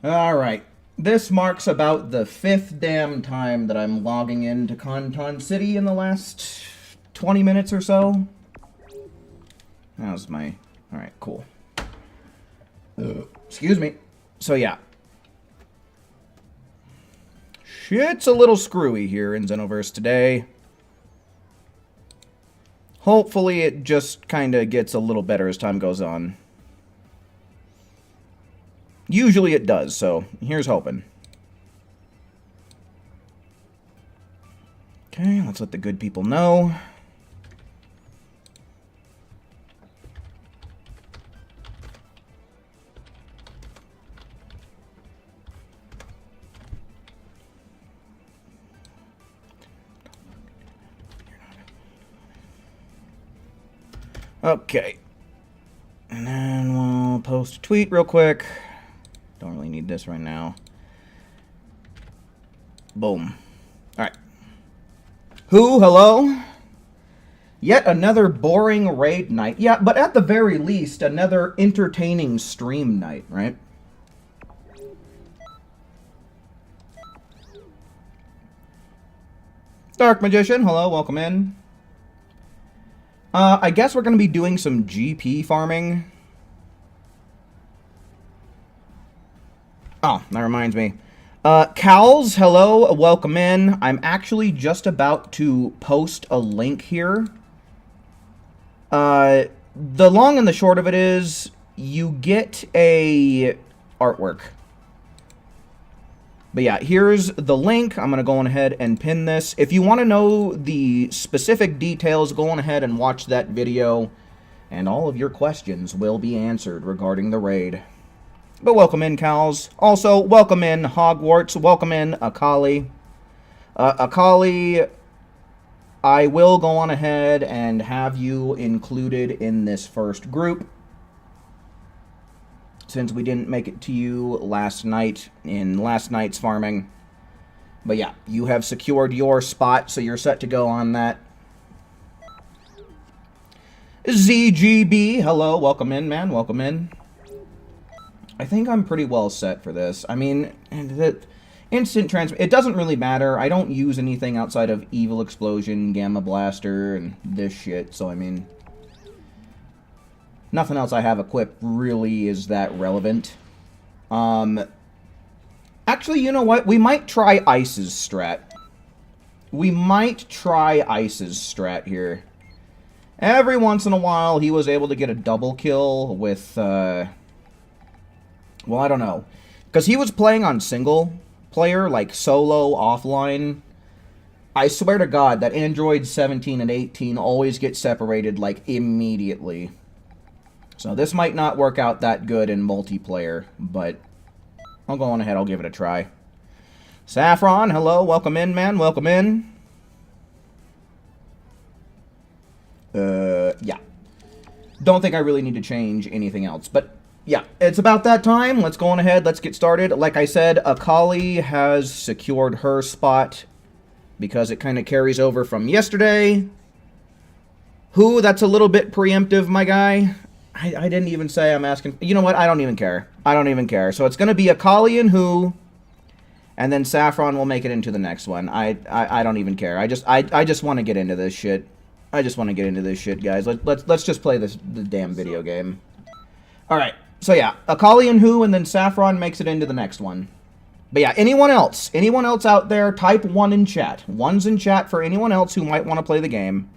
Alright. This marks about the 5th damn time that I'm logging into Conton City in the last 20 minutes or so. That was my... Alright, cool. Excuse me. So, yeah. Shit's a little screwy here in Xenoverse today. Hopefully it just kind of gets a little better as time goes on. Usually it does, so here's hoping. Okay, let's let the good people know. Okay. And then we'll post a tweet real quick. Don't really need this right now. Boom. Alright. Hello? Yet another boring raid night. Yeah, but at the very least, another entertaining stream night, right? Dark Magician, hello, welcome in. I guess we're going to be doing some GP farming. Oh, that reminds me. Cowls, hello, welcome in. I'm actually just about to post a link here. The long and the short of it is, you get a artwork. But yeah, here's the link. I'm going to go on ahead and pin this. If you want to know the specific details, go on ahead and watch that video. And all of your questions will be answered regarding the raid. But welcome in, Cows. Also, welcome in, Hogwarts. Welcome in, Akali. Akali, I will go on ahead and have you included in this first group, since we didn't make it to you last night in last night's farming. But yeah, you have secured your spot, so you're set to go on that. ZGB, hello, welcome in, man, welcome in. I think I'm pretty well set for this. I mean, the instant transfer, it doesn't really matter. I don't use anything outside of Evil Explosion, Gamma Blaster, and this shit, so I mean... Nothing else I have equipped really is that relevant. Actually, you know what? We might try Ice's strat. We might try Ice's strat here. Every once in a while, he was able to get a double kill with, well, I don't know. Because he was playing on single player, like solo, offline. I swear to God that Android 17 and 18 always get separated, like, immediately. So this might not work out that good in multiplayer, but I'll go on ahead, I'll give it a try. Saffron, hello, welcome in, man, welcome in. Yeah. Don't think I really need to change anything else, but yeah, it's about that time. Let's go on ahead, let's get started. Like I said, Akali has secured her spot because it kind of carries over from yesterday. That's a little bit preemptive, my guy. I didn't even say I'm asking... You know what? I don't even care. I don't even care. So it's going to be Akali and and then Saffron will make it into the next one. I don't even care. I just want to get into this shit. I just want to get into this shit, guys. Let's just play the damn video game. All right. So yeah, Akali and and then Saffron makes it into the next one. But yeah, anyone else out there, type 1 in chat. 1's in chat for anyone else who might want to play the game.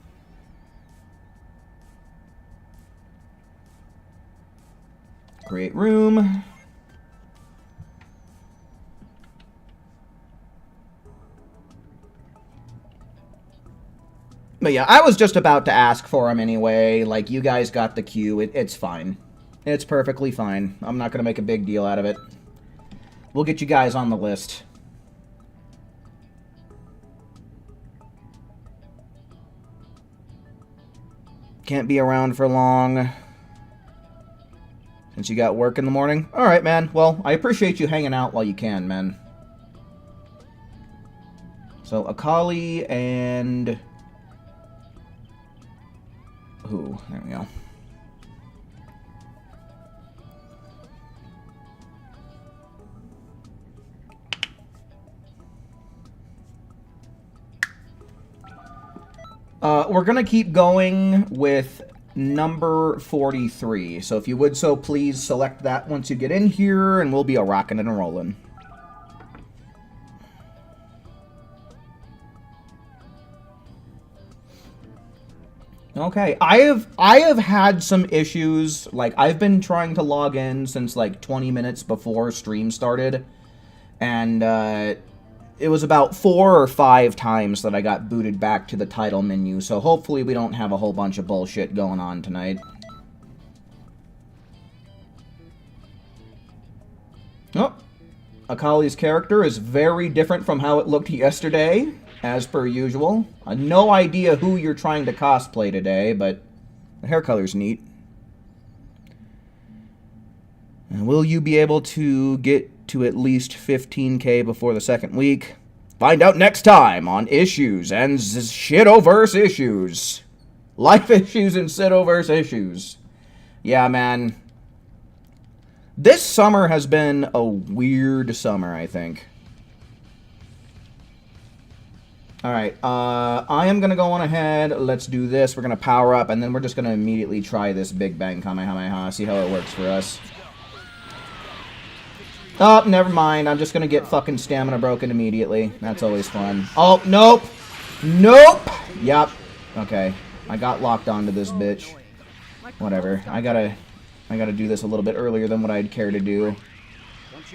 Create room. But yeah, I was just about to ask for him anyway. Like, you guys got the queue. It's fine. It's perfectly fine. I'm not going to make a big deal out of it. We'll get you guys on the list. Can't be around for long. Since you got work in the morning? Alright, man. Well, I appreciate you hanging out while you can, man. So, Akali and... There we go. We're gonna keep going with number 43. So if you would so please select that once you get in here, and we'll be a rockin' and a rollin'. Okay, I have had some issues. Like, I've been trying to log in since like 20 minutes before stream started, and it was about 4 or 5 times that I got booted back to the title menu, so hopefully we don't have a whole bunch of bullshit going on tonight. Oh, Akali's character is very different from how it looked yesterday, as per usual. No idea who you're trying to cosplay today, but the hair color's neat. And will you be able to get to at least 15k before the second week? Find out next time on Issues and Shitoverse Issues. Life issues and Shitoverse issues. Yeah, man. This summer has been a weird summer, I think. Alright, I am going to go on ahead. Let's do this. We're going to power up, and then we're just going to immediately try this Big Bang Kamehameha, see how it works for us. Oh, never mind. I'm just going to get fucking stamina broken immediately. That's always fun. Oh, nope. Nope. Yep. Okay. I got locked onto this bitch. Whatever. I gotta do this a little bit earlier than what I'd care to do.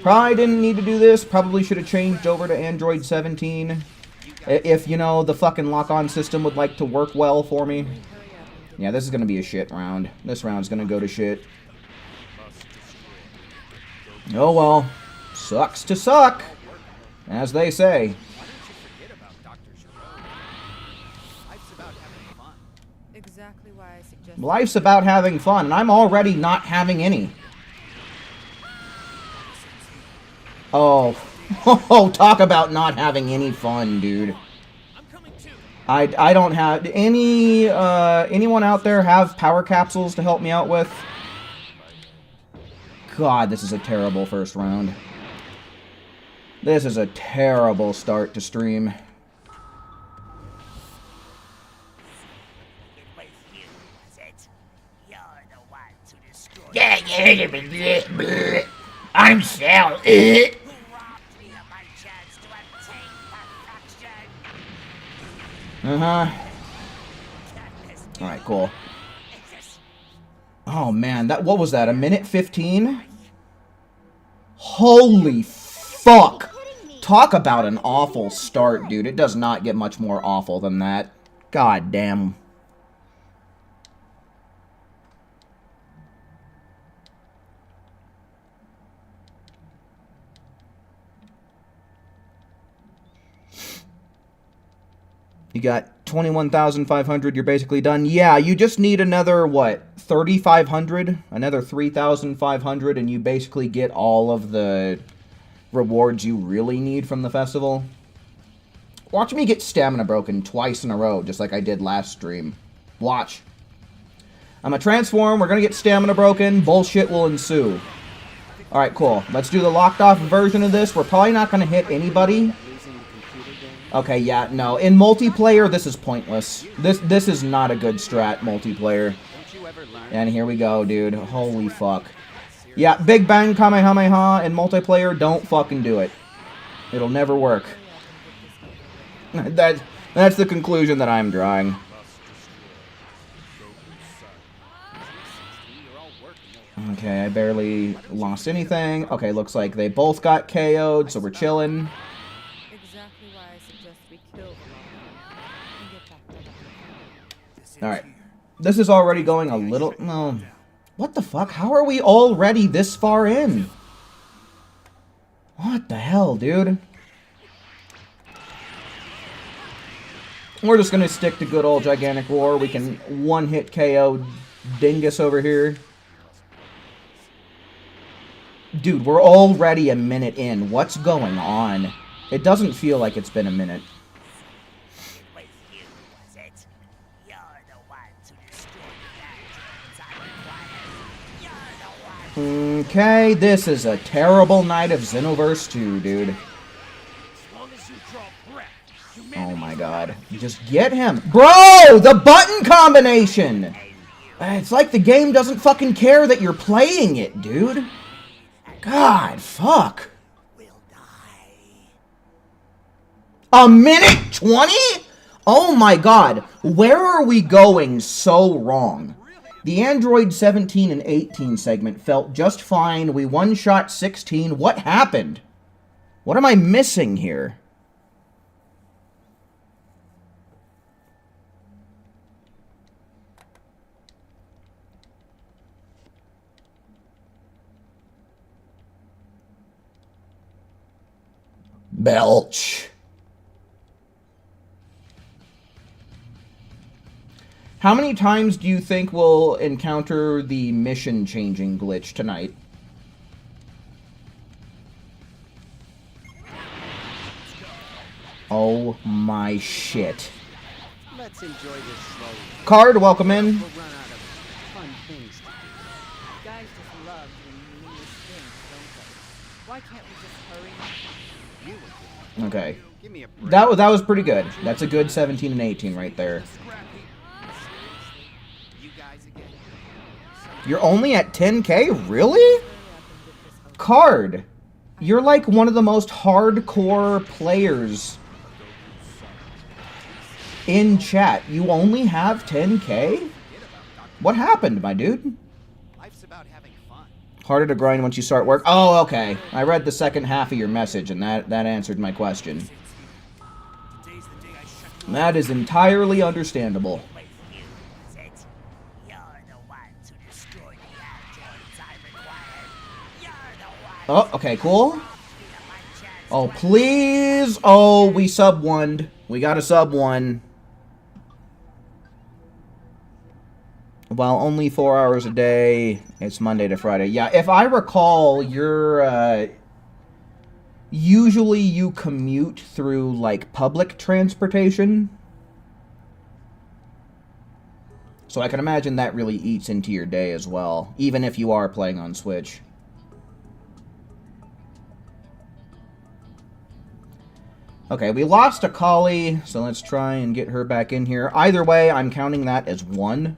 Probably didn't need to do this. Probably should have changed over to Android 17. If, you know, the fucking lock-on system would like to work well for me. Yeah, this is going to be a shit round. This round's going to go to shit. Oh well. Sucks to suck, as they say. Life's about having fun, and I'm already not having any. Oh. Oh, talk about not having any fun, dude. I don't have any, anyone out there have power capsules to help me out with? God, this is a terrible first round. This is a terrible start to stream. Yeah, I'm Sal. Alright, cool. Oh man, what was that? A minute 15? Holy fuck! Talk about an awful start, dude. It does not get much more awful than that. God damn. You got 21,500, you're basically done. Yeah, you just need another, what, 3,500? Another 3,500, and you basically get all of the rewards you really need from the festival. Watch me get stamina broken twice in a row, just like I did last stream. Watch. I'm gonna transform, we're gonna get stamina broken, bullshit will ensue. Alright, cool. Let's do the locked off version of this. We're probably not gonna hit anybody. Okay, yeah, no. In multiplayer, this is pointless. This is not a good strat, multiplayer. And here we go, dude. Holy fuck. Yeah, Big Bang Kamehameha in multiplayer, don't fucking do it. It'll never work. That's the conclusion that I'm drawing. Okay, I barely lost anything. Okay, looks like they both got KO'd, so we're chilling. Alright. This is already going a little... No. What the fuck? How are we already this far in? What the hell, dude? We're just gonna stick to good old Gigantic War. We can one-hit KO Dingus over here. Dude, we're already a minute in. What's going on? It doesn't feel like it's been a minute. Okay, this is a terrible night of Xenoverse 2, dude. Oh my god. Just get him. Bro, the button combination! It's like the game doesn't fucking care that you're playing it, dude. God, fuck. A minute 20? Oh my god. Where are we going so wrong? The Android 17 and 18 segment felt just fine. We one-shot 16. What happened? What am I missing here? Belch. How many times do you think we'll encounter the mission-changing glitch tonight? Oh my shit. Let's enjoy this slowly. Card, welcome in. We'll run out of fun things to do. Guys just love doing meaningless things, don't they? Why can't we just hurry? You would do. Okay. Give me a break. That was pretty good. That's a good 17 and 18 right there. You guys again. You're only at 10k? Really? Card, you're like one of the most hardcore players in chat. You only have 10k? What happened, my dude? Life's about having fun. Harder to grind once you start work. Oh, okay. I read the second half of your message, and that answered my question. That is entirely understandable. Oh, okay, cool. Oh, please. Oh, we sub-1'd. We got a sub-1. Well, only 4 hours a day. It's Monday to Friday. Yeah, if I recall, you're, usually you commute through, like, public transportation. So I can imagine that really eats into your day as well, even if you are playing on Switch. Okay, we lost a collie, so let's try and get her back in here. Either way, I'm counting that as 1.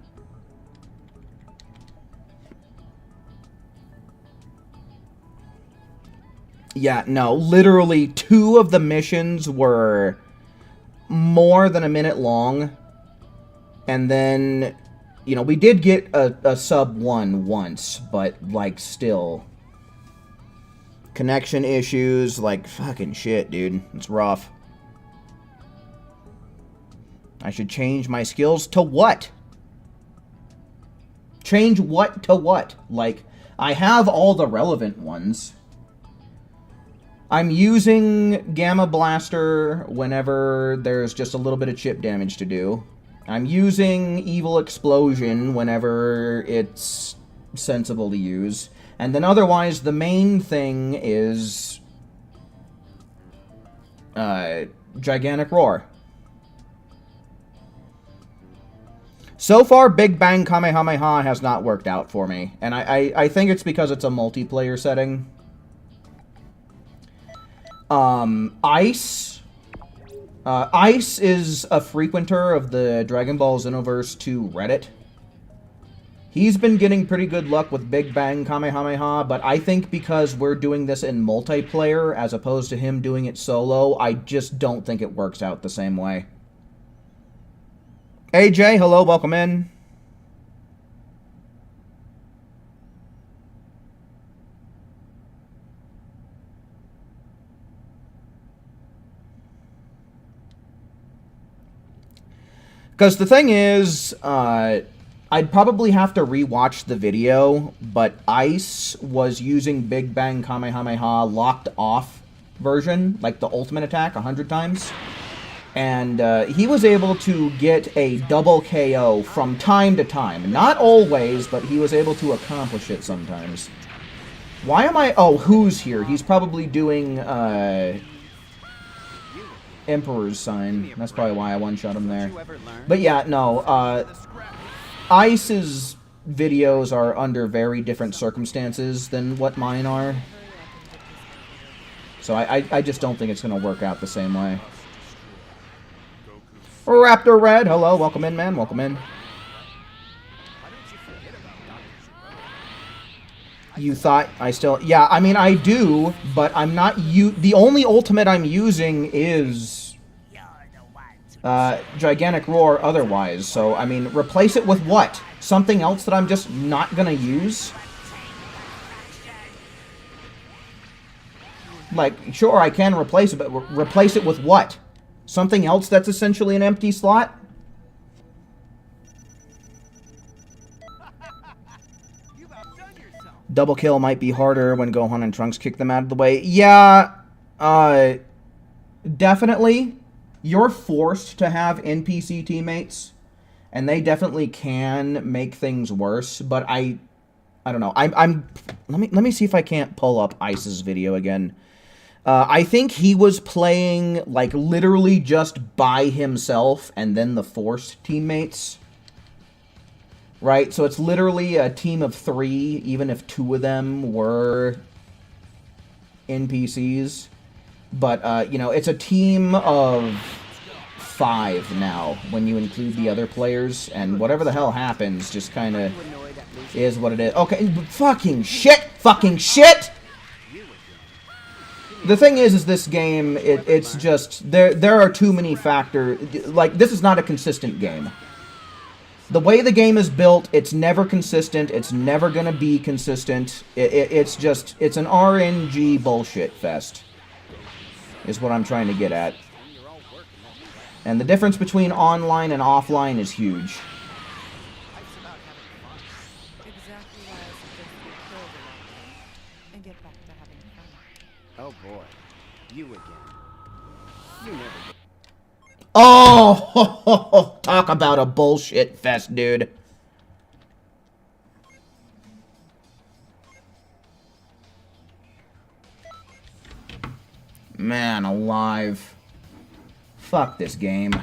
Yeah, no, literally 2 of the missions were more than a minute long. And then, you know, we did get a sub-1 once, but, like, still. Connection issues, like, fucking shit, dude. It's rough. I should change my skills to what? Change what to what? Like, I have all the relevant ones. I'm using Gamma Blaster whenever there's just a little bit of chip damage to do. I'm using Evil Explosion whenever it's sensible to use. And then otherwise, the main thing is Gigantic Roar. So far, Big Bang Kamehameha has not worked out for me. And I think it's because it's a multiplayer setting. Ice. Ice is a frequenter of the Dragon Ball Xenoverse 2 Reddit. He's been getting pretty good luck with Big Bang Kamehameha, but I think because we're doing this in multiplayer as opposed to him doing it solo, I just don't think it works out the same way. AJ, hello, welcome in. Because the thing is, I'd probably have to rewatch the video, but Ice was using Big Bang Kamehameha locked off version, like the ultimate attack, 100 times. And he was able to get a double KO from time to time. Not always, but he was able to accomplish it sometimes. Why am I... Oh, who's here? He's probably doing Emperor's Sign. That's probably why I one-shot him there. But yeah, no, Ice's videos are under very different circumstances than what mine are. So I just don't think it's going to work out the same way. Raptor Red, hello, welcome in, man, welcome in. Why don't you forget about Dr. Gero? You thought I still... Yeah, I mean, I do, but I'm not... The only ultimate I'm using is... Gigantic Roar otherwise, so, I mean, replace it with what? Something else that I'm just not gonna use? Like, sure, I can replace it, but replace it with what? Something else that's essentially an empty slot? You've outdone yourself. Double kill might be harder when Gohan and Trunks kick them out of the way. Yeah, definitely. You're forced to have NPC teammates, and they definitely can make things worse, but I don't know. Let me see if I can't pull up Ice's video again. I think he was playing, like, literally just by himself and then the forced teammates. Right? So it's literally a team of 3, even if 2 of them were NPCs. But, you know, it's a team of 5 now when you include the other players. And whatever the hell happens just kind of is what it is. Okay, fucking shit! Fucking shit! The thing is this game, it's just, there are too many factors. Like, this is not a consistent game. The way the game is built, it's never consistent. It's never going to be consistent. It's just, it's an RNG bullshit fest, is what I'm trying to get at. And the difference between online and offline is huge. Life's about having fun. Exactly why I suggest we kill the lockdown and get back to having fun. Oh boy, you again. You never get... Oh, talk about a bullshit fest, dude. Man alive. Fuck this game.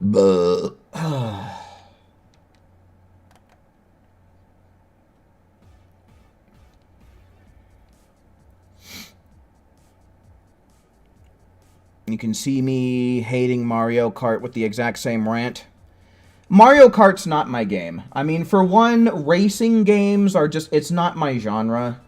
Buh. You can see me hating Mario Kart with the exact same rant. Mario Kart's not my game. I mean, for one, racing games are just, it's not my genre.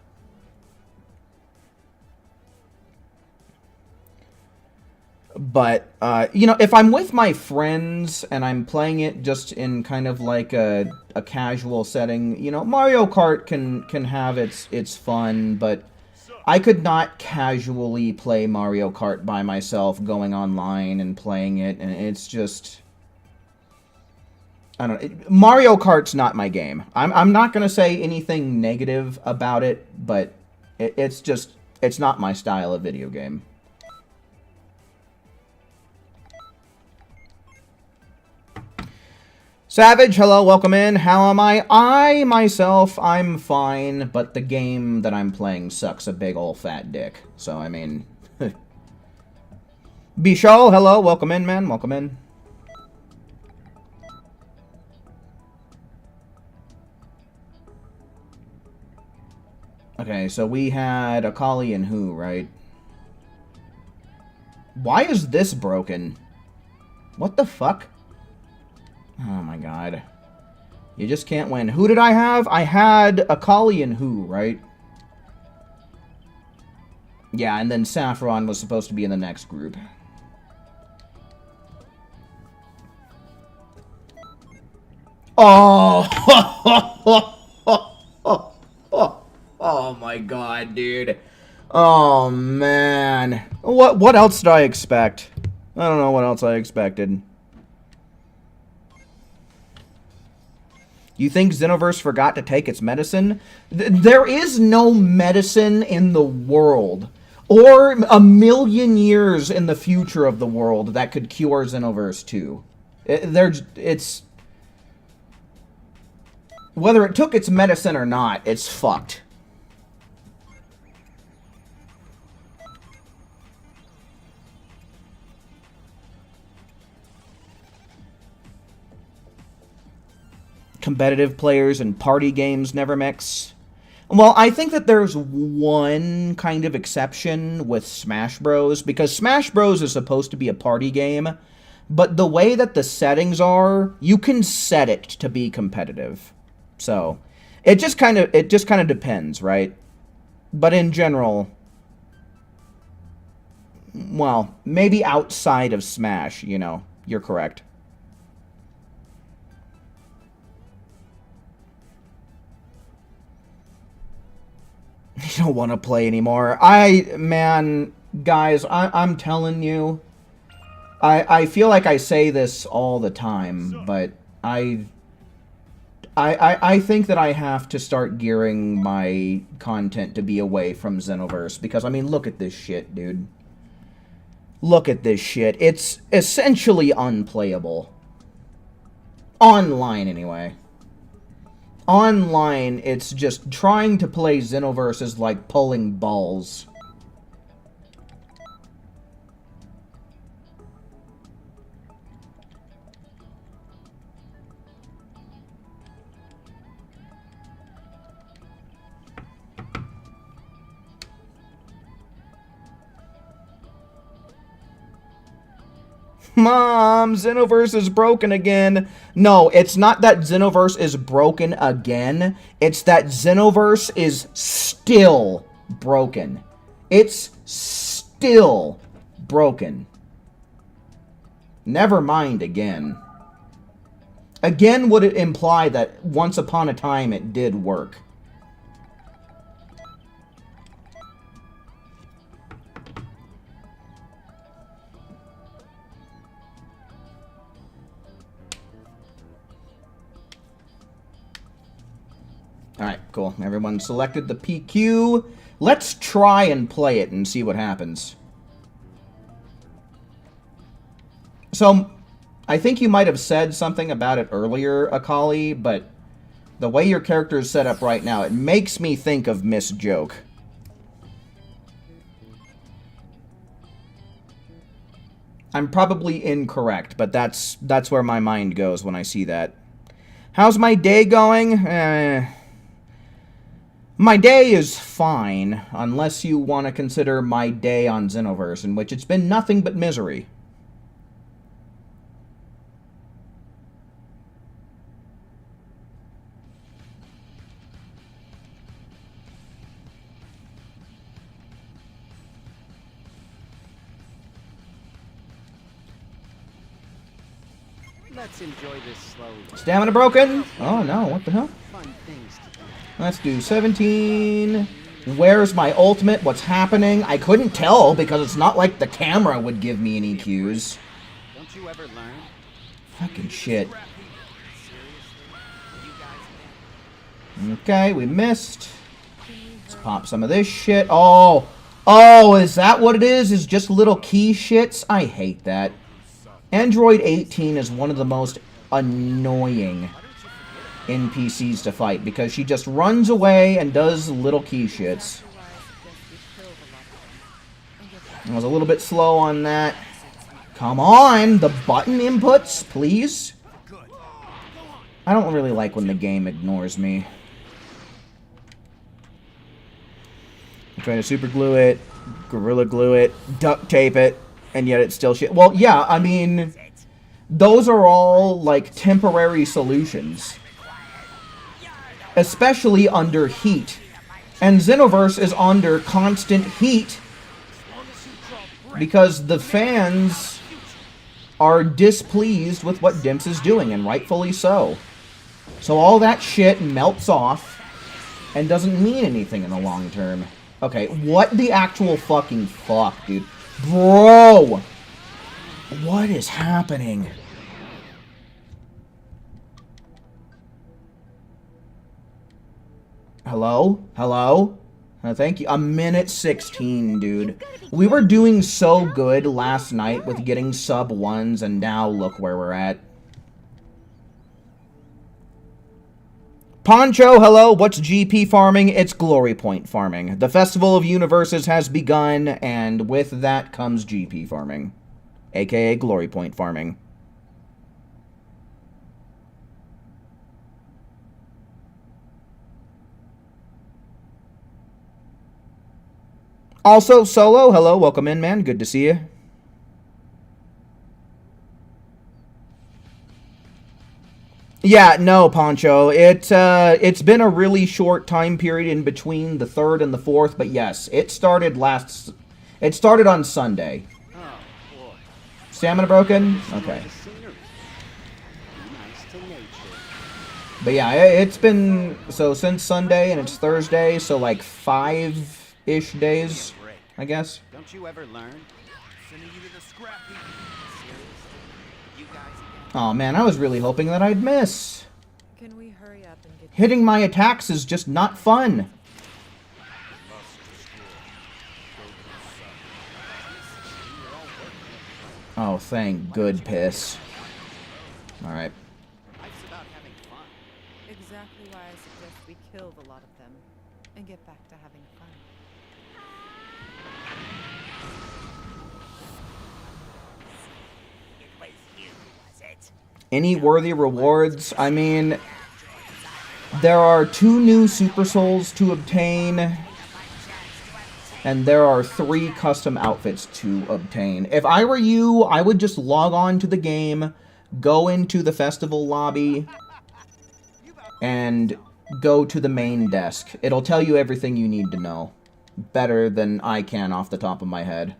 But, you know, if I'm with my friends and I'm playing it just in kind of like a casual setting, you know, Mario Kart can have its fun, but I could not casually play Mario Kart by myself, going online and playing it, and it's just... I don't know. Mario Kart's not my game. I'm not going to say anything negative about it, but it's just... It's not my style of video game. Savage, hello, welcome in. How am I? I, myself, I'm fine, but the game that I'm playing sucks a big ol' fat dick. So, I mean... Bishal, hello, welcome in, man, welcome in. Okay, so we had Akali and who, right? Why is this broken? What the fuck? Oh my god. You just can't win. Who did I have? I had Akali and who, right? Yeah, and then Saffron was supposed to be in the next group. Oh! Oh my god, dude. Oh man. What else did I expect? I don't know what else I expected. You think Xenoverse forgot to take its medicine? There is no medicine in the world, or a million years in the future of the world, that could cure Xenoverse 2. Whether it took its medicine or not, it's fucked. Competitive players and party games never mix. Well, I think that there's one kind of exception with Smash Bros. Because Smash Bros. Is supposed to be a party game, but the way that the settings are, you can set it to be competitive. So, it just kind of depends, right? But in general, well, maybe outside of Smash, you know, you're correct. You don't want to play anymore. Man, guys, I'm telling you, I feel like I say this all the time, but I think that I have to start gearing my content to be away from Xenoverse, because, I mean, look at this shit, dude. Look at this shit. It's essentially unplayable. Online, anyway. Online, it's just trying to play Xenoverse is like pulling balls. Mom, Xenoverse is broken again. No, it's not that Xenoverse is broken again. It's that Xenoverse is still broken. It's still broken. Never mind again. Again would it imply that once upon a time it did work. Alright, cool. Everyone selected the PQ. Let's try and play it and see what happens. So, I think you might have said something about it earlier, Akali, but the way your character is set up right now, it makes me think of Miss Joke. I'm probably incorrect, but that's where my mind goes when I see that. How's my day going? My day is fine, unless you want to consider my day on Xenoverse, in which it's been nothing but misery. Let's enjoy this slowly. Stamina broken? Oh no, what the hell? Fun things to do. Let's do 17. Where's my ultimate? What's happening? I couldn't tell because it's not like the camera would give me any cues. Don't you ever learn? Fucking shit. Okay, we missed. Let's pop some of this shit. Oh, is that what it is? Is just little key shits? I hate that. Android 18 is one of the most annoying NPCs to fight because she just runs away and does little key shits. I was a little bit slow on that. Come on, the button inputs, please. I don't really like when the game ignores me. I'm trying to super glue it, gorilla glue it, duct tape it, and yet it's still shit. Well, yeah, I mean, those are all, like, temporary solutions. Especially under heat. And Xenoverse is under constant heat because the fans are displeased with what Dimps is doing, and rightfully so. So all that shit melts off and doesn't mean anything in the long term. Okay, what the actual fucking fuck, dude? Bro! What is happening? Hello? Hello? Thank you. A minute 16, dude. We were doing so good last night with getting sub 1s, and now look where we're at. Poncho, hello. What's GP farming? It's Glory Point farming. The Festival of Universes has begun, and with that comes GP farming, aka Glory Point farming. Also, Solo, hello. Welcome in, man. Good to see you. Yeah, no, Poncho. It's been a really short time period in between the 3rd and the 4th, but yes, it started on Sunday. Oh, boy. Stamina broken? Okay. The scenery. Nice to nature. But yeah, it's been, so since Sunday and it's Thursday, so like 5-ish days, I guess. Don't you ever learn? Sending you to the scrap heap. Seriously? You guys again? Oh man, I was really hoping that I'd miss. Can we hurry up and get Hitting my attacks is just not fun. Oh, thank good piss. Alright. Life's about having fun. exactly why I suggest we kill the lot of them and get back to having fun. Any worthy rewards? I mean, there are 2 new Super Souls to obtain, and there are 3 custom outfits to obtain. If I were you, I would just log on to the game, go into the festival lobby, and go to the main desk. It'll tell you everything you need to know. Better than I can off the top of my head.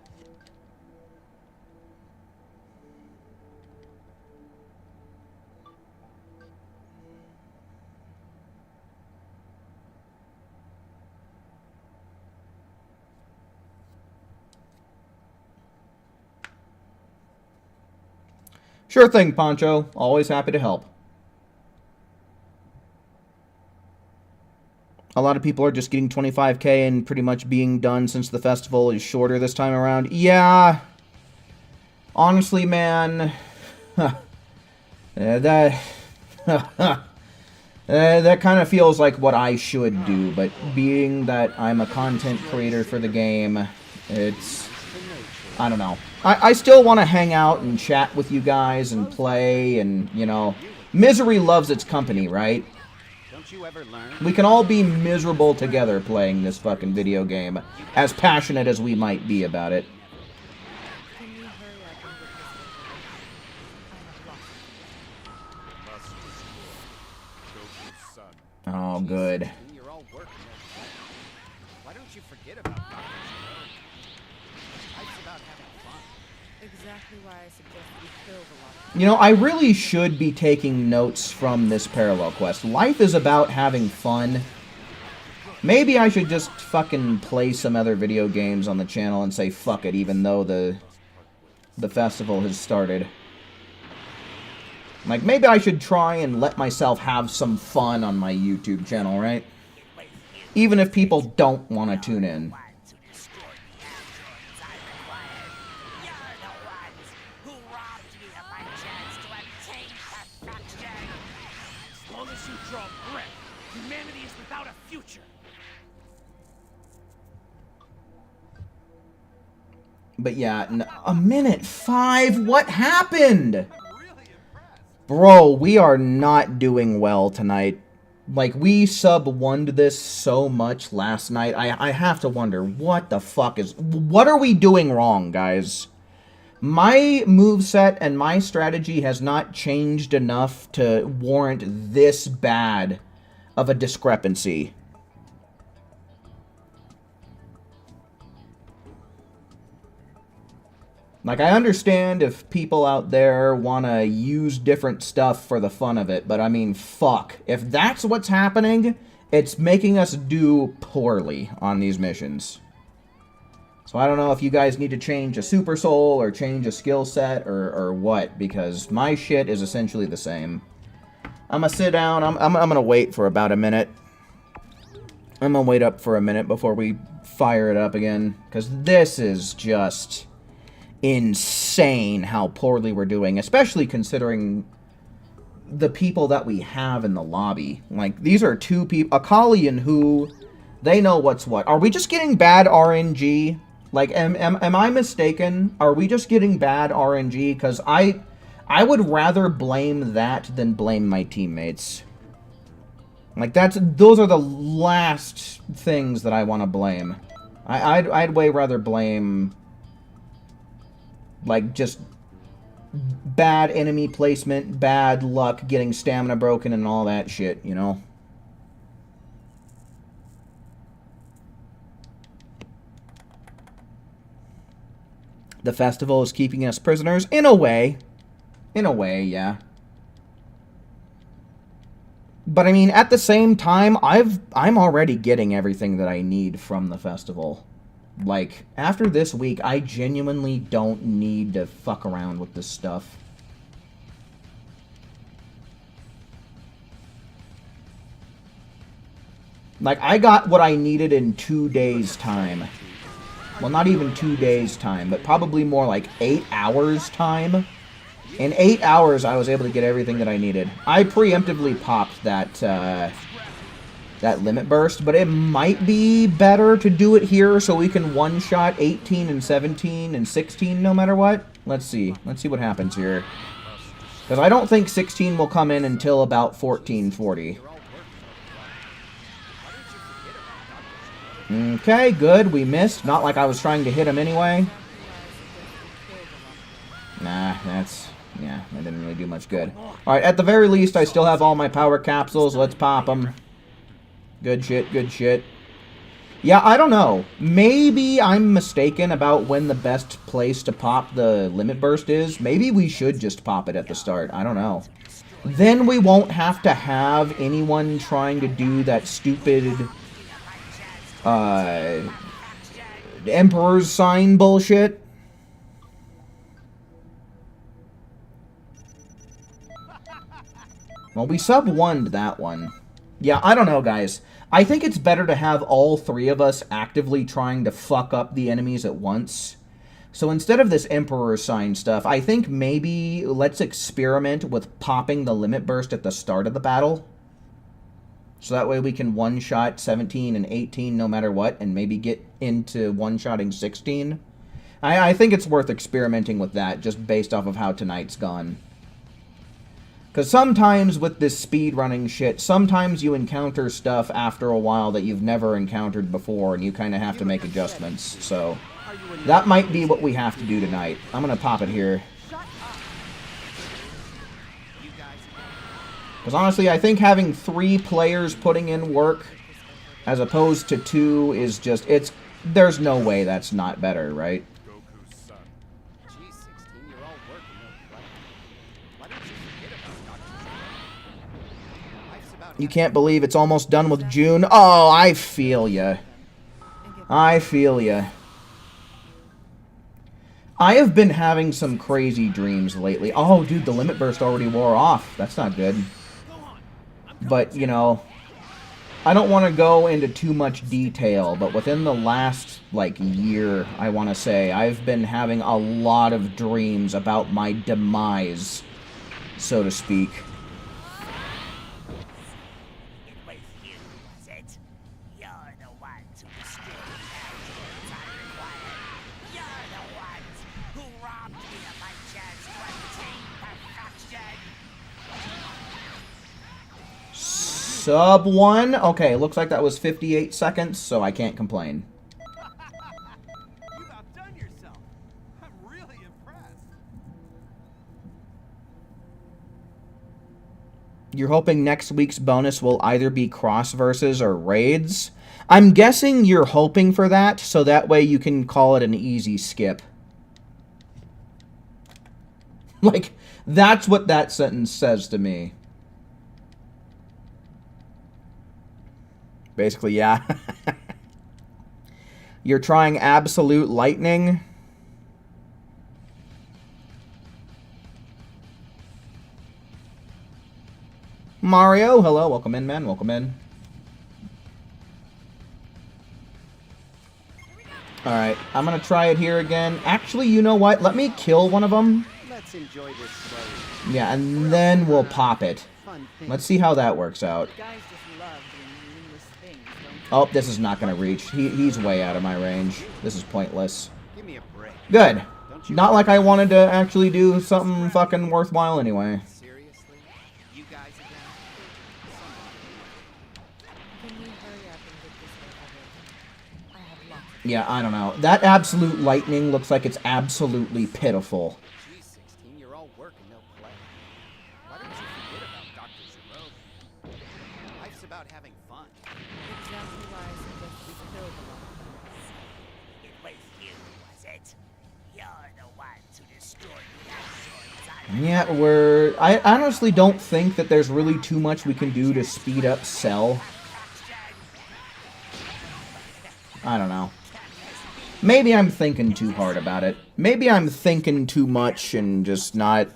Sure thing, Poncho. Always happy to help. A lot of people are just getting 25k and pretty much being done since the festival is shorter this time around. Yeah. Honestly, man. that kind of feels like what I should do, but being that I'm a content creator for the game, it's... I don't know. I still want to hang out and chat with you guys and play and, you know, misery loves its company, right? Don't you ever learn? We can all be miserable together playing this fucking video game, as passionate as we might be about it. Can we hurry up and get this over with? I have lost. Oh, good. You're all working there. Why don't you forget about that? Life's about having fun. Exactly why I suggest we kill the lot of them. You know, I really should be taking notes from this parallel quest. Life is about having fun. Maybe I should just fucking play some other video games on the channel and say fuck it, even though the festival has started. Like, maybe I should try and let myself have some fun on my YouTube channel, right? Even if people don't want to tune in. As long as you draw breath, humanity is without a future. But yeah, a minute 5? What happened? Bro, we are not doing well tonight. Like, we sub-1'd this so much last night. I have to wonder, what the fuck is... What are we doing wrong, guys? My moveset and my strategy has not changed enough to warrant this bad of a discrepancy. Like, I understand if people out there want to use different stuff for the fun of it, but I mean, fuck. If that's what's happening, it's making us do poorly on these missions. So I don't know if you guys need to change a super soul or change a skill set or what, because my shit is essentially the same. I'm gonna sit down, I'm gonna wait for about a minute. I'm gonna wait up for a minute before we fire it up again, because this is just insane how poorly we're doing, especially considering the people that we have in the lobby. Like, these are two people, Akali and who, they know what's what. Are we just getting bad RNG? Like, am I mistaken? Are we just getting bad RNG? Because I would rather blame that than blame my teammates. Like, those are the last things that I want to blame. I'd way rather blame, like, just bad enemy placement, bad luck, getting stamina broken, and all that shit, you know? The festival is keeping us prisoners, in a way. In a way, yeah. But I mean, at the same time, I'm already getting everything that I need from the festival. Like, after this week, I genuinely don't need to fuck around with this stuff. Like, I got what I needed in 2 days' time. Well, not even 2 days' time, but probably more like 8 hours' time. In 8 hours, I was able to get everything that I needed. I preemptively popped that, that limit burst, but it might be better to do it here so we can one-shot 18 and 17 and 16 no matter what. Let's see. Let's see what happens here. Because I don't think 16 will come in until about 1440. Okay, good. We missed. Not like I was trying to hit him anyway. Nah, yeah, that didn't really do much good. Alright, at the very least, I still have all my power capsules. Let's pop them. Good shit, good shit. Yeah, I don't know. Maybe I'm mistaken about when the best place to pop the limit burst is. Maybe we should just pop it at the start. I don't know. Then we won't have to have anyone trying to do that stupid Emperor's sign bullshit. Well, we sub-1'd that one. Yeah, I don't know, guys. I think it's better to have all three of us actively trying to fuck up the enemies at once. So instead of this Emperor's sign stuff, I think maybe let's experiment with popping the limit burst at the start of the battle. So that way we can one-shot 17 and 18 no matter what, and maybe get into one-shotting 16. I think it's worth experimenting with that, just based off of how tonight's gone. Because sometimes with this speedrunning shit, sometimes you encounter stuff after a while that you've never encountered before, and you kind of have to make adjustments. So that might be what we have to do tonight. I'm going to pop it here. Because honestly, I think having 3 players putting in work as opposed to 2 is just, there's no way that's not better, right? You can't believe it's almost done with June. Oh, I feel ya. I feel ya. I have been having some crazy dreams lately. Oh, dude, the limit burst already wore off. That's not good. But, you know, I don't want to go into too much detail, but within the last, like, year, I want to say, I've been having a lot of dreams about my demise, so to speak. Sub 1. Okay, looks like that was 58 seconds, so I can't complain. You've outdone yourself. I'm really impressed. You're hoping next week's bonus will either be cross versus or raids? I'm guessing you're hoping for that, so that way you can call it an easy skip. Like, that's what that sentence says to me. Basically, yeah. You're trying absolute lightning. Mario, hello. Welcome in, man. Welcome in. Alright, I'm gonna try it here again. Actually, you know what? Let me kill one of them. Let's enjoy this slowly. Yeah, and then we'll pop it. Fun thing. Let's see how that works out. Guys just love doing meaningless things, don't Oh, they? this is not going to reach. He's way out of my range. This is pointless. Give me a break. Good. Not like I wanted to actually do something fucking worthwhile anyway. Seriously? You guys again? Can we hurry up and get this over? I have lots of Yeah, I don't know. That absolute lightning looks like it's absolutely pitiful. Geez, 16, you're all work and no play. Why don't you forget about Dr. Zero? Life's about having fun. exactly why I suggest we kill the lot of them. It was you, was it? You're the ones who destroyed the androids. Yeah, I honestly don't think that there's really too much we can do to speed up Cell. I don't know. Maybe I'm thinking too hard about it. Maybe I'm thinking too much and just not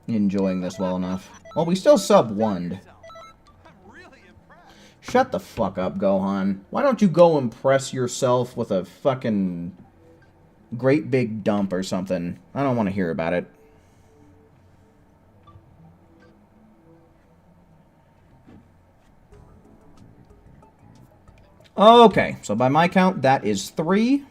enjoying this well enough. Well, we still sub-1'd. Shut the fuck up, Gohan. Why don't you go impress yourself with a fucking great big dump or something? I don't want to hear about it. Okay, so by my count, that is 3.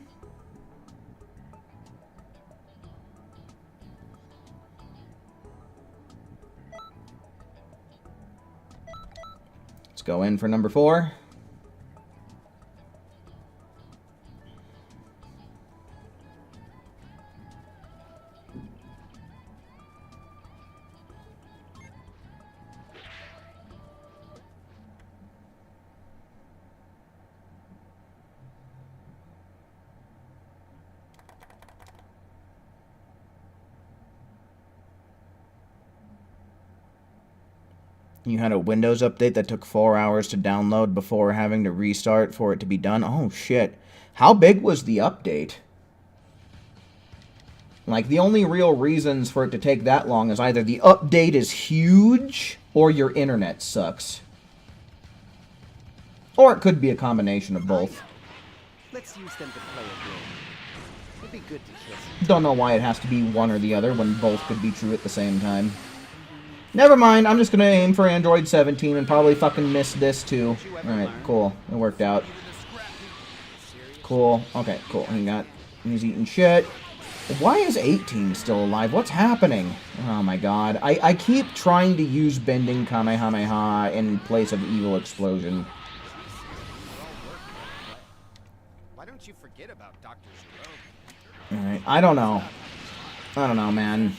Let's go in for number 4. You had a Windows update that took 4 hours to download before having to restart for it to be done? Oh, shit. How big was the update? Like, the only real reasons for it to take that long is either the update is huge or your internet sucks. Or it could be a combination of both. Let's use them to play a game. It'd be good to kiss. Don't know why it has to be one or the other when both could be true at the same time. Never mind, I'm just gonna aim for Android 17 and probably fucking miss this too. Alright, cool. It worked out. Cool. Okay, cool. He's eating shit. Why is 18 still alive? What's happening? Oh my god. I keep trying to use Bending Kamehameha in place of Evil Explosion. Why don't you forget about Dr. Zero? Alright, I don't know. I don't know, man.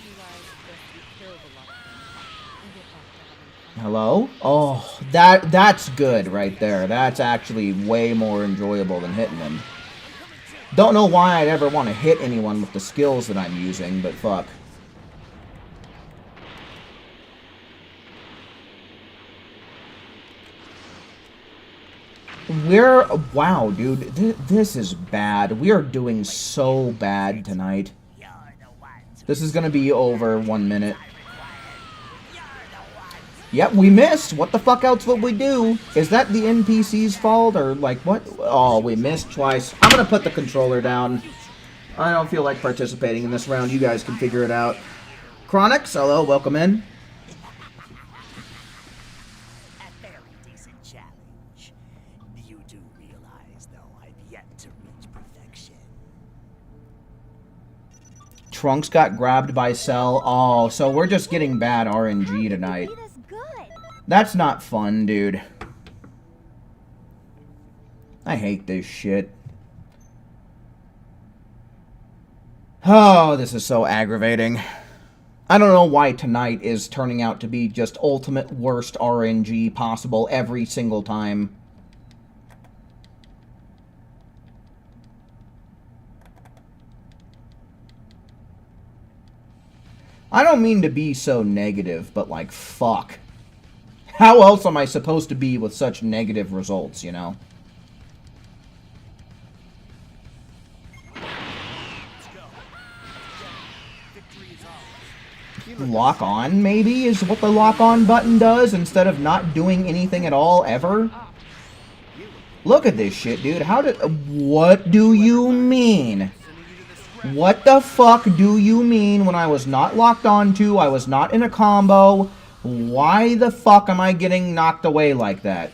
Hello? Oh, that's good right there. That's actually way more enjoyable than hitting him. Don't know why I'd ever want to hit anyone with the skills that I'm using, but fuck. Wow, dude, this is bad. We are doing so bad tonight. This is gonna be over 1 minute. Yep, we missed. What the fuck else would we do? Is that the NPC's fault, or like what? Oh, we missed twice. I'm gonna put the controller down. I don't feel like participating in this round. You guys can figure it out. Chronix, hello, welcome in. A fairly decent challenge. You do realize, though, I've yet to reach perfection. Trunks got grabbed by Cell. Oh, so we're just getting bad RNG tonight. That's not fun, dude. I hate this shit. Oh, this is so aggravating. I don't know why tonight is turning out to be just ultimate worst RNG possible every single time. I don't mean to be so negative, but like, fuck. How else am I supposed to be with such negative results, you know? Lock on, maybe, is what the lock on button does, instead of not doing anything at all, ever? Look at this shit, dude. What do you mean? What the fuck do you mean when I was not locked onto, I was not in a combo? Why the fuck am I getting knocked away like that?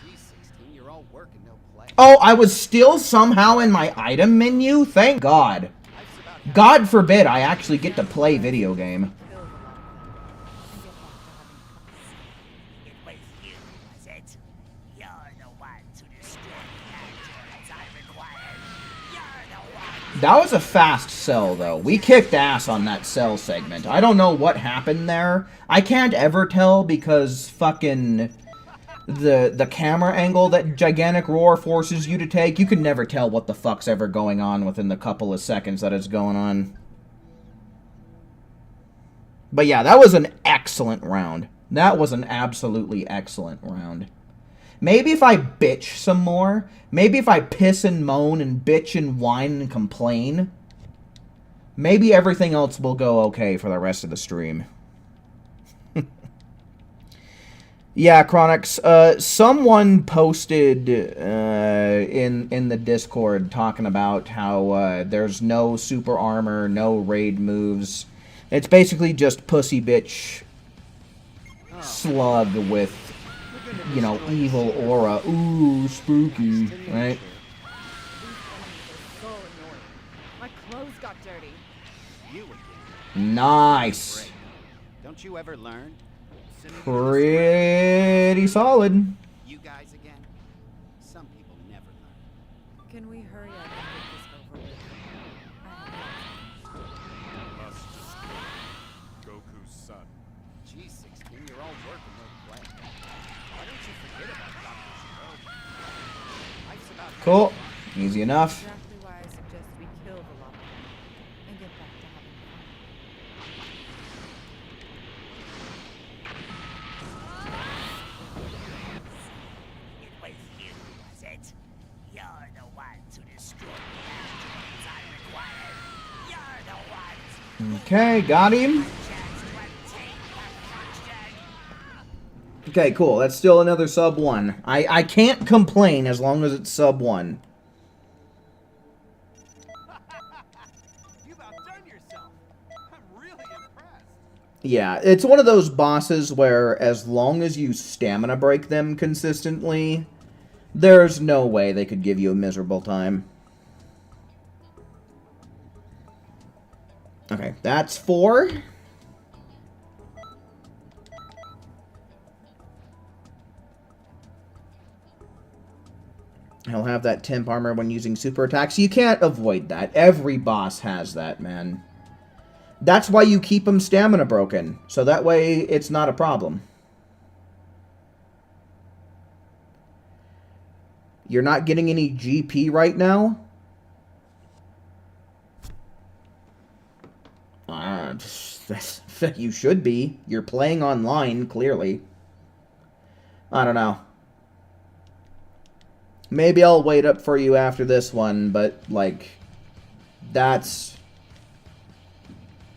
G16, you're all work and no play. Oh, I was still somehow in my item menu? Thank God. Life's about having God forbid I actually get to play video game. Kill the lot of them and get back to having fun. It was you, was it? You're the one to destroy the androids I required. You're the one. That was a fast sell, though. We kicked ass on that sell segment. I don't know what happened there. I can't ever tell because fucking the camera angle that Gigantic Roar forces you to take, you can never tell what the fuck's ever going on within the couple of seconds that it's going on. But yeah, that was an excellent round. That was an absolutely excellent round. Maybe if I bitch some more, maybe if I piss and moan and bitch and whine and complain, maybe everything else will go okay for the rest of the stream. Yeah, Chronix, someone posted in the Discord talking about how there's no super armor, no raid moves. It's basically just pussy bitch slug with, you know, evil aura. Ooh, spooky, right? These enemies are so annoying. My clothes got dirty. you again. Nice. Great. Don't you ever learn? Pretty solid. You guys again? Some people never learn. Can we hurry up and get this over with? I have Must destroy Goku's son. G16, you're all work and no play. Why don't you forget about Dr. Zero? Life's about having Cool. fun. Easy enough. exactly why I suggest we kill the lot of them and get back to having fun. It was you, was it? You're the one to destroy the androids I required. You're the ones. Okay, got him. Chance to obtain perfection. Okay, cool. That's still another sub 1. I can't complain as long as it's sub 1. You've outdone yourself. I'm really impressed. Yeah, it's one of those bosses where as long as you stamina break them consistently, there's no way they could give you a miserable time. Okay, that's 4. He'll have that temp armor when using super attacks. You can't avoid that. Every boss has that, man. That's why you keep them stamina broken. So that way it's not a problem. You're not getting any GP right now? You should be. You're playing online, clearly. I don't know. Maybe I'll wait up for you after this one, but, like, that's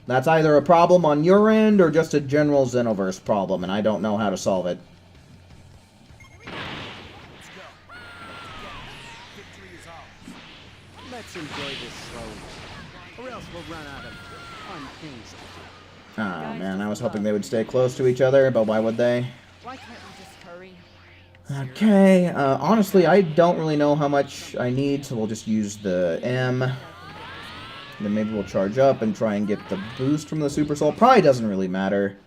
either a problem on your end or just a general Xenoverse problem, and I don't know how to solve it. Let's go. Victory is ours. Let's enjoy this slowly, or else we'll run out of fun things to do. Oh, man, I was hoping they would stay close to each other, but why would they? Why can't we just hurry? Okay, honestly, I don't really know how much I need, so we'll just use the M. Then maybe we'll charge up and try and get the boost from the Super Soul. Probably doesn't really matter.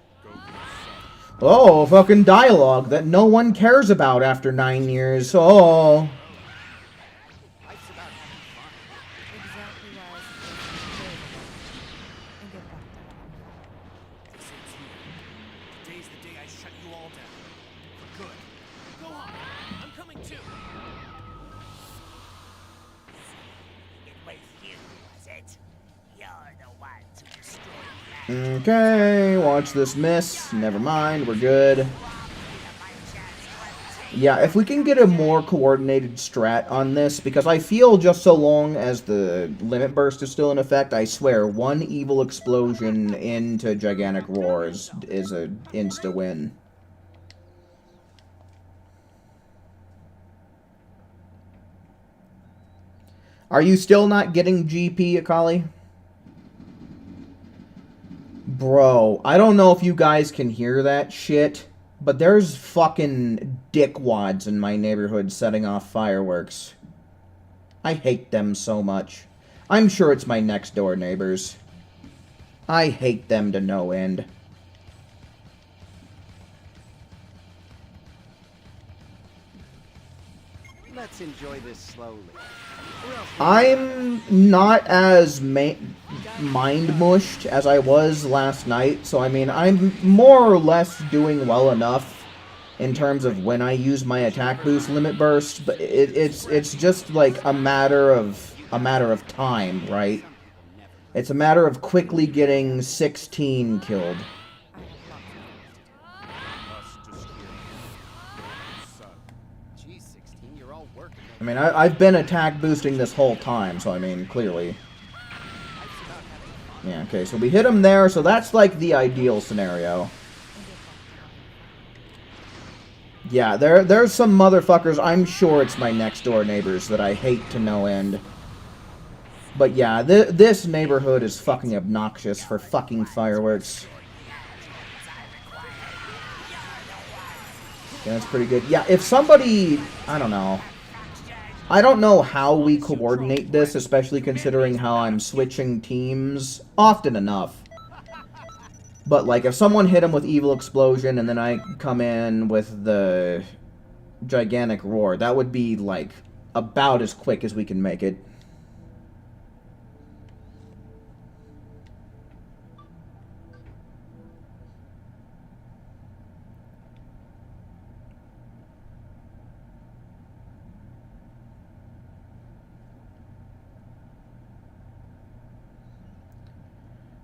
Oh, fucking dialogue that no one cares about after 9 years. Oh. Life's about having fun. Exactly why I suggest we kill the lot and get back to having fun. This ends here. Today's the day I shut you all down. For good. Go on. I'm coming too. It was you, was it? You're the one to destroy the androids. Okay, watch this miss. Never mind, we're good. Yeah, if we can get a more coordinated strat on this, because I feel just so long as the limit burst is still in effect, I swear, one evil explosion into Gigantic Roar is a insta-win. Are you still not getting GP, Akali? Bro, I don't know if you guys can hear that shit, but there's fucking dickwads in my neighborhood setting off fireworks. I hate them so much. I'm sure it's my next door neighbors. I hate them to no end. Let's enjoy this slowly. Or else I'm not as mind-mushed as I was last night, so I mean, I'm more or less doing well enough in terms of when I use my attack boost limit burst, but it's just like a matter of time, right? It's a matter of quickly getting 16 killed. Must destroy Goku's son. Geez, 16, you're all working. I mean, I've been attack boosting this whole time, so I mean, clearly. Yeah, okay, so we hit him there, so that's like the ideal scenario. Yeah, there's some motherfuckers, I'm sure it's my next door neighbors that I hate to no end. But yeah, this neighborhood is fucking obnoxious for fucking fireworks. Yeah, that's pretty good. Yeah, if somebody, I don't know how we coordinate this, especially considering how I'm switching teams often enough. But, like, if someone hit him with Evil Explosion and then I come in with the Gigantic Roar, that would be, like, about as quick as we can make it.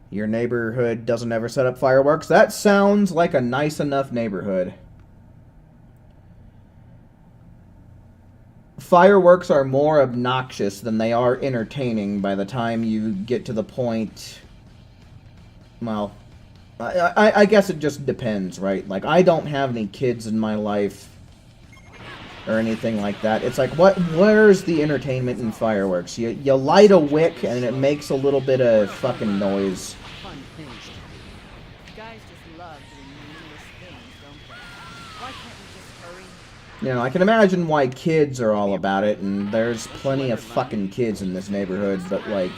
Your neighborhood doesn't ever set up fireworks. That sounds like a nice enough neighborhood. Fireworks are more obnoxious than they are entertaining by the time you get to the point... Well, I guess it just depends, right? Like, I don't have any kids in my life or anything like that. It's like, where's the entertainment in fireworks? You light a wick and it makes a little bit of fucking noise. Fun things to do. Guys just love doing meaningless things, don't they? Why can't we just hurry? You know, I can imagine why kids are all about it, and there's plenty of fucking kids in this neighborhood, but like,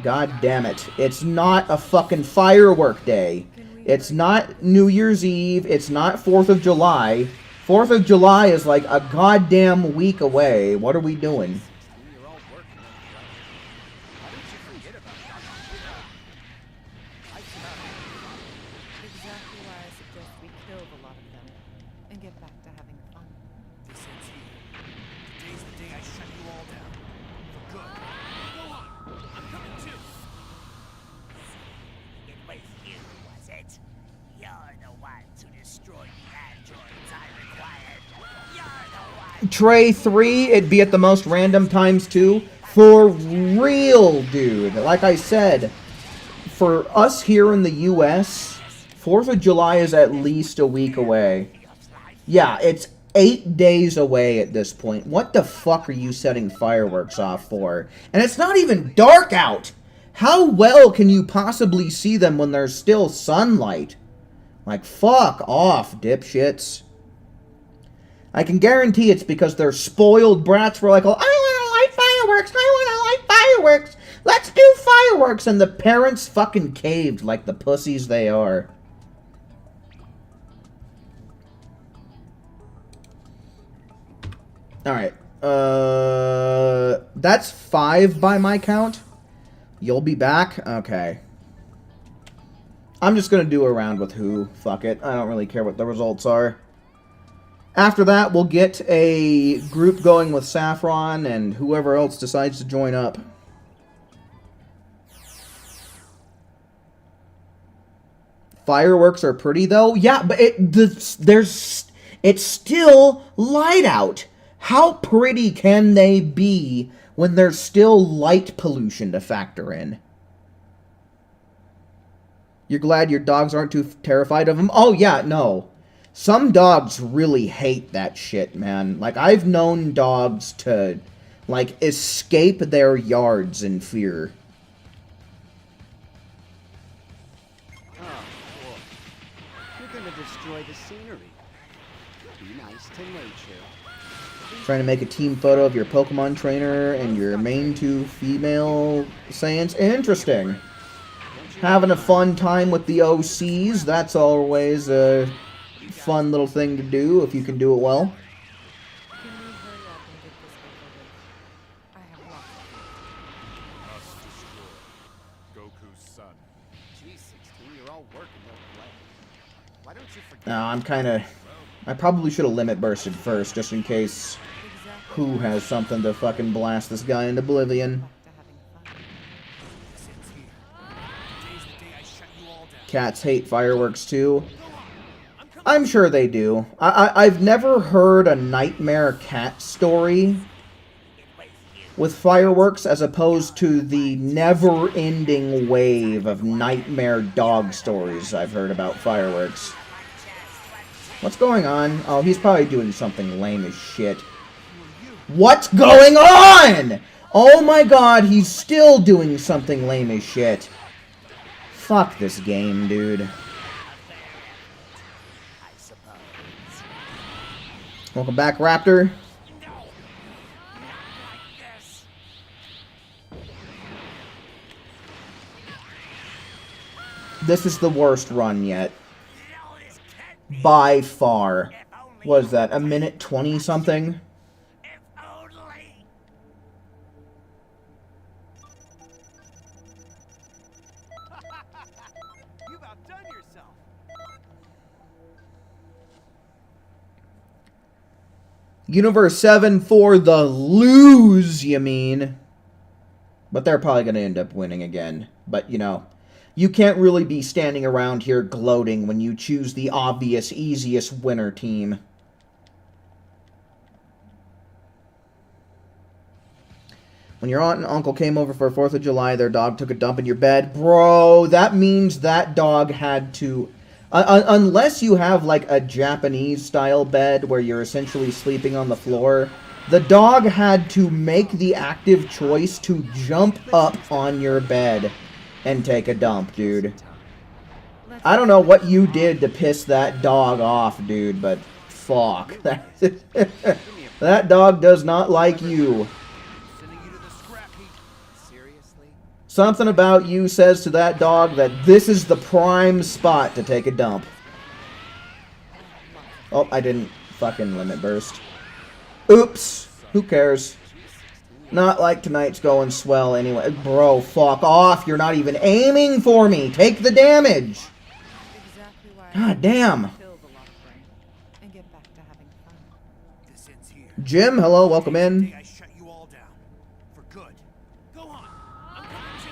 god damn it. It's not a fucking firework day. It's not New Year's Eve. It's not 4th of July. 4th of July is like a goddamn week away. What are we doing? You're all working on it, right? Why did you forget about that? Exactly why I suggest we kill the lot of them and get back to having fun. This ends here. Today's the day I shut you all down. For good. Go on. I'm coming too. It was you, was it? You're the ones who destroyed the androids I required. You're the one. Tray 3, it'd be at the most random times too. For real, dude. Like I said, for us here in the US, 4th of July is at least a week away. Yeah, it's 8 days away at this point. What the fuck are you setting fireworks off for? And it's not even dark out! How well can you possibly see them when there's still sunlight? Like, fuck off, dipshits. I can guarantee it's because they're spoiled brats were like, oh, I want to light fireworks, I want to light fireworks, let's do fireworks, and the parents fucking caved like the pussies they are. Alright, that's 5 by my count. You'll be back? Okay. I'm just gonna do a round with who. Fuck it. I don't really care what the results are. After that, we'll get a group going with Saffron and whoever else decides to join up. Fireworks are pretty, though. Yeah, but it's still light out. How pretty can they be when there's still light pollution to factor in? You're glad your dogs aren't too terrified of them? Oh, yeah, no. Some dogs really hate that shit, man. Like, I've known dogs to Like, escape their yards in fear. Oh, boy. You're gonna destroy the scenery. Be nice to nature. Trying to make a team photo of your Pokemon trainer and your main two female Saiyans. Interesting. Having a fun time with the OCs. That's always a fun little thing to do if you can do it well. Can we hurry up and get this over with? I have lots of Must destroy Goku's son. Geez, 16, you're all work and no play. Why don't you forget? Now, I'm kind of... I probably should have limit bursted first, just in case exactly who has something to fucking blast this guy into oblivion. back to having fun. Since here. Today's the day I shut you all down. Cats hate fireworks too. I'm sure they do. I've never heard a nightmare cat story with fireworks as opposed to the never-ending wave of nightmare dog stories I've heard about fireworks. What's going on? Oh, he's probably doing something lame as shit. What's going on? Oh my god, he's still doing something lame as shit. Fuck this game, dude. I suppose. Welcome back, Raptor. No! Not like this! This is the worst run yet. No, this can't be! By far. If only Was that a minute 20 something? If only! You've outdone yourself. Universe 7 for the lose, you mean? But they're probably going to end up winning again. But, you know, you can't really be standing around here gloating when you choose the obvious, easiest winner team. When your aunt and uncle came over for 4th of July, their dog took a dump in your bed. Bro, that means that dog had to... unless you have, like, a Japanese-style bed where you're essentially sleeping on the floor, the dog had to make the active choice to jump up on your bed and take a dump, dude. I don't know what you did to piss that dog off, dude, but fuck. That dog does not like you. Sending you to the scrap heap. Seriously? Something about you says to that dog that this is the prime spot to take a dump. Oh, I didn't fucking limit burst. Oops. Who cares? Not like tonight's going swell anyway. Bro, fuck off. You're not even aiming for me. Take the damage. Exactly why God damn. kill the lock brain and get back to having fun. This ends here. Jim, hello. Welcome Today's the in. day I shut you all down. For good. Go on. I'm coming too.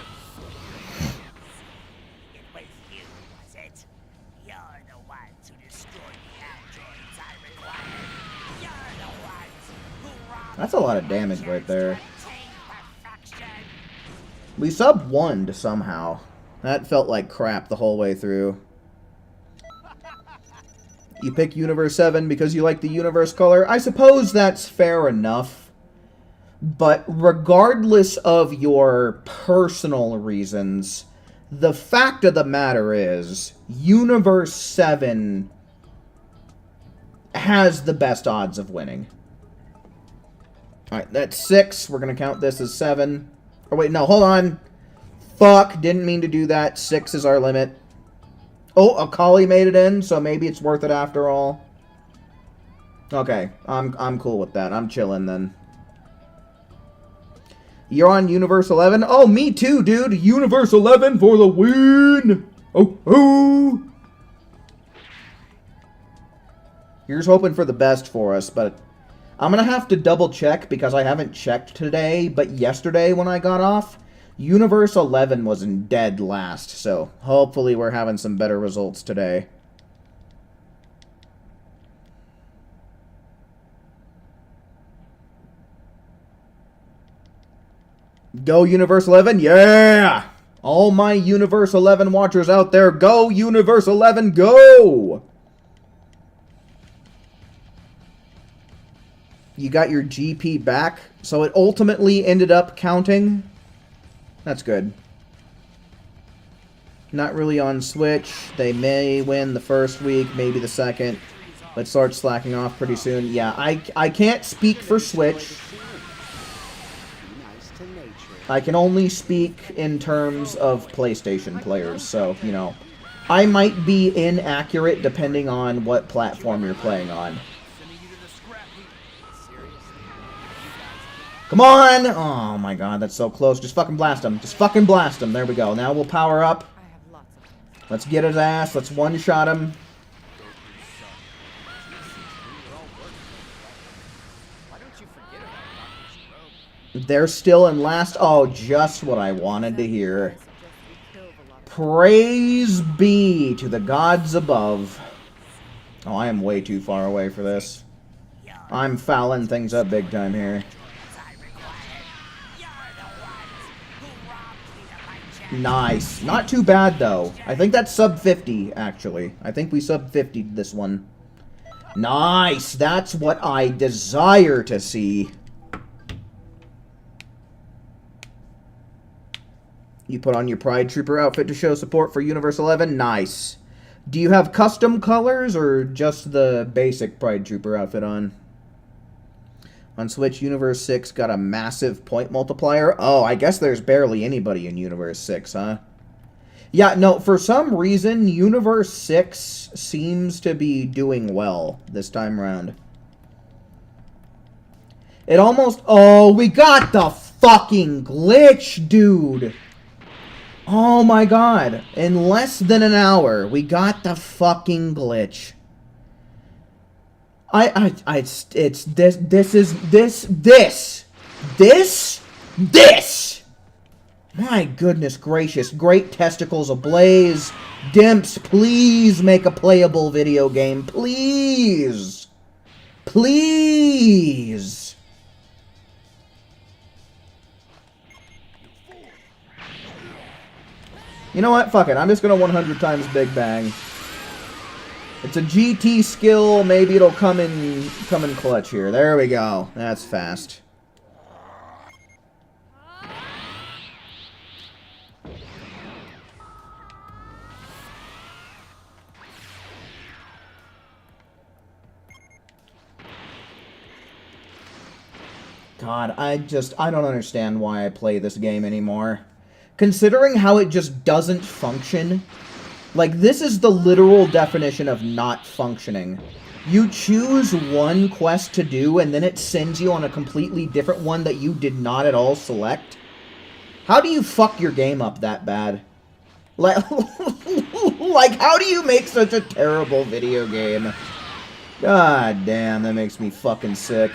It was you, was it? You're the ones who destroyed the androids I required. You're the ones who robbed That's a lot of damage right there. Team perfection. We sub-1'd somehow. That felt like crap the whole way through. You pick Universe 7 because you like the Universe color. I suppose that's fair enough. But regardless of your personal reasons, the fact of the matter is, Universe 7 has the best odds of winning. Alright, that's 6. We're going to count this as 7. Or wait, no, hold on. Fuck, didn't mean to do that. 6 is our limit. Oh, Akali made it in, so maybe it's worth it after all. Okay, I'm cool with that. I'm chilling then. You're on Universe 11? Oh, me too, dude. Universe 11 for the win! Oh, oh! Here's hoping for the best for us, but I'm gonna have to double check because I haven't checked today, but yesterday when I got off, Universe 11 was in dead last, so hopefully we're having some better results today. Go Universe 11, yeah! All my Universe 11 watchers out there, go Universe 11, go! you got your GP back, so it ultimately ended up counting. That's good. Not really on Switch. They may win the first week, maybe the second, but start slacking off pretty soon. Yeah, I can't speak for Switch. I can only speak in terms of PlayStation players, so, you know, I might be inaccurate depending on what platform you're playing on. Come on! Oh my god, that's so close. Just fucking blast him. Just fucking blast him. There we go. Now we'll power up. I have lots of them. Let's get his ass. Let's one-shot him. They're still in last. Oh, just what I wanted to hear. Praise be to the gods above. Oh, I am way too far away for this. I'm fouling things up big time here. Nice. Not too bad, though. I think that's sub 50, actually. I think we sub 50'd this one. Nice. That's what I desire to see. You put on your Pride Trooper outfit to show support for Universe 11? Nice. Do you have custom colors or just the basic Pride Trooper outfit on? On Switch, Universe 6 got a massive point multiplier. Oh, I guess there's barely anybody in Universe 6, huh? Yeah, no, for some reason, Universe 6 seems to be doing well this time around. It almost... Oh, we got the fucking glitch, dude! Oh my god. In less than an hour, we got the fucking glitch. It's this! My goodness gracious. Great testicles ablaze. Dimps, please make a playable video game. Please! Please! You know what? Fuck it. I'm just gonna 100 times Big Bang. It's a GT skill. Maybe it'll come in clutch here. There we go. That's fast. God, I don't understand why I play this game anymore. Considering how it just doesn't function, like, this is the literal definition of not functioning. You choose one quest to do, and then it sends you on a completely different one that you did not at all select. How do you fuck your game up that bad? Like, like, how do you make such a terrible video game? God damn, that makes me fucking sick.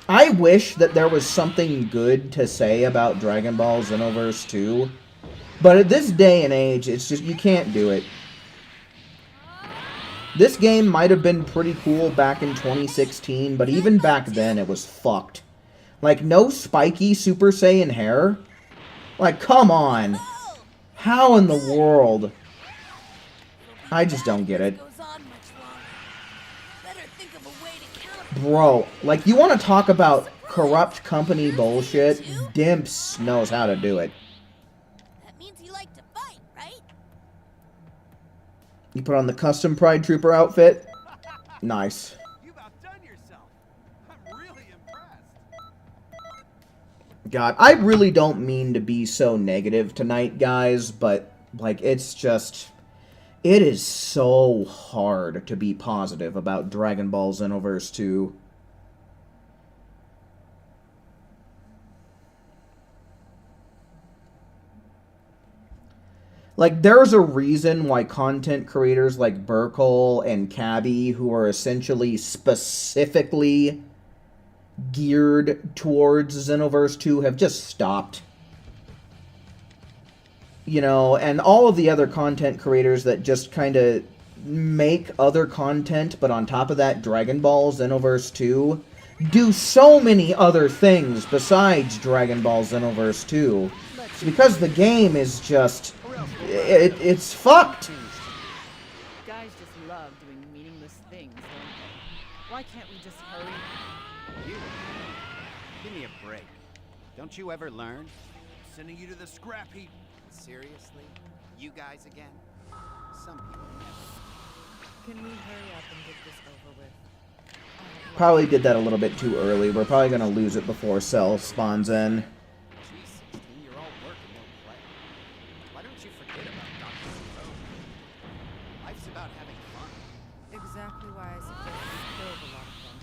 I wish that there was something good to say about Dragon Ball Xenoverse 2, but at this day and age, it's just, you can't do it. This game might have been pretty cool back in 2016, but even back then, it was fucked. Like, no spiky Super Saiyan hair? Like, come on. How in the world? I just don't get it. Bro, like, you want to talk about corrupt company bullshit? Dimps knows how to do it. That means you like to fight, right? You put on the custom Pride Trooper outfit? Nice. You've outdone yourself. I'm really impressed. God, I really don't mean to be so negative tonight, guys, but, like, it's just... It is so hard to be positive about Dragon Ball Xenoverse 2. Like, there's a reason why content creators like Burkle and Cabby, who are essentially specifically geared towards Xenoverse 2, have just stopped. You know, and all of the other content creators that just kind of make other content, but on top of that, Dragon Ball Xenoverse 2, do so many other things besides Dragon Ball Xenoverse 2. It's because the game is just... it's fucked. Guys just love doing meaningless things, don't Why can't we just hurry? You? Give me a break. Don't you ever learn? Sending you to the scrap heap. Seriously? You guys again? Some people never. Can we hurry up and get this over with? Probably did that a little bit too early. We're probably going to lose it before Cell spawns in. G16, you're all work and no play. Why don't you forget about Dr. Zero? Life's about having fun. Exactly why I suggested we killed a lot of them.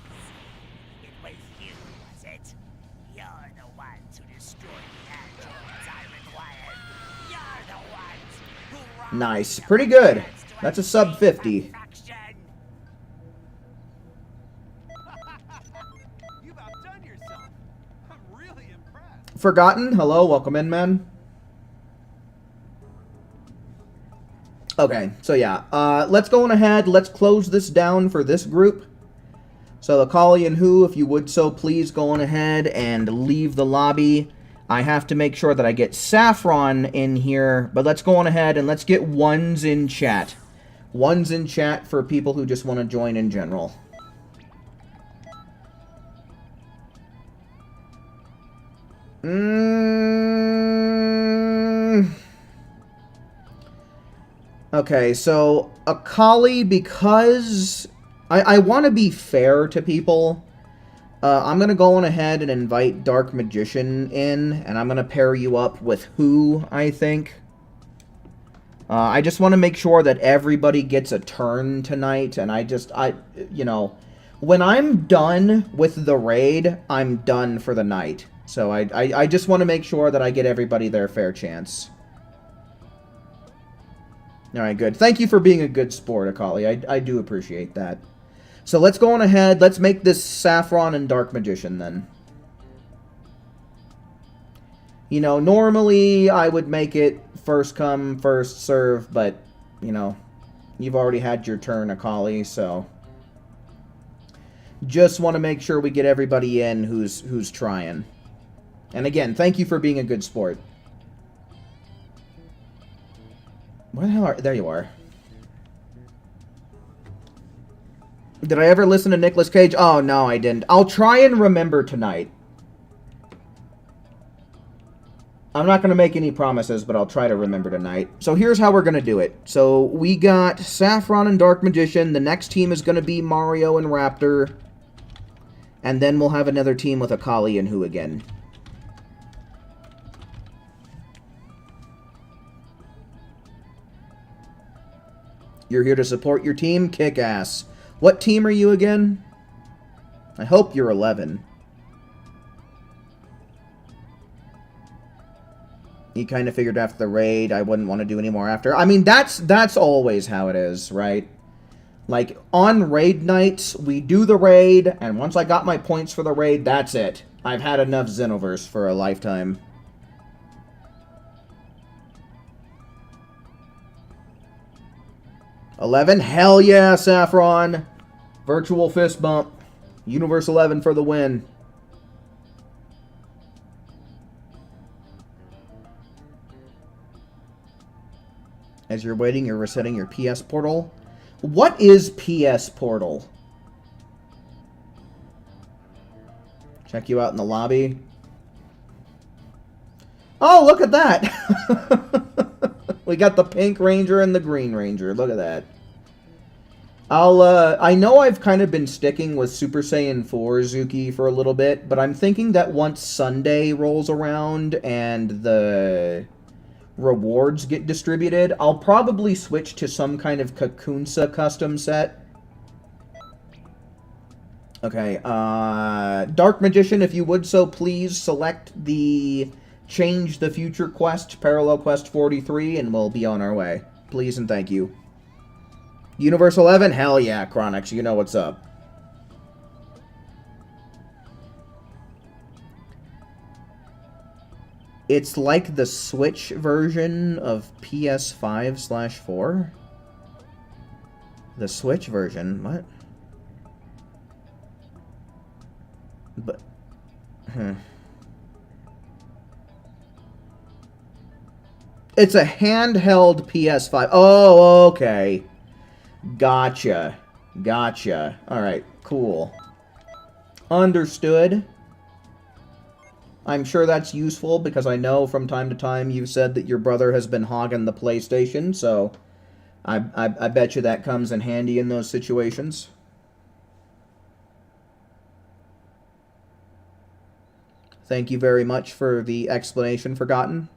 It was you, was it? You're the ones who destroyed the androids I required. You're the ones who robbed Nice. me of Pretty my good. chance to That's a sub achieve 50. perfection. You've outdone yourself. I'm really impressed. Forgotten, hello, welcome in, man. Okay, so yeah, let's go on ahead. Let's close this down for this group. So Akali and Who, if you would so please go on ahead and leave the lobby. I have to make sure that I get Saffron in here, but let's go on ahead and let's get ones in chat. Ones in chat for people who just want to join in general. Okay, so Akali, because I want to be fair to people, I'm going to go on ahead and invite Dark Magician in, and I'm going to pair you up with Who, I think. I just want to make sure that everybody gets a turn tonight, and you know, when I'm done with the raid, I'm done for the night. So I just want to make sure that I get everybody their fair chance. Alright, good. Thank you for being a good sport, Akali. I do appreciate that. So let's go on ahead. Let's make this Saffron and Dark Magician, then. You know, normally I would make it first come, first serve, but, you know, you've already had your turn, Akali, so... Just want to make sure we get everybody in who's trying. And again, thank you for being a good sport. Where the hell are... There you are. Did I ever listen to Nicolas Cage? Oh, no, I didn't. I'll try and remember tonight. I'm not going to make any promises, but I'll try to remember tonight. So here's how we're going to do it. So we got Saffron and Dark Magician. The next team is going to be Mario and Raptor. And then we'll have another team with Akali and Who again. You're here to support your team? Kick ass. What team are you again? I hope you're 11. You kind of figured after the raid I wouldn't want to do any more after. I mean, that's always how it is, right? Like, on raid nights, we do the raid, and once I got my points for the raid, that's it. I've had enough Xenoverse for a lifetime. $11? Hell yeah, Saffron! Virtual fist bump. Universe 11 for the win. As you're waiting, you're resetting your PS portal. What is PS portal? Check you out in the lobby. Oh, look at that! We got the pink ranger and the green ranger. Look at that. I know I've kind of been sticking with Super Saiyan 4 Zuki for a little bit, but I'm thinking that once Sunday rolls around and the rewards get distributed, I'll probably switch to some kind of Kakunsa custom set. Okay, Dark Magician, if you would so please select the Change the Future quest, Parallel Quest 43, and we'll be on our way. Please and thank you. Universe 11? Hell yeah, Chronix, you know what's up. It's like the Switch version of PS5/4? The Switch version? What? But... It's a handheld PS5. Oh, okay. Gotcha. Gotcha. Alright, Cool. Understood. I'm sure that's useful because I know from time to time you've said that your brother has been hogging the PlayStation, so I bet you that comes in handy in those situations. Thank you very much for the explanation, Forgotten.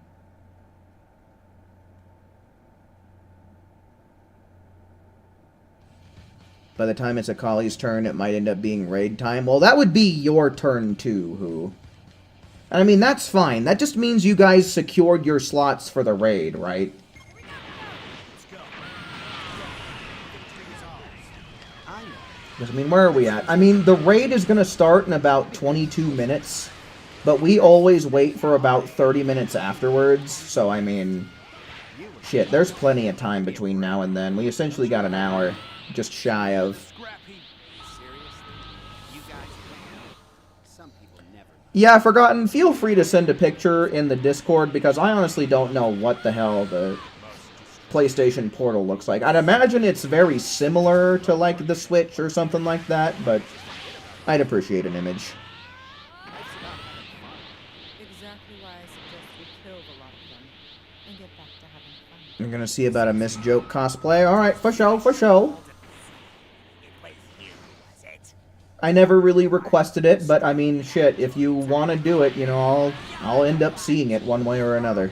By the time it's Akali's turn, it might end up being raid time. Well, that would be your turn too, Who. I mean, that's fine. That just means you guys secured your slots for the raid, right? Because, I mean, where are we at? I mean, the raid is going to start in about 22 minutes. But we always wait for about 30 minutes afterwards. So, I mean, shit, there's plenty of time between now and then. We essentially got an hour. Just shy of. Yeah, Forgotten, feel free to send a picture in the Discord, because I honestly don't know what the hell the PlayStation Portal looks like. I'd imagine it's very similar to, like, the Switch or something like that, but I'd appreciate an image. Exactly why I suggest we kill the lot of them and get back to having fun. You're gonna see about a Miss Joke cosplay? Alright, for show, for show. I never really requested it, but I mean, shit, if you want to do it, you know, I'll end up seeing it one way or another.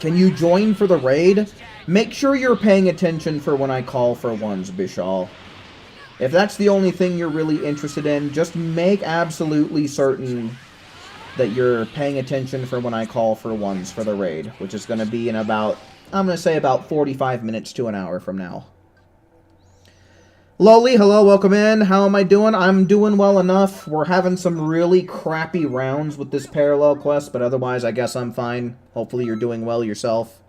Can you join for the raid? Make sure you're paying attention for when I call for ones, Bishal. If that's the only thing you're really interested in, just make absolutely certain that you're paying attention for when I call for ones for the raid, which is going to be in about, I'm going to say about 45 minutes to an hour from now. Loli, hello, welcome in. How am I doing? I'm doing well enough. We're having some really crappy rounds with this parallel quest, but otherwise I guess I'm fine. Hopefully you're doing well yourself.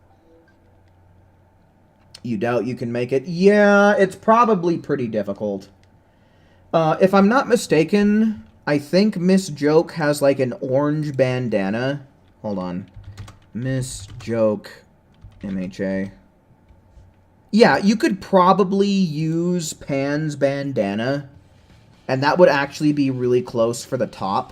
You doubt you can make it? Yeah, it's probably pretty difficult. If I'm not mistaken, I think Miss Joke has like an orange bandana. Hold on. Miss Joke, MHA. Yeah, you could probably use Pan's bandana, and that would actually be really close for the top.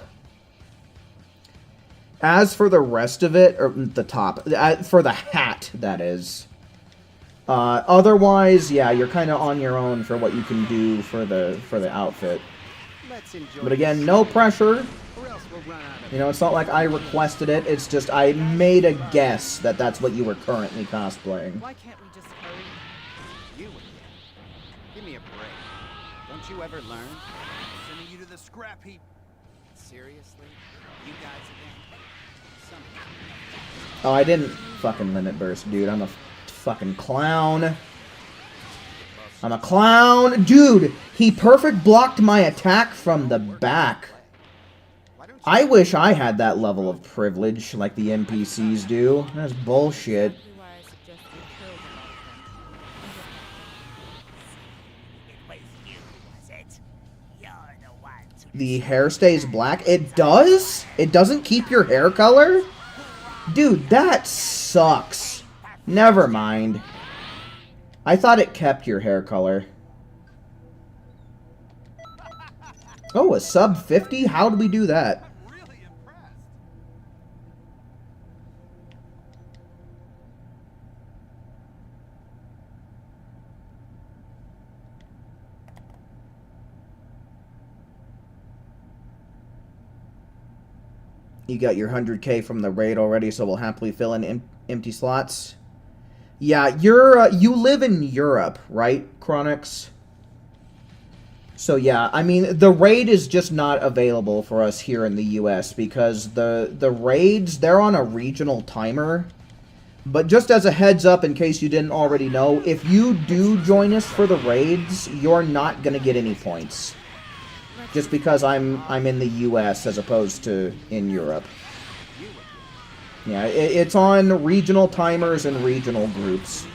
As for the rest of it, or the top, for the hat, that is. Otherwise, yeah, you're kind of on your own for what you can do for the outfit. But again, no pressure. You know, it's not like I requested it. It's just I made a guess that that's what you were currently cosplaying. Why can't we just hurry? You again? Give me a break. Don't you ever learn? Sending you to the scrap heap. Seriously? You guys again? Something. Oh, I didn't fucking limit burst, dude. I'm a fucking clown. I'm a clown. Dude, he perfect blocked my attack from the back. I wish I had that level of privilege like the NPCs do. That's bullshit. Exactly why I suggest we kill the lot of them and get back. It was you, was it? You're the one to The hair stays black? It does? It doesn't keep your hair color? Dude, that sucks. Never mind. I thought it kept your hair color. Oh, a sub 50? How did we do that? I'm really impressed. You got your 100k from the raid already, so we'll happily fill in empty slots. Yeah, you live in Europe, right, Chronix? So yeah, I mean, the raid is just not available for us here in the US because the raids, they're on a regional timer. But just as a heads up, in case you didn't already know, if you do join us for the raids, you're not going to get any points. Just because I'm in the US as opposed to in Europe. Yeah, it's on regional timers and regional groups,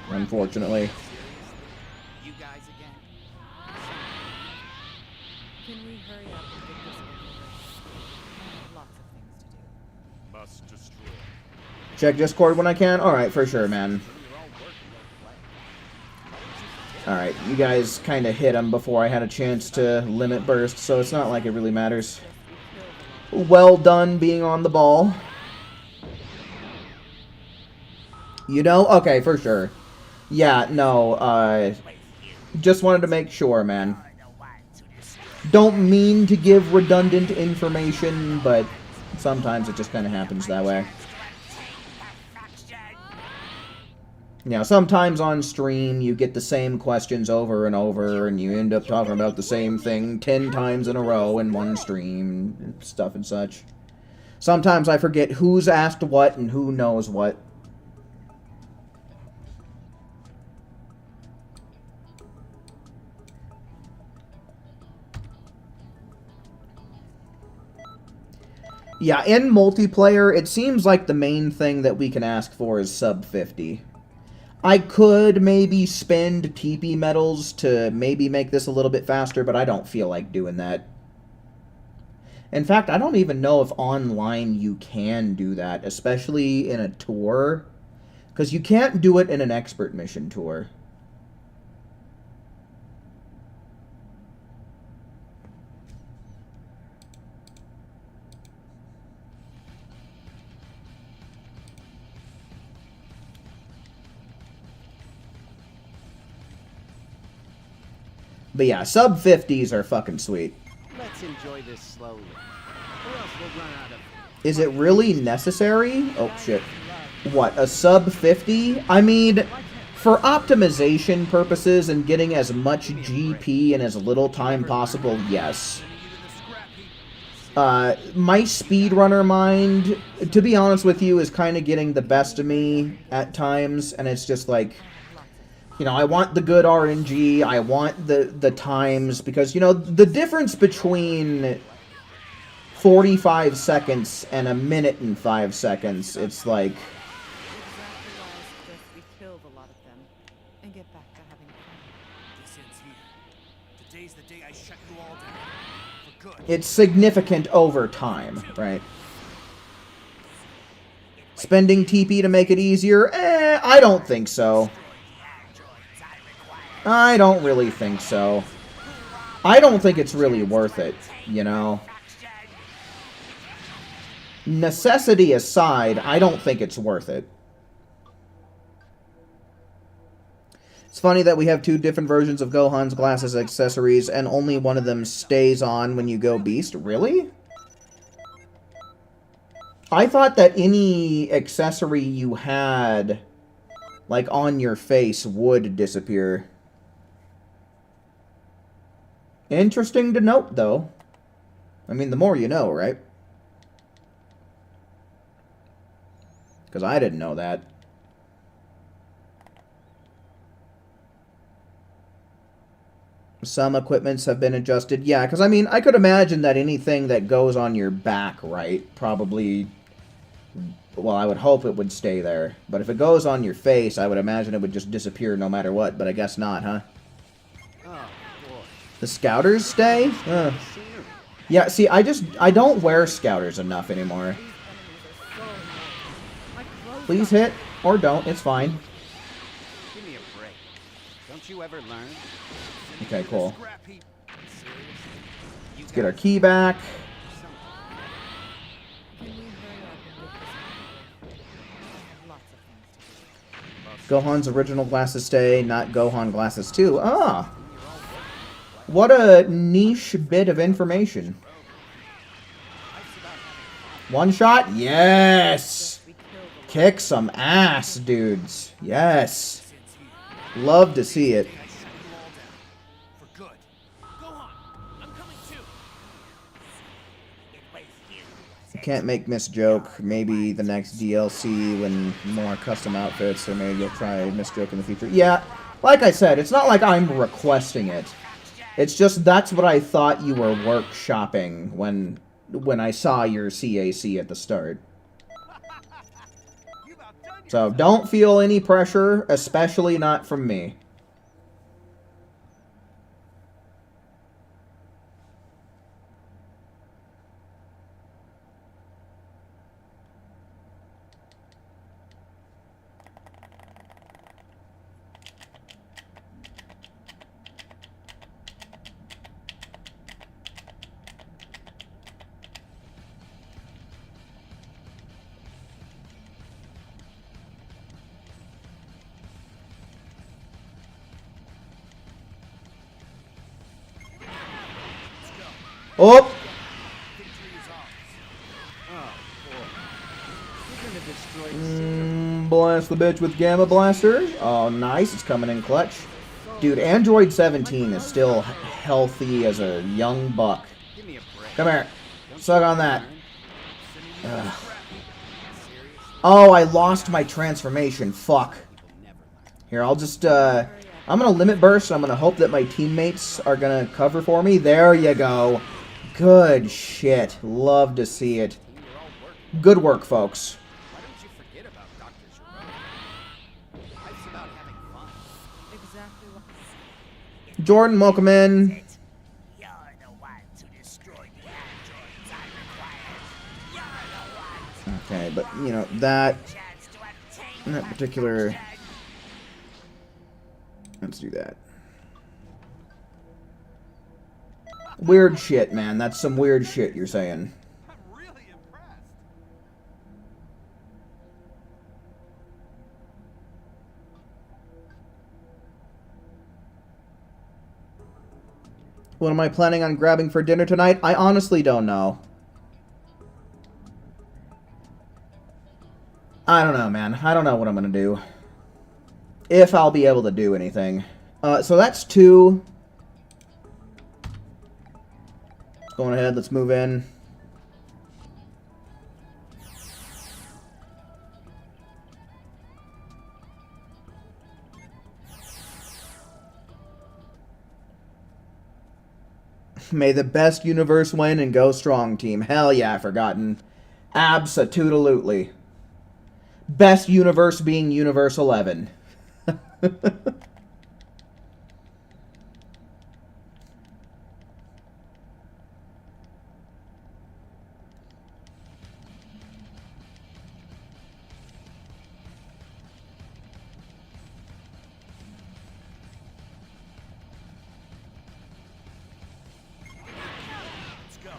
unfortunately. You guys again? Can we hurry up and get this over with? I have lots of things to do. Must destroy. Check Discord when I can? Alright, for sure, man. Alright, you guys kind of hit him before I had a chance to limit burst, so it's not like it really matters. Well done being on the ball. You know? Okay, for sure. Yeah, no, just wanted to make sure, man. Don't mean to give redundant information, but sometimes it just kind of happens that way. Yeah, sometimes on stream you get the same questions over and over, and you end up talking about the same thing 10 times in a row in one stream, and stuff and such. Sometimes I forget who's asked what and who knows what. Yeah, in multiplayer, it seems like the main thing that we can ask for is sub 50. I could maybe spend TP medals to maybe make this a little bit faster, but I don't feel like doing that. In fact, I don't even know if online you can do that, especially in a tour, because you can't do it in an expert mission tour. But yeah, sub 50s are fucking sweet. Let's enjoy this slowly, or else we'll run out of... Is it really necessary? Oh, shit. What, a sub 50? I mean, for optimization purposes and getting as much GP in as little time possible, yes. My speedrunner mind, to be honest with you, is kind of getting the best of me at times, and it's just like... You know, I want the good RNG, I want the times, because, you know, the difference between 45 seconds and a minute and 5 seconds, it's like... Exactly why I suggest we killed a lot of them and get back to having fun. This ends here. Today's the day I shut you all down. For good. It's significant over time, right? Spending TP to make it easier? I don't think so. I don't really think so. I don't think it's really worth it, you know? Necessity aside, I don't think it's worth it. It's funny that we have two different versions of Gohan's glasses accessories, and only one of them stays on when you go Beast. Really? I thought that any accessory you had, like, on your face would disappear. Interesting to note, though. I mean, the more you know, right? Because I didn't know that. Some equipments have been adjusted. Yeah, because, I mean, I could imagine that anything that goes on your back, right, probably... Well, I would hope it would stay there. But if it goes on your face, I would imagine it would just disappear no matter what. But I guess not, huh? The Scouters stay? Yeah, see, I don't wear Scouters enough anymore. Please hit, or don't, it's fine. Give me a break. Don't you ever learn? Okay, cool. Let's get our key back. Can we hurry up and get this over with? I have lots of things to do. Gohan's original glasses stay, not Gohan glasses 2. Ah! What a niche bit of information. One shot? Yes! Kick some ass, dudes. Yes. Love to see it. For good. Go on. I'm coming too. It was you, was it? Can't make Miss Joke. Maybe the next DLC when more custom outfits, or maybe you'll try Miss Joke in the future. Yeah, like I said, it's not like I'm requesting it. It's just that's what I thought you were workshopping when I saw your CAC at the start. So don't feel any pressure, especially not from me. Oh! Victory is ours. Oh, boy. You're gonna destroy the scenery. Blast the bitch with Gamma Blaster. Oh, nice. It's coming in clutch. Dude, Android 17 is still healthy as a young buck. Give me a break. Come here. Suck on that. Ugh. Seriously? Oh, I lost my transformation. Fuck. People never learn. Here, I'll just, I'm gonna limit burst. I'm gonna hope that my teammates are gonna cover for me. There you go. Good shit. Love to see it. You're all working. Good work, folks. Why don't you forget about Dr. Giro? Life's about having fun. Exactly what. Jordan, welcome in. You're the ones who destroyed the androids I required. You're the ones Okay, but, you know, that chance to obtain that my particular... function. Let's do that. Weird shit, man. That's some weird shit you're saying. I'm really impressed. What am I planning on grabbing for dinner tonight? I honestly don't know. I don't know, man. I don't know what I'm gonna do. If I'll be able to do anything. So that's 2. Going ahead, let's move in. May the best universe win and go strong, team. Hell yeah, Forgotten. Abso-toodalutely. Best universe being Universe 11. Let's go.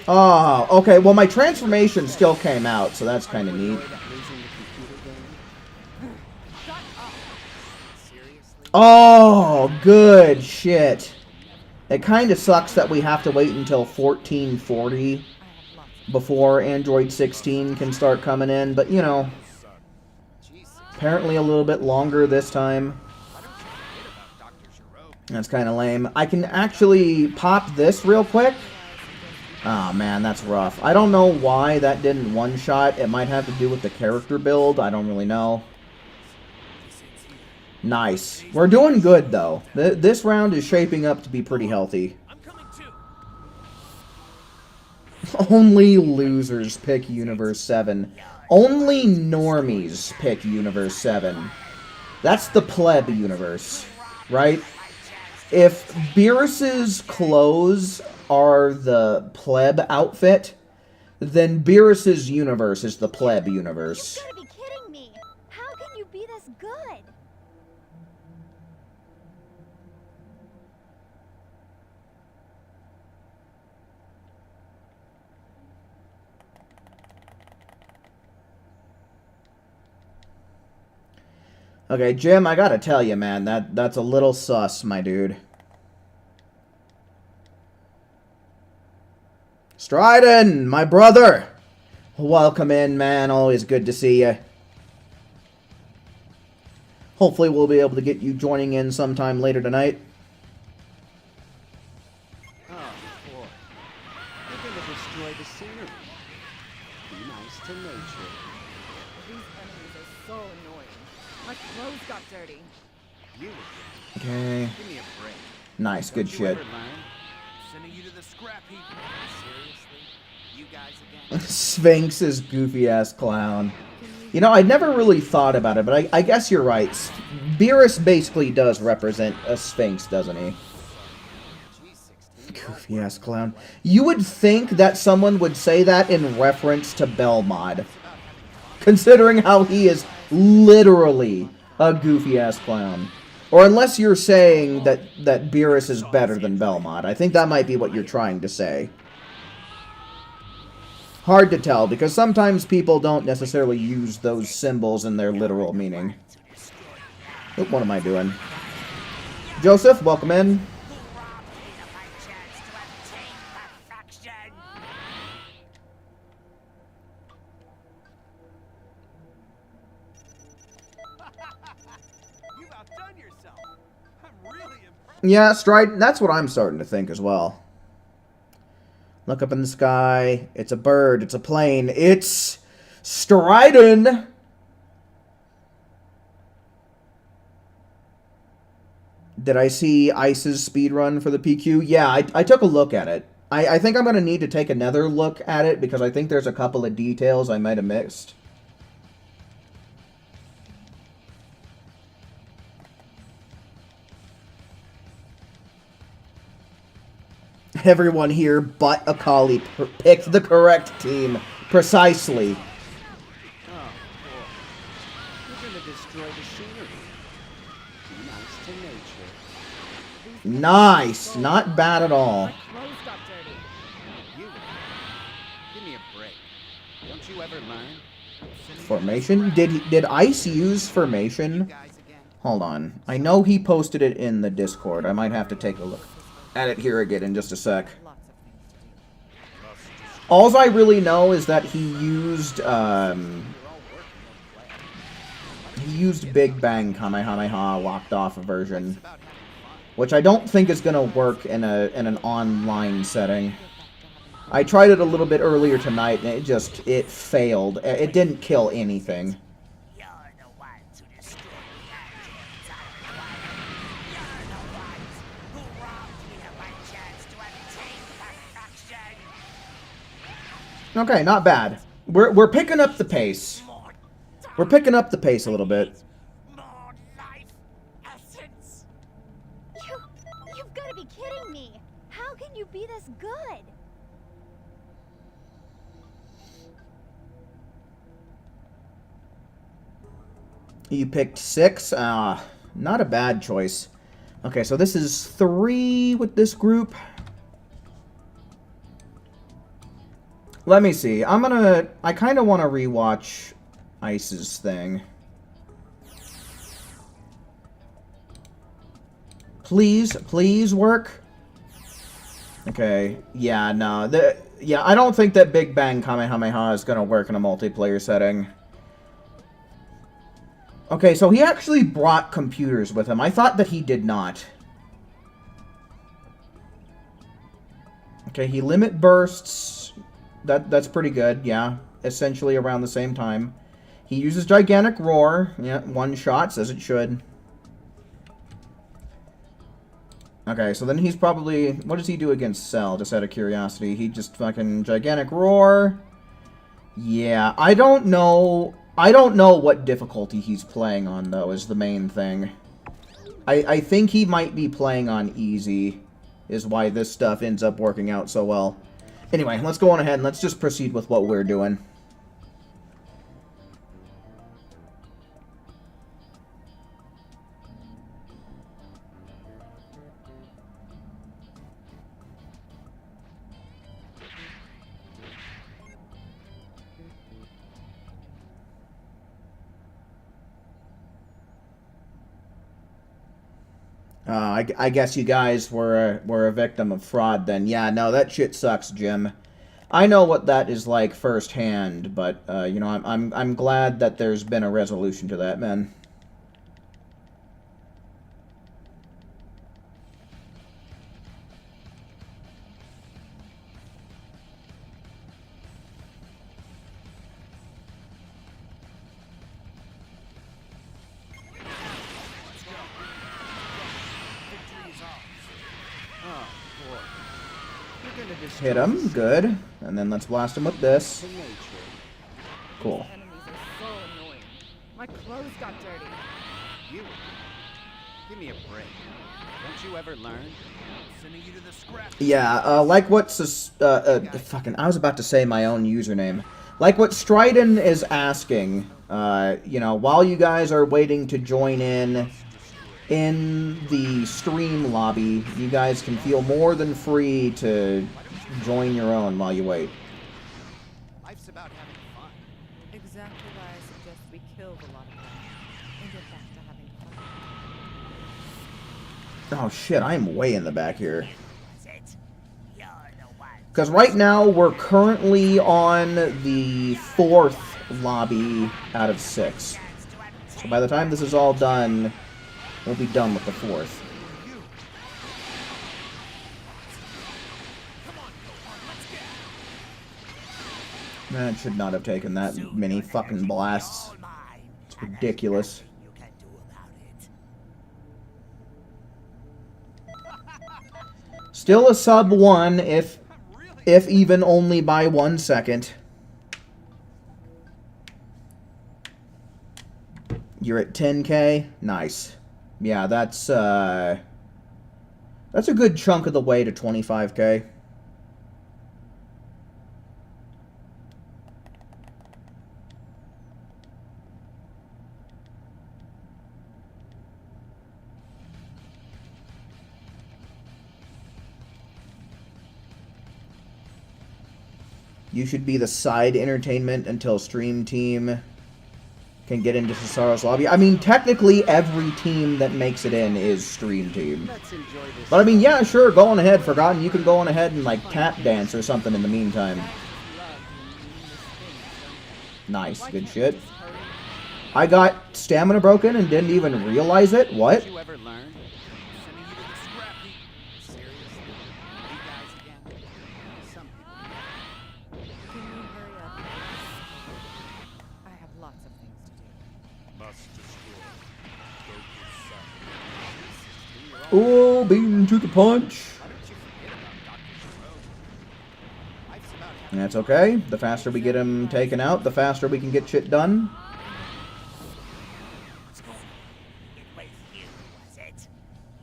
Oh, okay. Well, my transformation still came out, so that's kind of neat. Enjoy that losing the computer game? Seriously? Oh, good shit. It kind of sucks that we have to wait until 1440 I have lots before Android 16 can start coming in, but you know, Jesus. apparently a little bit longer this time. Why don't you forget about Dr. Giro? That's kind of lame. I can actually pop this real quick. Oh man, that's rough. I don't know why that didn't one-shot. It might have to do with the character build. I don't really know. Nice. We're doing good, though. This round is shaping up to be pretty healthy. I'm coming too. Only losers pick Universe 7. Only normies pick Universe 7. That's the pleb universe, right? If Beerus's clothes are the pleb outfit, then Beerus's universe is the pleb universe. You gotta be kidding me! How can you be this good? Okay, Jim, I gotta tell you, man, that's a little sus, my dude. Stryden, my brother! Welcome in, man. Always good to see you. Hopefully we'll be able to get you joining in sometime later tonight. Oh, boy. You're gonna destroy the scenery. Be nice to nature. These enemies are so annoying. My clothes got dirty. You again. Okay. Give me a break. Nice, good Don't you shit. ever learn? Sending you to the scrap heap. Seriously? You guys again? Sphinx's goofy-ass clown. You know, I'd never really thought about it, but I guess you're right. Beerus basically does represent a Sphinx, doesn't he? G16. Goofy-ass clown. You would think that someone would say that in reference to Belmod. Considering how he is literally a goofy-ass clown. Or unless you're saying that Beerus is better than Belmod. I think that might be what you're trying to say. Hard to tell, because sometimes people don't necessarily use those symbols in their literal meaning. Oop, what am I doing? Joseph, welcome in. Who robbed me of my chance to really impressed. Yeah, Stride, that's what I'm starting to think as well. Look up in the sky. It's a bird. It's a plane. It's Stridon. Did I see Ice's speedrun for the PQ? Yeah, I took a look at it. I think I'm going to need to take another look at it because I think there's a couple of details I might have missed. Everyone here but Akali picked the correct team. Precisely. Oh, boy. You're gonna destroy the scenery. Be nice to nature. Nice. Not bad at all. My clothes got dirty. You. Give me a break. Don't you ever learn? Formation? Did Ice use formation? Guys again. Hold on. I know he posted it in the Discord. I might have to take a look at it here again in just a sec. Lots of things to do. Alls I really know is that he used Big Bang Kamehameha locked off version, which I don't think is gonna work in an online setting. I tried it a little bit earlier tonight and it failed. It didn't kill anything. You're the ones who destroyed the androids I required. You're the ones who robbed me of my chance to attain perfection. Okay, not bad. We're picking up the pace. More We're picking up the pace a little bit. more life essence. You've got to be kidding me. How can you be this good? You picked 6. Not a bad choice. Okay, so this is 3 with this group. Let me see. I kind of want to rewatch Ice's thing. Please work. Okay. Yeah, no. I don't think that Big Bang Kamehameha is going to work in a multiplayer setting. Okay, so he actually brought computers with him. I thought that he did not. Okay, he limit bursts. That's pretty good, yeah. Essentially around the same time. He uses Gigantic Roar. Yeah, one shots, as it should. Okay, so then he's probably... What does he do against Cell, just out of curiosity? He just fucking Gigantic Roar. Yeah, I don't know what difficulty he's playing on, though, is the main thing. I think he might be playing on easy, is why this stuff ends up working out so well. Anyway, let's go on ahead and let's just proceed with what we're doing. I guess you guys were a victim of fraud then. Yeah, no, that shit sucks, Jim. I know what that is like firsthand, but you know, I'm glad that there's been a resolution to that, man. Oh, boy. You're gonna destroy Hit him, the good. And then let's blast him with this. to nature. Cool. Enemies are so annoying. My clothes got dirty. You. Give me a break. Don't you ever learn? Sending you to the scrap. Yeah, like what fucking, I was about to say my own username. Like what Stridon is asking, you know, while you guys are waiting to join in the stream lobby, you guys can feel more than free to join your own while you wait. Life's about having fun. Exactly why I suggest we kill the lot of them and get back to having fun. Oh shit, I am way in the back here. Was it? You're the one. Because right now, we're currently on the 4th lobby out of 6. So by the time this is all done, we'll be done with the 4th. That should not have taken that many fucking blasts. All mine. It's ridiculous. You can do about it. Still a sub 1, if even only by 1 second. You're at 10k? Nice. Yeah, that's a good chunk of the way to 25k. You should be the side entertainment until Stream Team can get into Cesaro's lobby. I mean, technically, every team that makes it in is Stream Team. Let's enjoy this. But I mean, yeah, sure, go on ahead, Forgotten. You can go on ahead and, like, tap dance or something in the meantime. Nice, good shit. I got stamina broken and didn't even realize it? What? Did you ever learn? Sending you to the scrap heap. Seriously? You guys again? Some people. Can you hurry up? I have lots of things to do. Must destroy. Goku's son. Oh, beating to the punch. Why don't you forget about Dr. Strode? Life's about having And that's okay. The faster we get him taken out, the faster we can get shit done. It was you, was it?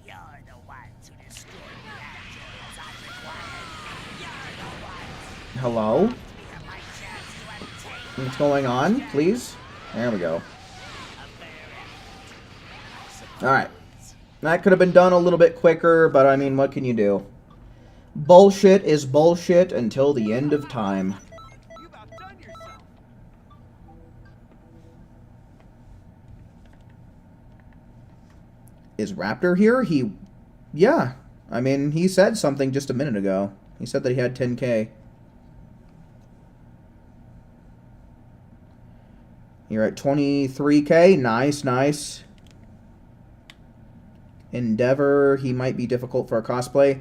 You're the ones who destroyed the androids I required. You're the ones Hello? who have my chance to obtain What's going on, please? There we go. a fair Alright. That could have been done a little bit quicker, but I mean, what can you do? Bullshit is bullshit until the end of time. You about done yourself. Is Raptor here? Yeah. I mean, he said something just a minute ago. He said that he had 10k. You're at 23k. Nice, nice. Endeavor, he might be difficult for a cosplay.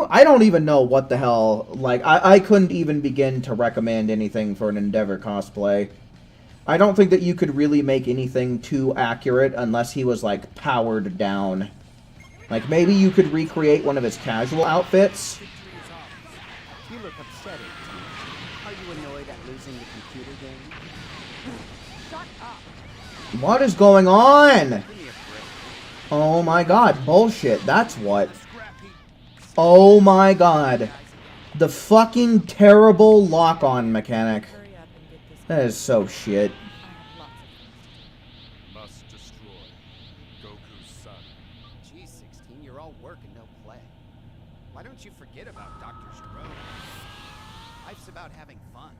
I don't even know what the hell, like, I couldn't even begin to recommend anything for an Endeavor cosplay. I don't think that you could really make anything too accurate unless he was, like, powered down. Like, maybe you could recreate one of his casual outfits. You look upset. Are you annoyed at losing the computer game? Shut up! What is going on? Give me a break. Oh my god, bullshit, that's what. Oh my god. The fucking terrible lock-on mechanic. Hurry up and get this. That is so shit. I have lots of things to do. Must destroy. Goku's son. Geez, 16, you're all work and no play. Why don't you forget about Dr. Strode? Life's about having fun.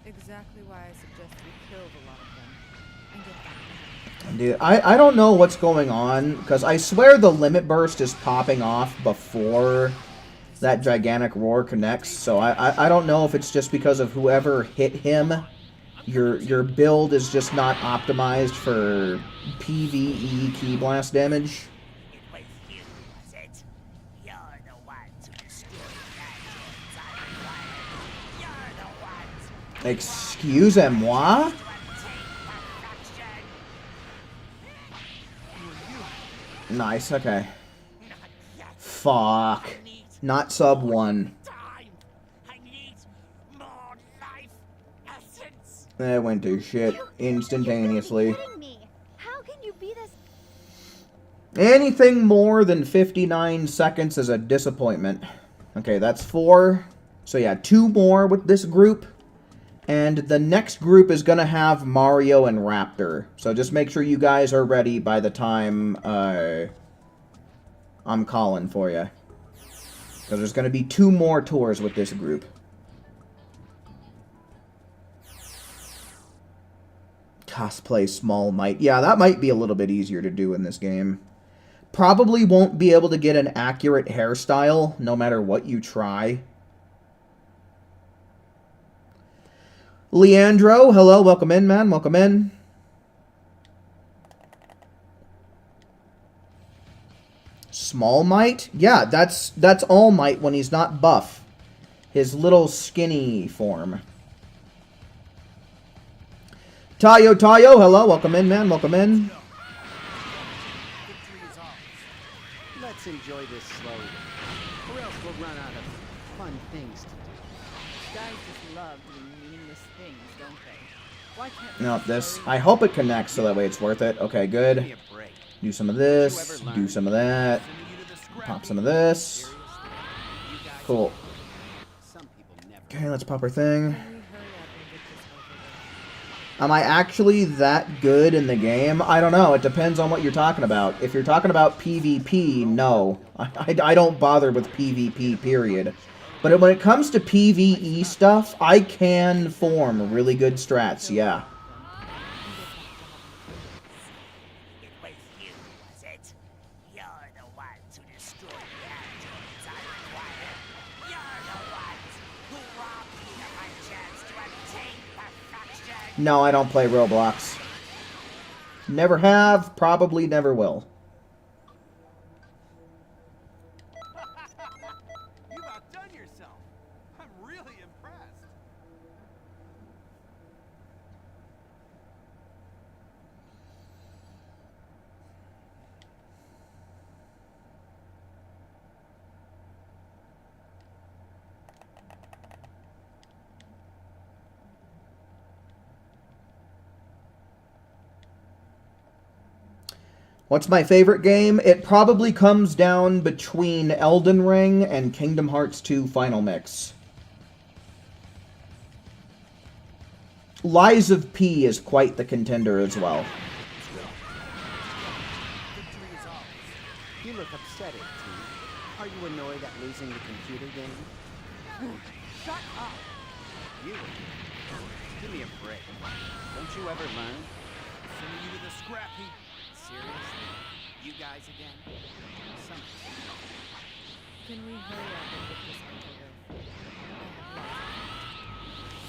Exactly why I suggest we killed a lot of them and get back. Dude, I don't know what's going on, because I swear the limit burst is popping off before that gigantic roar connects, so I don't know if it's just because of whoever hit him. Your build is just not optimized for PvE key blast damage. It was you, was it? You're the ones who destroyed the androids I required. You're the ones Excusez-moi? to obtain perfection. Nice, okay. Not yet. Fuck. I need Not sub 1. time. I need more life essence. That went to shit instantaneously. You've gotta be kidding me. How can you be this? Anything more than 59 seconds is a disappointment. Okay, that's 4. So yeah, 2 more with this group. And the next group is going to have Mario and Raptor. So just make sure you guys are ready by the time I'm calling for you. Because there's going to be 2 more tours with this group. Cosplay Small Might. Yeah, that might be a little bit easier to do in this game. Probably won't be able to get an accurate hairstyle no matter what you try. Leandro, hello, welcome in, man, welcome in. Small Might? Yeah, that's All Might when he's not buff. His little skinny form. Tayo, hello. Welcome in, man. Welcome in. Victory is ours. Let's enjoy this slowly, or else we'll run out of fun things to do. Guys just love doing meaningless things, don't they? Why can't we No, just this. hurry? I hope it connects so that way it's worth it. Okay, Give good. me a break. Do some of this. Do some of that. Sending you to the scrap Pop heap. some of this. Seriously? You guys, Cool. some people never. Okay, let's pop our thing. Can we hurry up and get this over with? Am I actually that good in the game? I don't know. It depends on what you're talking about. If you're talking about PvP, no. I don't bother with PvP, period. But when it comes to PvE stuff, I can form really good strats, yeah. It was you, was it? You're the ones who destroyed the androids I required. You're the ones who robbed me of my chance to obtain perfection. No, I don't play Roblox. Never have, probably never will. You've outdone yourself. I'm really impressed. What's my favorite game? It probably comes down between Elden Ring and Kingdom Hearts 2 Final Mix. Lies of P is quite the contender as well. Victory is ours. You look upset, T. Are you annoyed at losing the computer game? Shut up! You? Give me a break. Don't you ever learn? Sending you to the scrap heap. Seriously? You guys again? Some people don't. Can we hurry up and get this over with? I have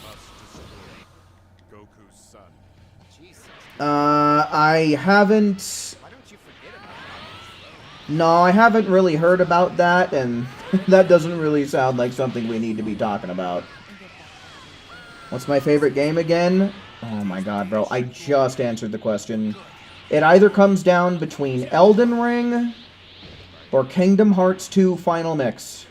lots of Must destroy Goku's son. Jesus. I haven't... Why don't you forget about that? No, I haven't really heard about that, and that doesn't really sound like something we need to be talking about. What's my favorite game again? Oh my god, bro. I just answered the question. It either comes down between Elden Ring or Kingdom Hearts 2 Final Mix.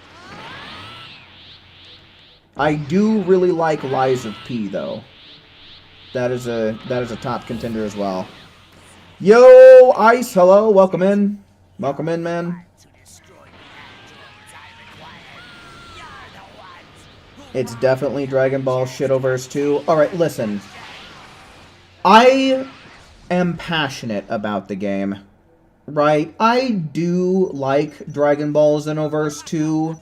I do really like Lies of P, though. That is a top contender as well. Yo, Ice, hello, welcome in. Welcome in, man. To destroy the androids I required. You're the ones who It's definitely Dragon Ball Shadowverse 2. Alright, listen. I am passionate about the game. Right? I do like Dragon Ball Xenoverse 2.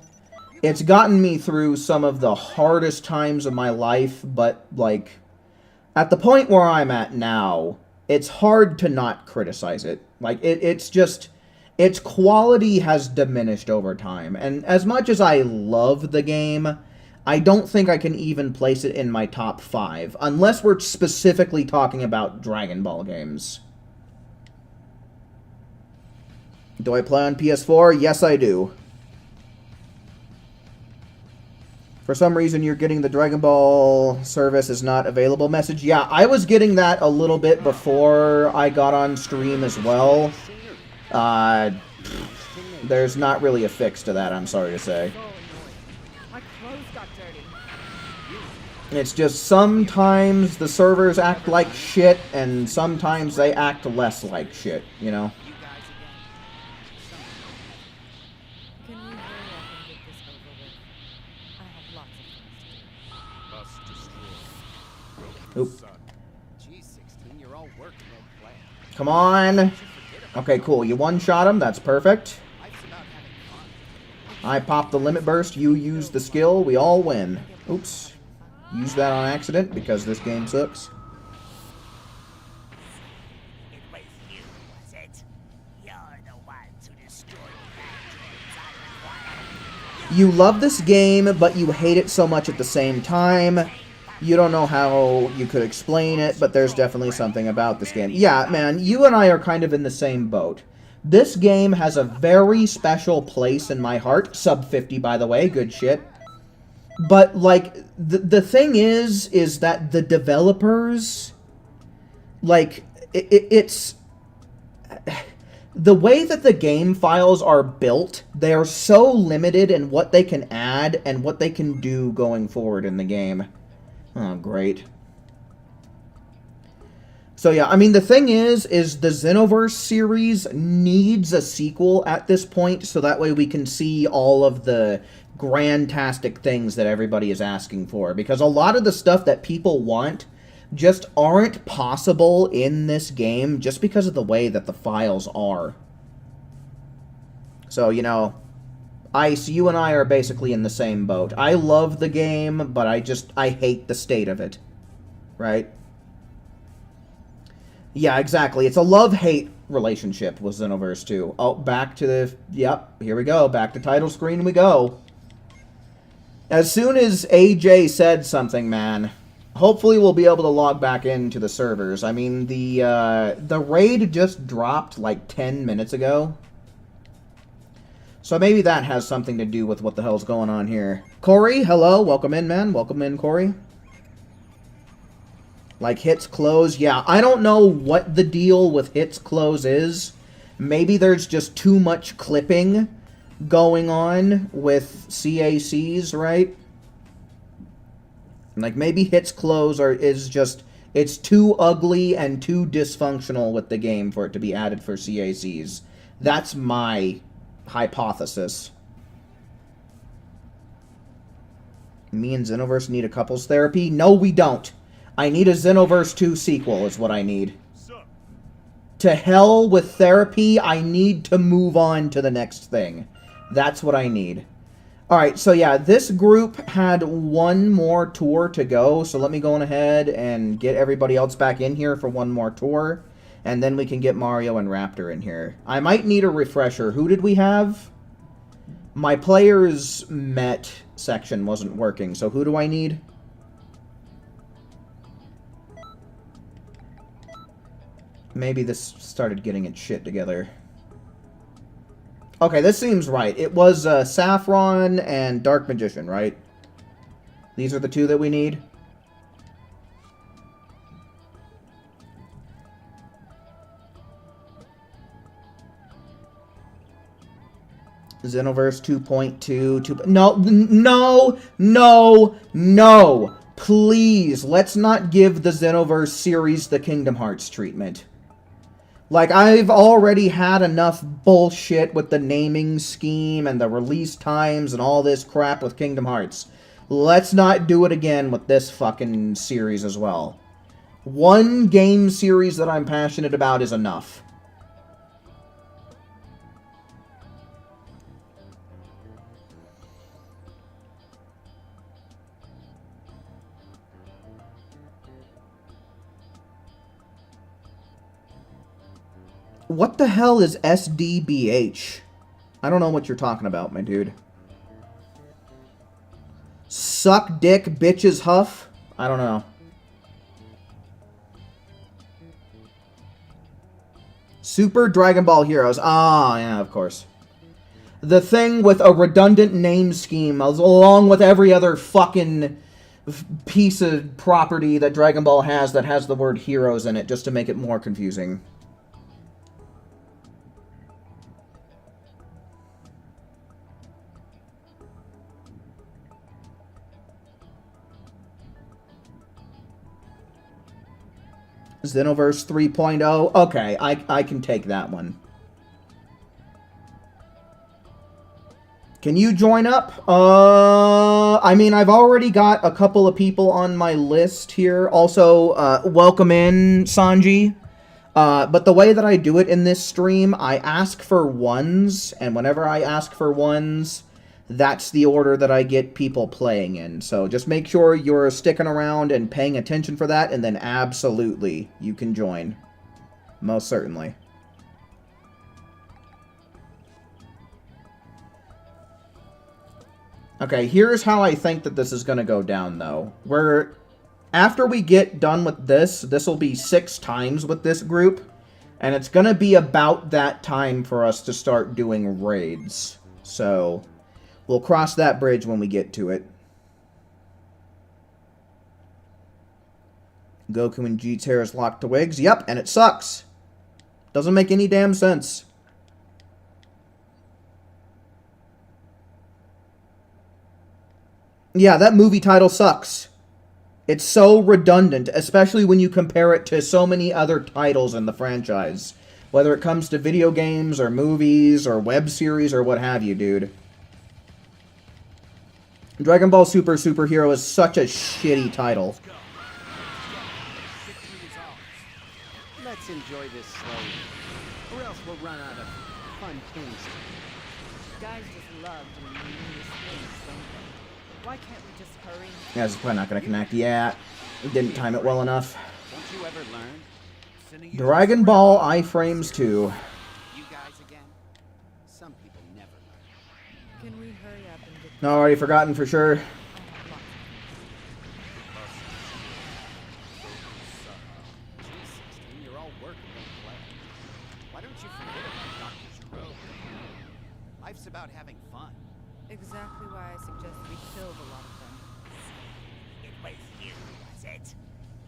It's gotten me through some of the hardest times of my life, but, like, at the point where I'm at now, it's hard to not criticize it. Like, it's just... its quality has diminished over time, and as much as I love the game, I don't think I can even place it in my top 5, unless we're specifically talking about Dragon Ball games. Do I play on PS4? Yes, I do. For some reason, you're getting the Dragon Ball service is not available message. Yeah, I was getting that a little bit before I got on stream as well. There's not really a fix to that, I'm sorry to say. so annoying. My clothes got dirty. It's just sometimes the servers act like shit, and sometimes they act less like shit, you know? You guys again? Can we hurry up and get this over with? I have lots of things to do. Must destroy Goku's Oop. son. G16, you're all work, no play. Come on! Okay, cool. You one-shot him. That's perfect. Life's about having fun. I pop the limit burst. You use the skill. We all win. Oops. Use that on accident because this game sucks. It was you, was it? You're the ones who destroyed the androids I required. You love this game, but you hate it so much at the same time. You don't know how you could explain it, but there's definitely something about this game. Yeah, man, you and I are kind of in the same boat. This game has a very special place in my heart. Sub 50, by the way. Good shit. But, like, the thing is that the developers like, it's... The way that the game files are built, they are so limited in what they can add and what they can do going forward in the game. Oh, great. So yeah, I mean, the thing is the Xenoverse series needs a sequel at this point, so that way we can see all of the grandtastic things that everybody is asking for. Because a lot of the stuff that people want just aren't possible in this game just because of the way that the files are. So, you know, Ice, you and I are basically in the same boat. I love the game, but I hate the state of it. Right? Yeah, exactly. It's a love-hate relationship with Xenoverse 2. Oh, back to the... Yep, here we go. Back to title screen we go. As soon as AJ said something, man, hopefully we'll be able to log back into the servers. I mean, the raid just dropped like 10 minutes ago. So maybe that has something to do with what the hell's going on here. Corey, hello. Welcome in, man. Welcome in, Corey. Like, hits close. Yeah, I don't know what the deal with hits close is. Maybe there's just too much clipping going on with CACs, right? Like, maybe hits close is just... It's too ugly and too dysfunctional with the game for it to be added for CACs. That's my hypothesis. Me and Xenoverse need a couples therapy? No, we don't. I need a Xenoverse 2 sequel is what I need. To hell with therapy, I need to move on to the next thing. That's what I need. Alright, so yeah, this group had one more tour to go, so let me go on ahead and get everybody else back in here for one more tour, and then we can get Mario and Raptor in here. I might need a refresher. Who did we have? My players met section wasn't working, so who do I need? Maybe this started getting its shit together. Okay, this seems right. It was Saffron and Dark Magician, right? These are the two that we need? Xenoverse 2.2... No! Please, let's not give the Xenoverse series the Kingdom Hearts treatment. Like, I've already had enough bullshit with the naming scheme and the release times and all this crap with Kingdom Hearts. Let's not do it again with this fucking series as well. One game series that I'm passionate about is enough. What the hell is SDBH? I don't know what you're talking about, my dude. Suck dick, bitches huff? I don't know. Super Dragon Ball Heroes. Ah, yeah, of course. The thing with a redundant name scheme, along with every other fucking piece of property that Dragon Ball has that has the word heroes in it, just to make it more confusing. Xenoverse 3.0. Okay, I can take that one. Can you join up? I mean, I've already got a couple of people on my list here. Also, welcome in, Sanji. But the way that I do it in this stream, I ask for ones, and whenever I ask for ones, that's the order that I get people playing in. So just make sure you're sticking around and paying attention for that, and then absolutely, you can join. Most certainly. Okay, here's how I think that this is going to go down, though. After we get done with this will be 6 times with this group, and it's going to be about that time for us to start doing raids. So we'll cross that bridge when we get to it. Goku and Jeet's hair is locked to wigs. Yep, and it sucks. Doesn't make any damn sense. Yeah, that movie title sucks. It's so redundant, especially when you compare it to so many other titles in the franchise. Whether it comes to video games, or movies, or web series, or what have you, dude. Dragon Ball Super Superhero is such a shitty title. Let's enjoy this slowly, or else we'll run out of fun things to do. Guys just love doing meaningless things, don't they? Why can't we just hurry? Yeah, this is probably not going to connect. Yeah, didn't time it well enough. Don't you ever learn? Sending you Dragon Ball iframes 2. You guys again? Some people never learn. Can we hurry up and get No, already forgotten for sure. I have lots G16, you're all work and don't play. Why don't you forget about Dr. Giro? Life's about having fun. exactly why I suggest we killed a lot of them. It was you, was it?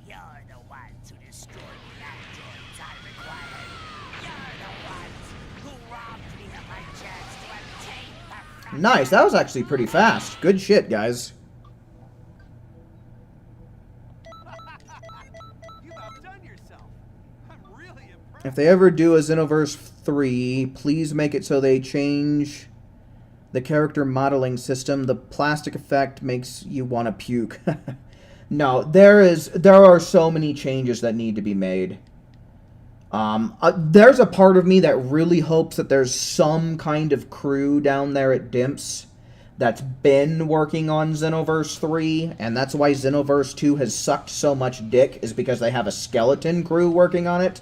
You're the ones who destroyed the androids I required. You're the ones who robbed me of my chance to obtain perfection. Nice, that was actually pretty fast. Good shit, guys. You've outdone yourself. I'm really impressed. If they ever do a Xenoverse 3, please make it so they change the character modeling system. The plastic effect makes you want to puke. No, there are so many changes that need to be made. There's a part of me that really hopes that there's some kind of crew down there at Dimps that's been working on Xenoverse 3, and that's why Xenoverse 2 has sucked so much dick, is because they have a skeleton crew working on it.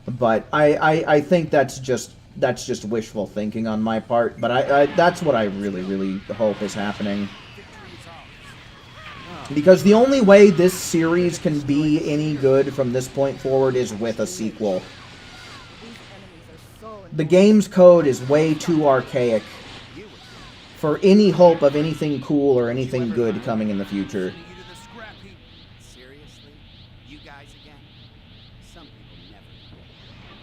But I think that's just wishful thinking on my part. But I that's what I really hope is happening. Because the only way this series can be any good from this point forward is with a sequel. These enemies are so The game's code is way too archaic for any hope of anything cool or anything good coming in the future. Sending you to the scrap heap. Seriously? You guys again? Some people never learn.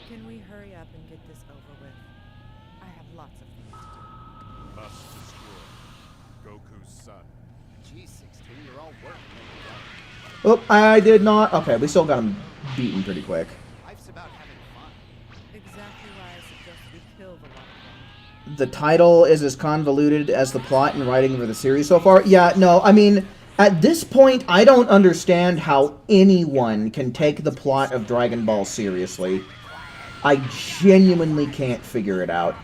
Can we hurry up and get this over with? I have lots of things to do. Must destroy Goku's son. G16, you're all work and don't play. Oh, I did not. Okay, we still got him beaten pretty quick. Life's about having fun. Exactly why I suggest we killed a lot of them. The title is as convoluted as the plot and writing for the series so far. Yeah, no, I mean, at this point, I don't understand how anyone can take the plot of Dragon Ball seriously. I genuinely can't figure it out.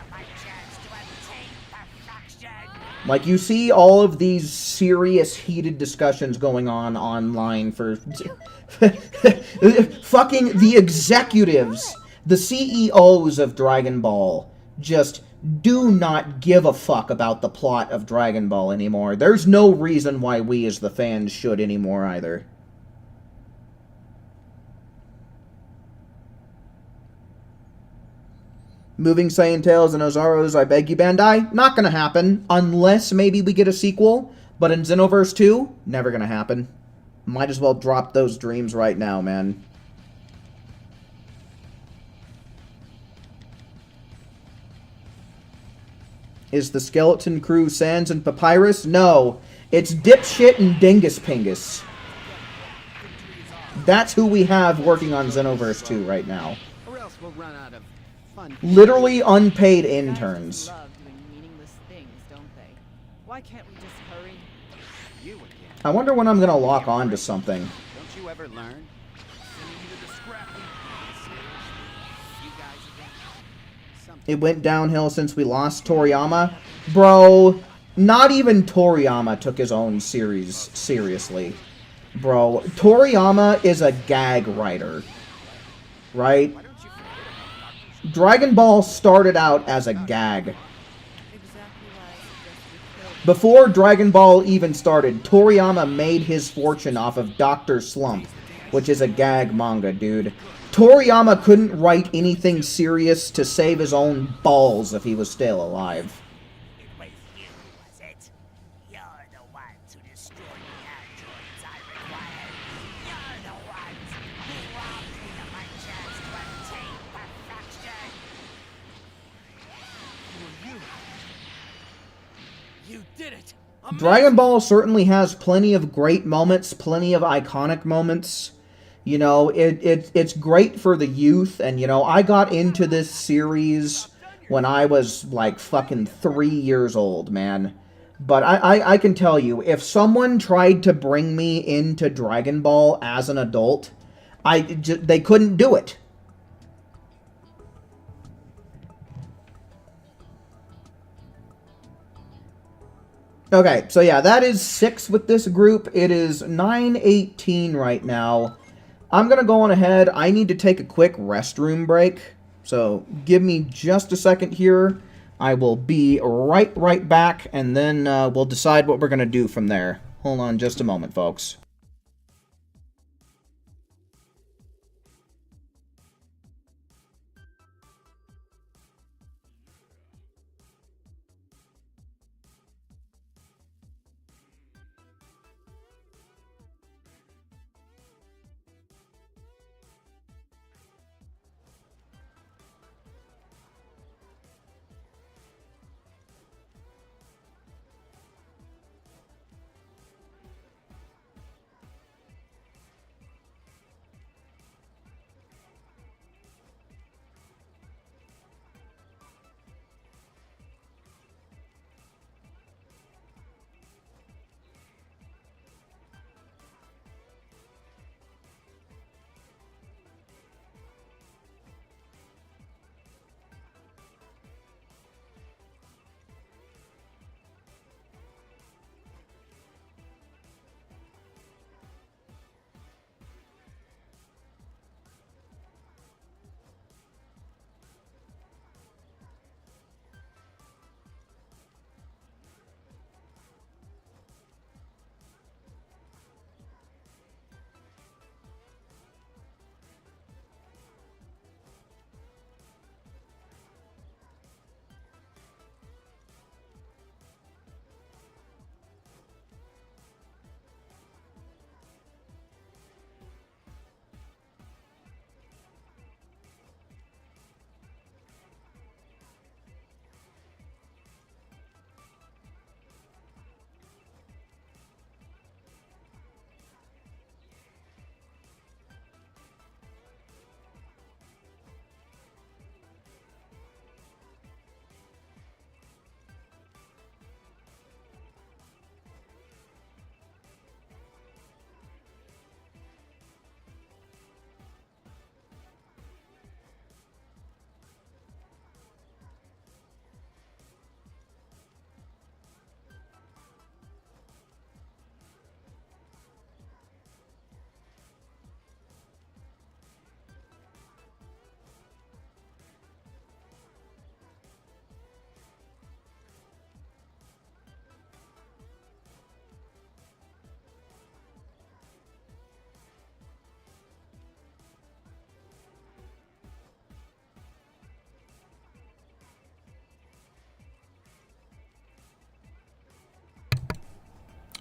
My chance to obtain perfection. Like, you see all of these serious, heated discussions going on online for fucking the executives, the CEOs of Dragon Ball, just do not give a fuck about the plot of Dragon Ball anymore. There's no reason why we as the fans should anymore either. Moving Saiyan Tails and Ozaros, I beg you, Bandai. Not gonna happen. Unless maybe we get a sequel. But in Xenoverse 2, never gonna happen. Might as well drop those dreams right now, man. Is the skeleton crew Sans and Papyrus? No. It's Dipshit and Dingus Pingus. That's who we have working on Xenoverse 2 right now. Or else we'll run out of fun. Literally unpaid Guys interns. just love doing meaningless things, don't they? Why can't we just hurry? You again. I wonder when I'm gonna lock on to something. Don't you ever learn? Sending you to the scrap heap. Seriously? You guys again? Some It went downhill since we lost Toriyama. Bro, not even Toriyama took his own series seriously. Bro, Toriyama is a gag writer. Right? Why don't you forget about Dr. Dragon Ball started out as a gag. Exactly why I suggest we killed Before Dragon Ball even started, Toriyama made his fortune off of Dr. Slump, which is a gag manga, dude. Toriyama couldn't write anything serious to save his own balls if he was still alive. It was you, was it? You're the ones who destroyed the androids I required. You're the Dragon Ball certainly has plenty of great moments, plenty of iconic moments. You know, it's great for the youth, and, you know, I got into this series when I was, like, fucking 3 years old, man. But I can tell you, if someone tried to bring me into Dragon Ball as an adult, they couldn't do it. Okay, so yeah, that is 6 with this group. It is 9:18 right now. I'm going to go on ahead. I need to take a quick restroom break. So give me just a second here. I will be right back, and then we'll decide what we're going to do from there. Hold on just a moment, folks.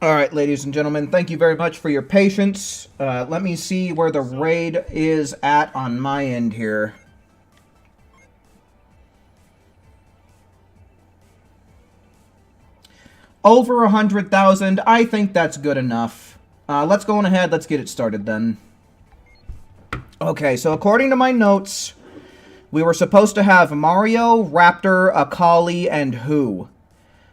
All right, ladies and gentlemen, thank you very much for your patience. Let me see where the raid is at on my end here. Over 100,000. I think that's good enough. Let's go on ahead. Let's get it started then. Okay, so according to my notes, we were supposed to have Mario, Raptor, Akali, and Who.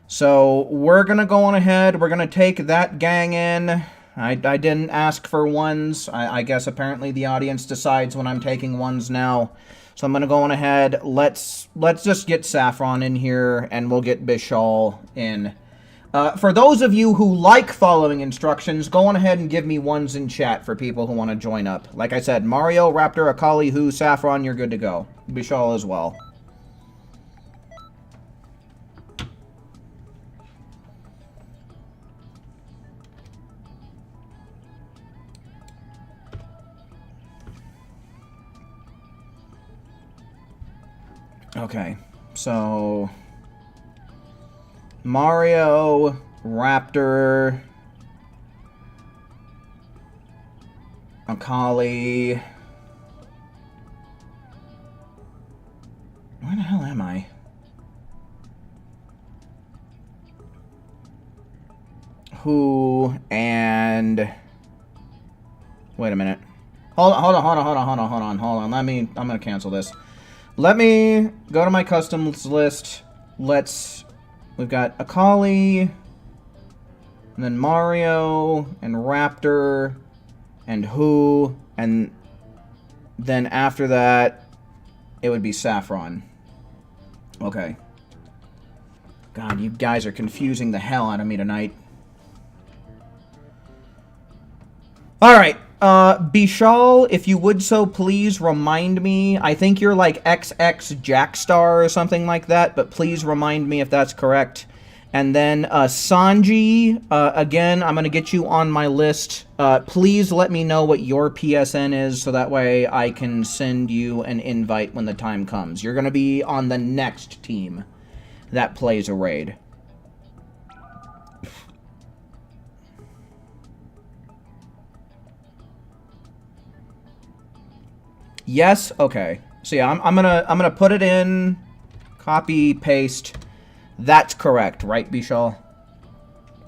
So we're going to go on ahead. We're going to take that gang in. I didn't ask for ones. I guess apparently the audience decides when I'm taking ones now. So I'm going to go on ahead. Let's just get Saffron in here, and we'll get Bishal in. For those of you who like following instructions, go on ahead and give me ones in chat for people who want to join up. Like I said, Mario, Raptor, Akali, Who, Saffron, you're good to go. Bishal as well. Okay, so Mario, Raptor, Akali. Where the hell am I? who, and... Wait a minute. Hold on. I'm gonna cancel this. Let me go to my customs list. We've got Akali, and then Mario, and Raptor, and who, and then after that, it would be Saffron. Okay. God, you guys are confusing the hell out of me tonight. Alright, Bishal, if you would so please remind me. I think you're like XX Jackstar or something like that, but please remind me if that's correct. And then Sanji, again, I'm going to get you on my list. Please let me know what your PSN is so that way I can send you an invite when the time comes. You're going to be on the next team that plays a raid. Yes? Okay. So yeah, I'm gonna put it in, copy, paste. That's correct, right, Bishal?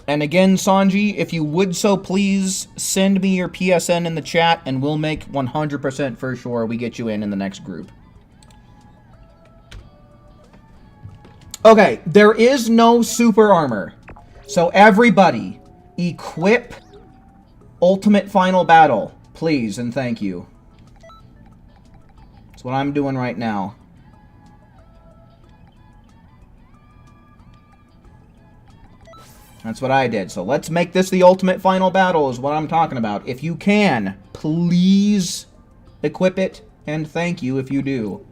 And again, Sanji, if you would so please send me your PSN in the chat and we'll make 100% for sure we get you in the next group. Okay, there is no super armor. So everybody, equip Ultimate Final Battle, please and thank you. That's what I'm doing right now. That's what I did. So let's make this the Ultimate Final Battle is what I'm talking about. If you can, please equip it and thank you if you do.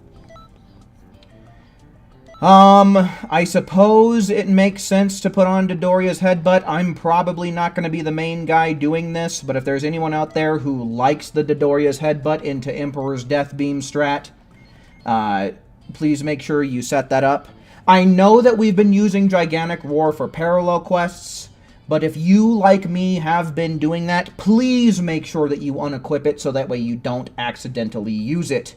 I suppose it makes sense to put on Dodoria's headbutt. I'm probably not going to be the main guy doing this, but if there's anyone out there who likes the Dodoria's headbutt into Emperor's Death Beam strat, please make sure you set that up. I know that we've been using Gigantic Roar for parallel quests, but if you, like me, have been doing that, please make sure that you unequip it so that way you don't accidentally use it.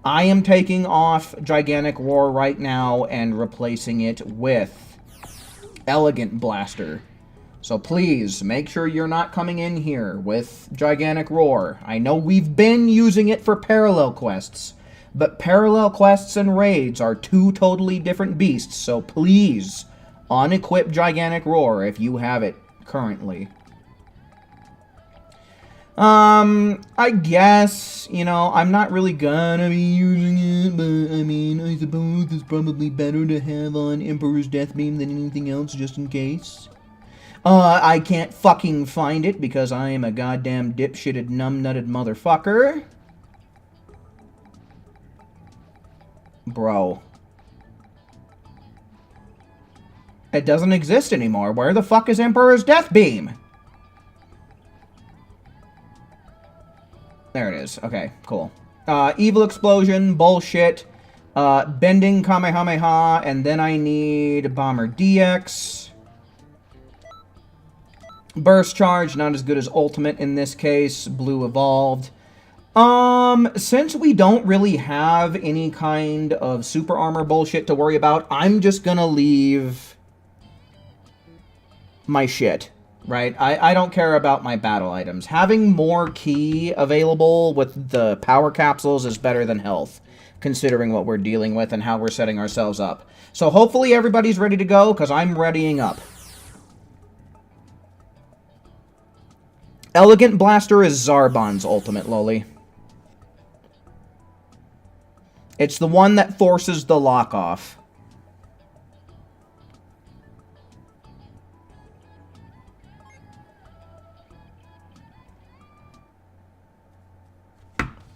I am taking off Gigantic Roar right now and replacing it with Elegant Blaster. So please, make sure you're not coming in here with Gigantic Roar. I know we've been using it for parallel quests, but parallel quests and raids are two totally different beasts, so please, unequip Gigantic Roar if you have it currently. I guess, you know, I'm not really gonna be using it, but, I mean, I suppose it's probably better to have on Emperor's Death Beam than anything else, just in case. I can't fucking find it because I am a goddamn dipshitted, numbnutted motherfucker. Bro. It doesn't exist anymore. Where the fuck is Emperor's Death Beam? There it is. Okay, cool. Evil Explosion, bullshit. Bending Kamehameha, and then I need Bomber DX. Burst Charge, not as good as Ultimate in this case. Blue Evolved. Since we don't really have any kind of super armor bullshit to worry about, I'm just gonna leave my shit. Right? I don't care about my battle items. Having more ki available with the power capsules is better than health, considering what we're dealing with and how we're setting ourselves up. So hopefully everybody's ready to go, because I'm readying up. Elegant Blaster is Zarbon's ultimate, Loli. It's the one that forces the lock off.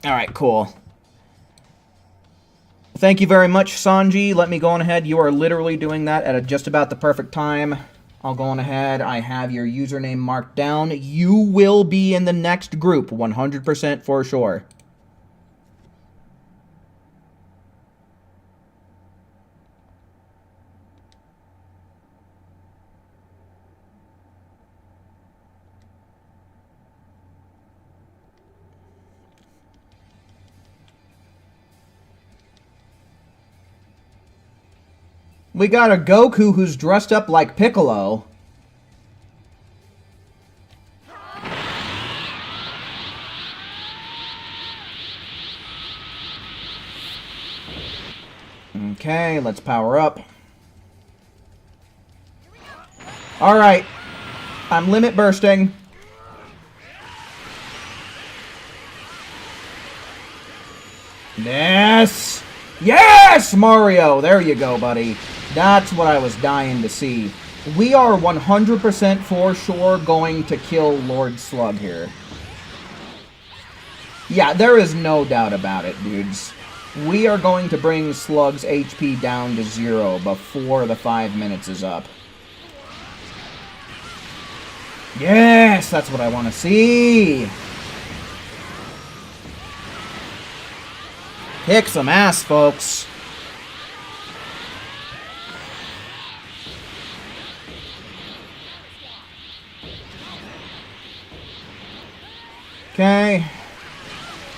Alright, cool. Thank you very much, Sanji. Let me go on ahead. You are literally doing that at just about the perfect time. I'll go on ahead. I have your username marked down. You will be in the next group, 100% for sure. We got a Goku who's dressed up like Piccolo. Okay, let's power up. Alright. I'm limit bursting. Yes! Yes, Mario! There you go, buddy. That's what I was dying to see. We are 100% for sure going to kill Lord Slug here. Yeah, there is no doubt about it, dudes. We are going to bring Slug's HP down to 0 before the 5 minutes is up. Yes, that's what I want to see. Kick some ass, folks. Okay.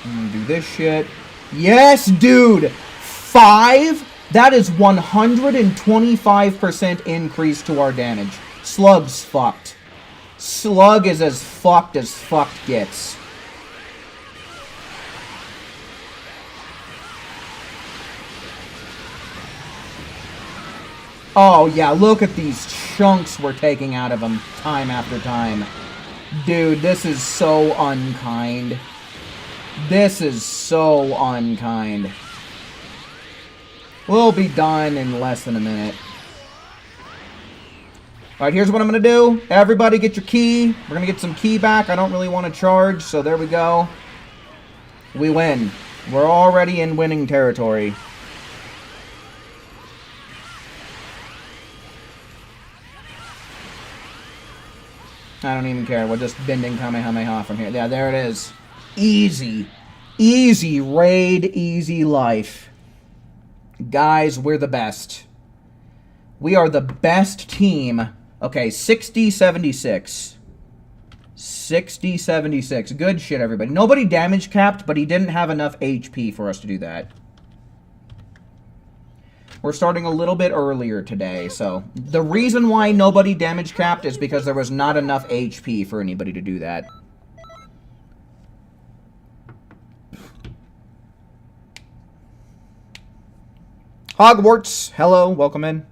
I'm gonna do this shit. Yes, dude! 5? That is 125% increase to our damage. Slug's fucked. Slug is as fucked gets. Oh, yeah, look at these chunks we're taking out of him time after time. Dude, this is so unkind. This is so unkind. We'll be done in less than a minute. Alright, here's what I'm going to do. Everybody get your key. We're going to get some key back. I don't really want to charge, so there we go. We win. We're already in winning territory. I don't even care. We're just bending Kamehameha from here. Yeah, there it is. Easy. Easy raid, easy life. Guys, we're the best. We are the best team. Okay, 60-76. 60-76. Good shit, everybody. Nobody damage capped, but he didn't have enough HP for us to do that. We're starting a little bit earlier today, so... The reason why nobody damage capped is because there was not enough HP for anybody to do that. Hogwarts, hello, welcome in.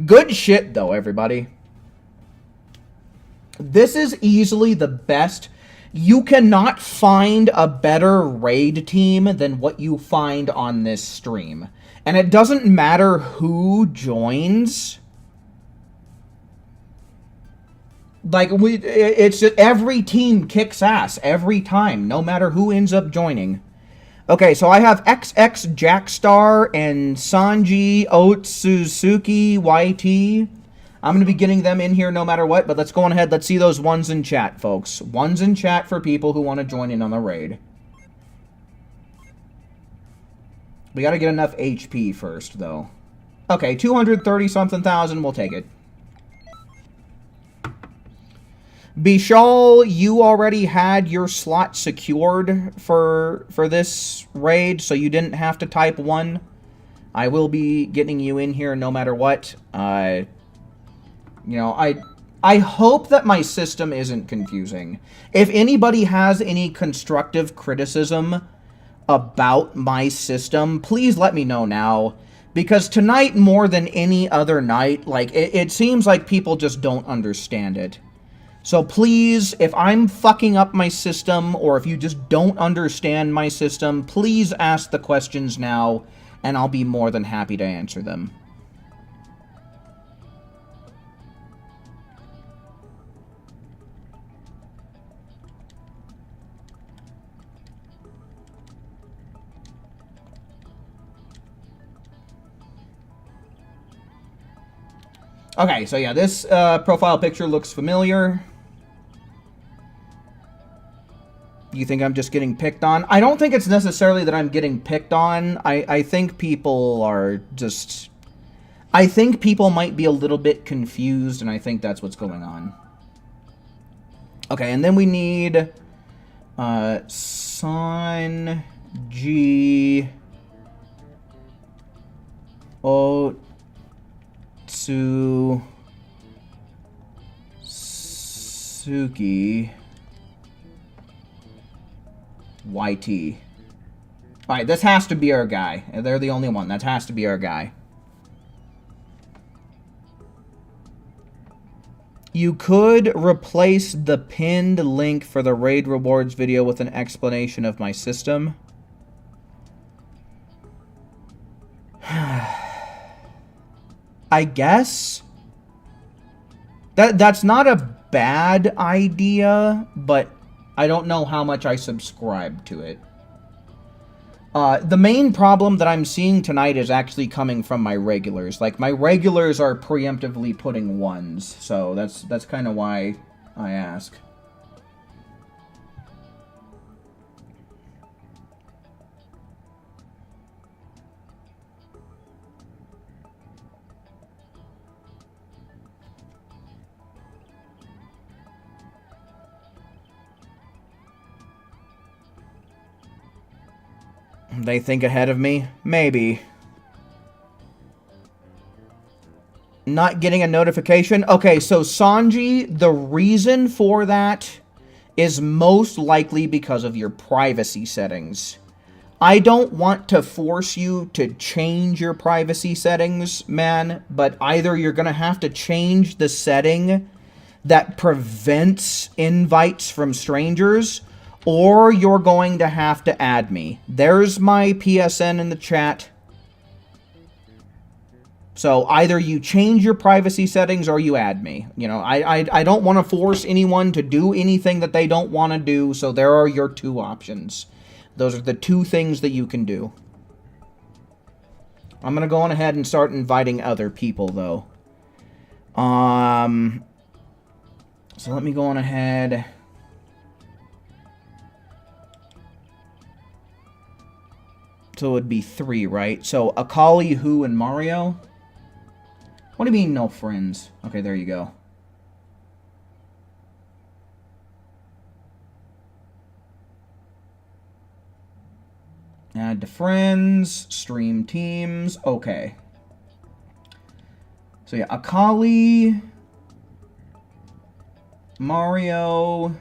Good shit, though, everybody. This is easily the best... You cannot find a better raid team than what you find on this stream. And it doesn't matter who joins. Like, it's just, every team kicks ass every time, no matter who ends up joining. Okay, so I have XX Jackstar and Sanji Otsuzuki YT. I'm going to be getting them in here no matter what, but let's go on ahead. Let's see those ones in chat, folks. Ones in chat for people who want to join in on the raid. We got to get enough HP first, though. Okay, 230-something thousand. We'll take it. Bishal, you already had your slot secured for this raid, so you didn't have to type 1. I will be getting you in here no matter what. You know, I hope that my system isn't confusing. If anybody has any constructive criticism about my system, please let me know now. Because tonight, more than any other night, like, it seems like people just don't understand it. So please, if I'm fucking up my system, or if you just don't understand my system, please ask the questions now, and I'll be more than happy to answer them. Okay, so yeah, this profile picture looks familiar. You think I'm just getting picked on? I don't think it's necessarily that I'm getting picked on. I think people are just... I think people might be a little bit confused, and I think that's what's going on. Okay, and then we need... Sanji... Otsuzuki YT. Alright, this has to be our guy. They're the only one. That has to be our guy. You could replace the pinned link for the raid rewards video with an explanation of my system. I guess that's not a bad idea, but I don't know how much I subscribe to it. The main problem that I'm seeing tonight is actually coming from my regulars. Like, my regulars are preemptively putting ones, so that's kind of why I ask. They think ahead of me? Maybe. Not getting a notification? Okay, so Sanji, the reason for that is most likely because of your privacy settings. I don't want to force you to change your privacy settings, man, but either you're going to have to change the setting that prevents invites from strangers, or you're going to have to add me. There's my PSN in the chat. So either you change your privacy settings or you add me. You know, I don't want to force anyone to do anything that they don't want to do, so there are your two options. Those are the two things that you can do. I'm going to go on ahead and start inviting other people, though. So let me go on ahead. So it would be 3, right? So Akali, Who, and Mario? What do you mean, no friends? Okay, there you go. Add to friends, stream teams, okay. So yeah, Akali, Mario,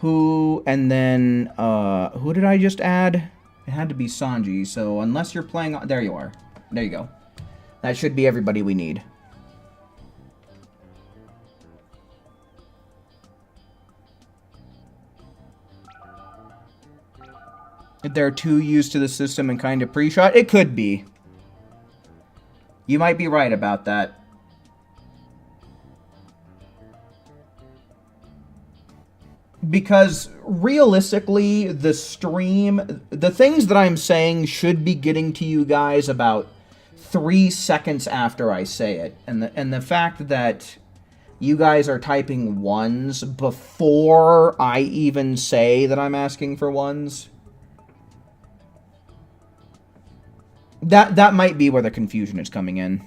Who, and then, who did I just add? It had to be Sanji, so unless you're playing... There you are. There you go. That should be everybody we need. If they're too used to the system and kind of pre-shot, it could be. You might be right about that. Because realistically, the stream, the things that I'm saying should be getting to you guys about 3 seconds after I say it. And the fact that you guys are typing ones before I even say that I'm asking for ones, that might be where the confusion is coming in.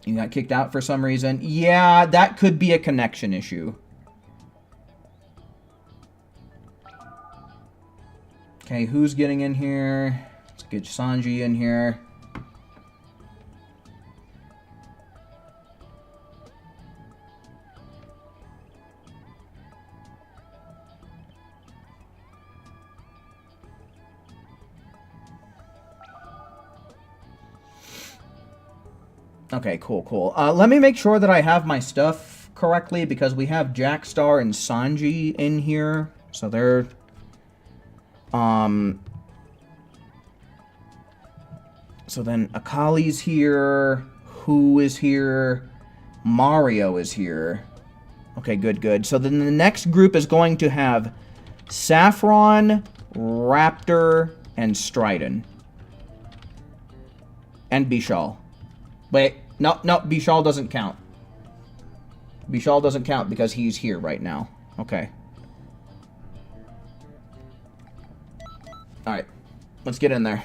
You got kicked out for some reason? Yeah, that could be a connection issue. Okay, who's getting in here? Let's get Sanji in here. Okay, cool. Let me make sure that I have my stuff correctly, because we have Jackstar and Sanji in here. So they're... So then Akali's here, Who is here, Mario is here. Okay, good. So then the next group is going to have Saffron, Raptor, and Stridon. And Bishal. Wait, no, Bishal doesn't count. Bishal doesn't count because he's here right now. Okay. Alright, let's get in there.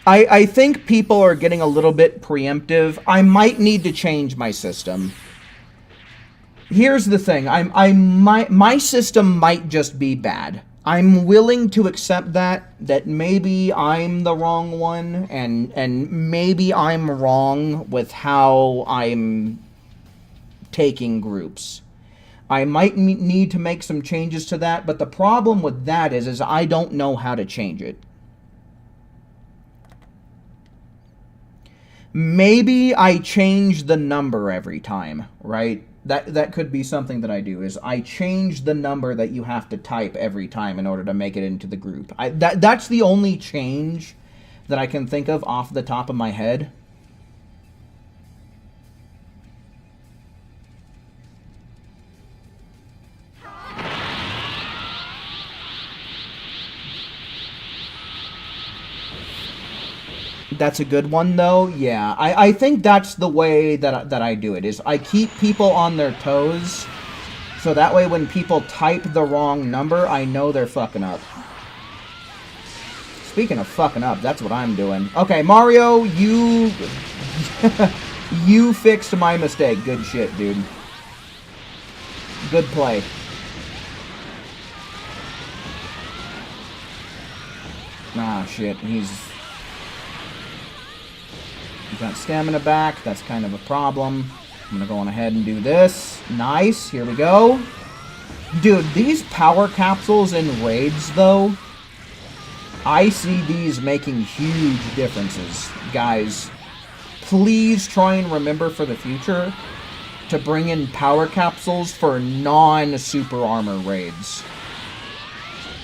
I think people are getting a little bit preemptive. I might need to change my system. Here's the thing. My system might just be bad. I'm willing to accept that maybe I'm the wrong one, and maybe I'm wrong with how I'm taking groups. I might need to make some changes to that, but the problem with that is I don't know how to change it. Maybe I change the number every time, right? That could be something that I do, is I change the number that you have to type every time in order to make it into the group. That's the only change that I can think of off the top of my head. That's a good one, though. Yeah, I think that's the way that I do it, is I keep people on their toes, so that way when people type the wrong number, I know they're fucking up. Speaking of fucking up, that's what I'm doing. Okay, Mario, you... you fixed my mistake. Good shit, dude. Good play. Ah, shit, he's got stamina back. That's kind of a problem. I'm gonna go on ahead and do this. Nice. Here we go. Dude, these power capsules in raids, though, I see these making huge differences. Guys, please try and remember for the future to bring in power capsules for non-super armor raids.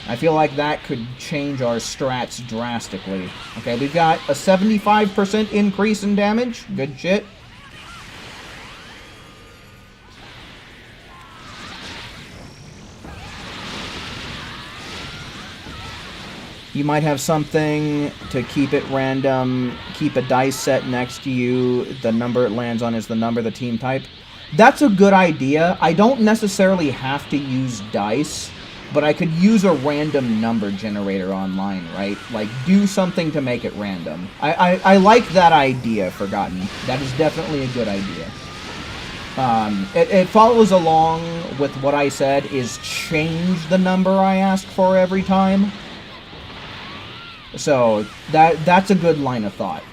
I feel like that could change our strats drastically. Okay, we've got a 75% increase in damage. Good shit. You might have something to keep it random. Keep a dice set next to you. The number it lands on is the number the team type. That's a good idea. I don't necessarily have to use dice, but I could use a random number generator online, right? Like, do something to make it random. I like that idea, Forgotten. That is definitely a good idea. It follows along with what I said, is change the number I ask for every time. So, that's a good line of thought.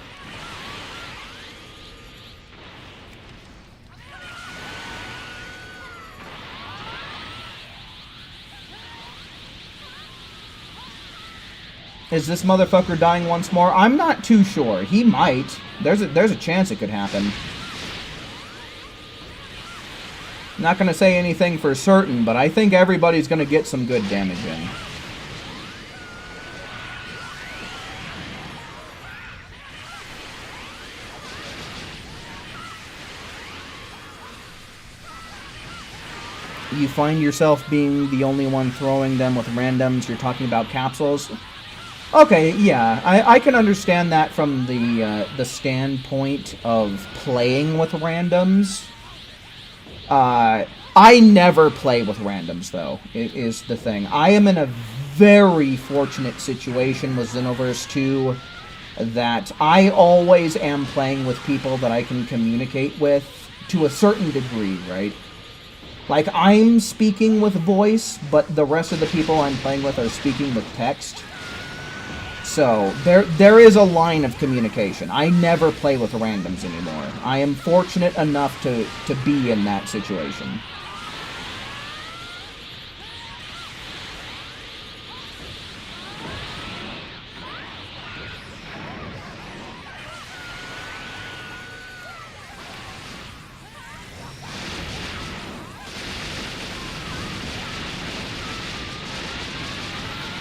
Is this motherfucker dying once more? I'm not too sure. He might. There's a chance it could happen. Not gonna say anything for certain, but I think everybody's gonna get some good damage in. You find yourself being the only one throwing them with randoms. You're talking about capsules. Okay, yeah, I can understand that from the standpoint of playing with randoms. I never play with randoms, though, is the thing. I am in a very fortunate situation with Xenoverse 2 that I always am playing with people that I can communicate with to a certain degree, right? Like, I'm speaking with voice, but the rest of the people I'm playing with are speaking with text. So, there is a line of communication. I never play with randoms anymore. I am fortunate enough to be in that situation.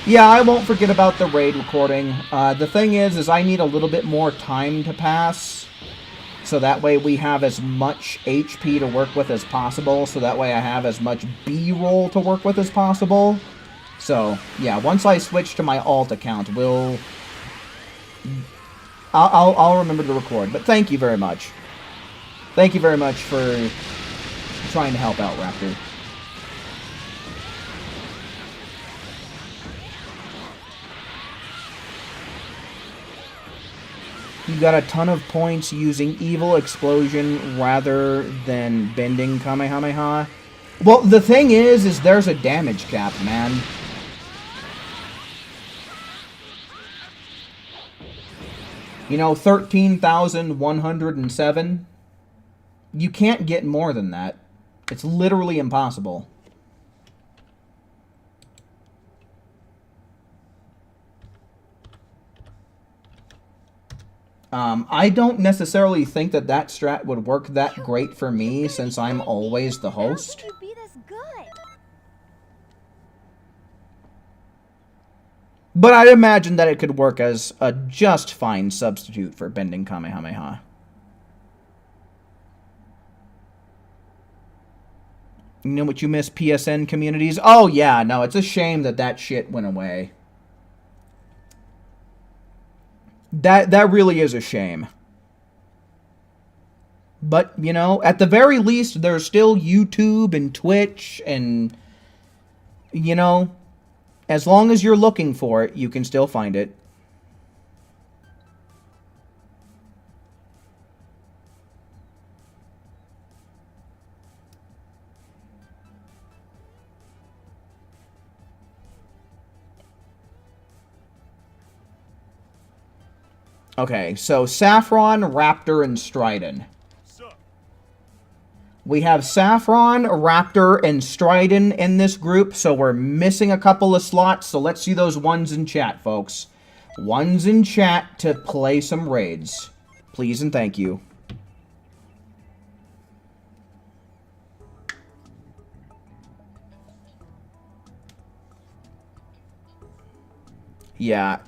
Yeah, I won't forget about the raid recording. The thing is I need a little bit more time to pass, so that way we have as much HP to work with as possible, so that way I have as much B-roll to work with as possible. So, yeah, once I switch to my alt account, I'll remember to record. But thank you very much. Thank you very much for trying to help out, Raptor. You got a ton of points using Evil Explosion rather than bending Kamehameha. Well, the thing is there's a damage cap, man. You know, 13,107. You can't get more than that. It's literally impossible. I don't necessarily think that that strat would work that great for me since I'm always the host. How can you be this good? But I'd imagine that it could work as a just fine substitute for bending Kamehameha. You know what you miss, PSN communities? Oh yeah, no, it's a shame that that shit went away. That really is a shame. But, you know, at the very least, there's still YouTube and Twitch and, you know, as long as you're looking for it, you can still find it. Okay, so Saffron, Raptor, and Stridon. We have Saffron, Raptor, and Stridon in this group, so we're missing a couple of slots, so let's see those ones in chat, folks. Ones in chat to play some raids. Please and thank you. Yeah.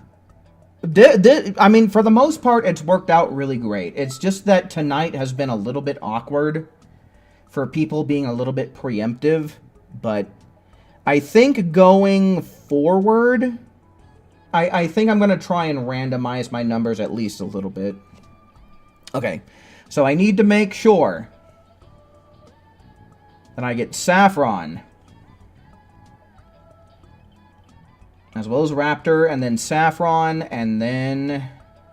I mean, for the most part, it's worked out really great. It's just that tonight has been a little bit awkward for people being a little bit preemptive, but I think going forward, I think I'm going to try and randomize my numbers at least a little bit. Okay, so I need to make sure that I get Saffron, as well as Raptor, and then Saffron, and then...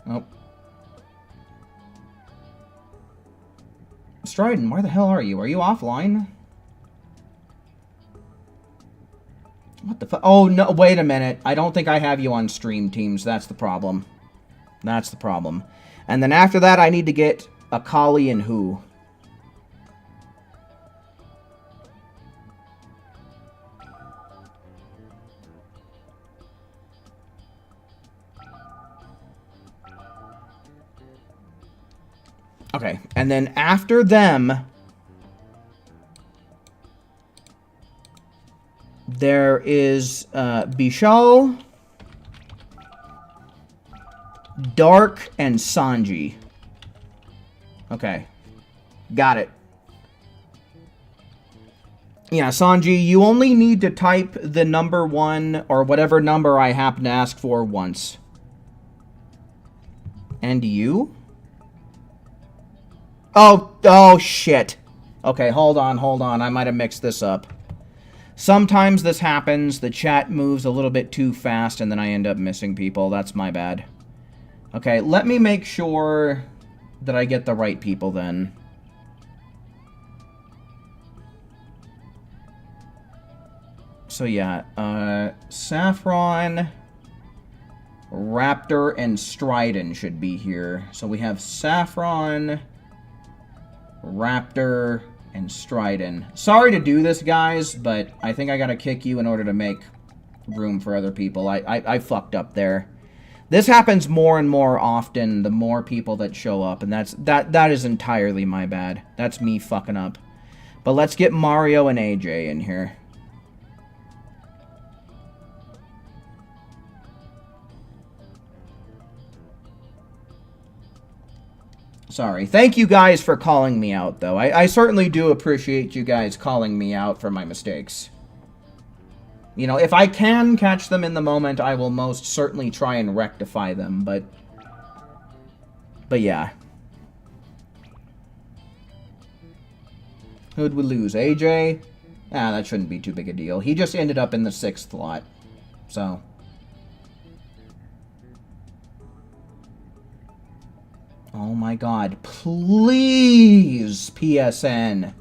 Oh. Stridon, where the hell are you? Are you offline? What the fuck? Oh, no, wait a minute. I don't think I have you on stream teams. That's the problem. That's the problem. And then after that, I need to get Akali and who? Okay, and then after them, there is Bishal, Dark, and Sanji. Okay, got it. Yeah, Sanji, you only need to type the number 1 or whatever number I happen to ask for once. And you? Oh, shit. Okay, hold on. I might have mixed this up. Sometimes this happens. The chat moves a little bit too fast, and then I end up missing people. That's my bad. Okay, let me make sure that I get the right people then. So, yeah, Saffron, Raptor, and Stridon should be here. So we have Saffron, Raptor, and Stridon. Sorry to do this, guys, but I think I gotta kick you in order to make room for other people. I fucked up there. This happens more and more often the more people that show up, and that is entirely my bad. That's me fucking up. But let's get Mario and AJ in here. Sorry. Thank you guys for calling me out, though. I certainly do appreciate you guys calling me out for my mistakes. You know, if I can catch them in the moment, I will most certainly try and rectify them, but yeah. Who'd we lose? AJ? Ah, that shouldn't be too big a deal. He just ended up in the 6th slot, so... Oh my god, please, PSN.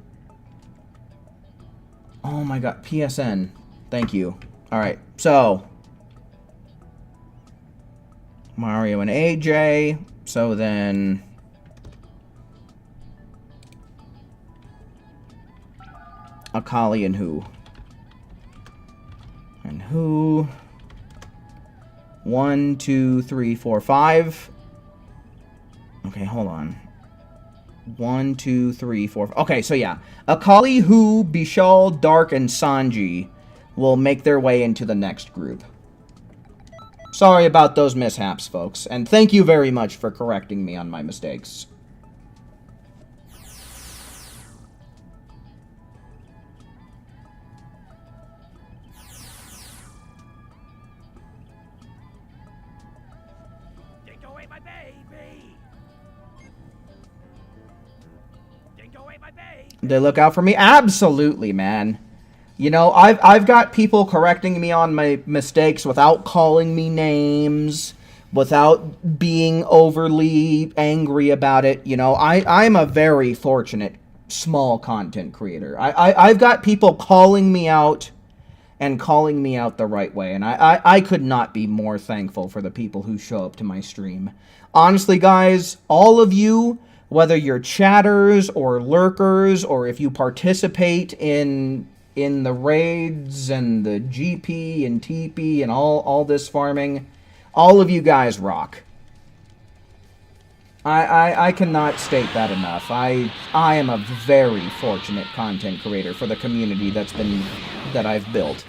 Oh my god, PSN. Thank you. Alright, so. Mario and AJ. So then... Akali and who? And who? 1, 2, 3, 4, 5. Okay, hold on. 1, 2, 3, 4. Okay, so yeah. Akali, Hu, Bishal, Dark, and Sanji will make their way into the next group. Sorry about those mishaps, folks. And thank you very much for correcting me on my mistakes. Take away my baby! Take away my baby! They look out for me? Absolutely, man. You know, I've got people correcting me on my mistakes without calling me names, without being overly angry about it. You know, I'm a very fortunate small content creator. I've got people calling me out and calling me out the right way, and I could not be more thankful for the people who show up to my stream. Honestly, guys, all of you, whether you're chatters or lurkers, or if you participate in the raids and the GP and TP and all this farming, all of you guys rock. I cannot state that enough. I am a very fortunate content creator for the community that I've built.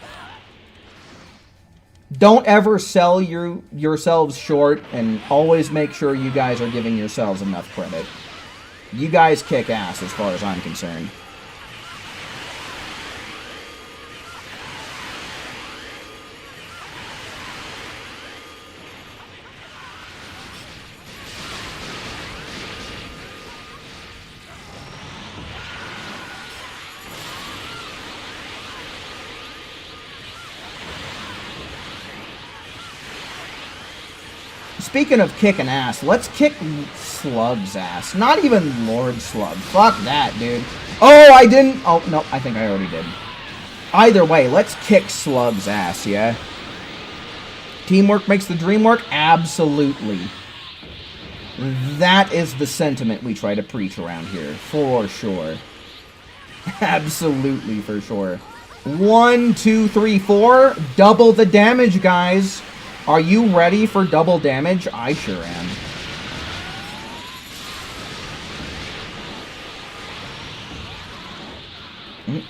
Don't ever sell yourselves short, and always make sure you guys are giving yourselves enough credit. You guys kick ass as far as I'm concerned. Speaking of kicking ass, let's kick Slug's ass. Not even Lord Slug. Fuck that, dude. Oh, I didn't... Oh, no, I think I already did. Either way, let's kick Slug's ass, yeah? Teamwork makes the dream work? Absolutely. That is the sentiment we try to preach around here. For sure. Absolutely, for sure. 1, 2, 3, 4. Double the damage, guys. Are you ready for double damage? I sure am.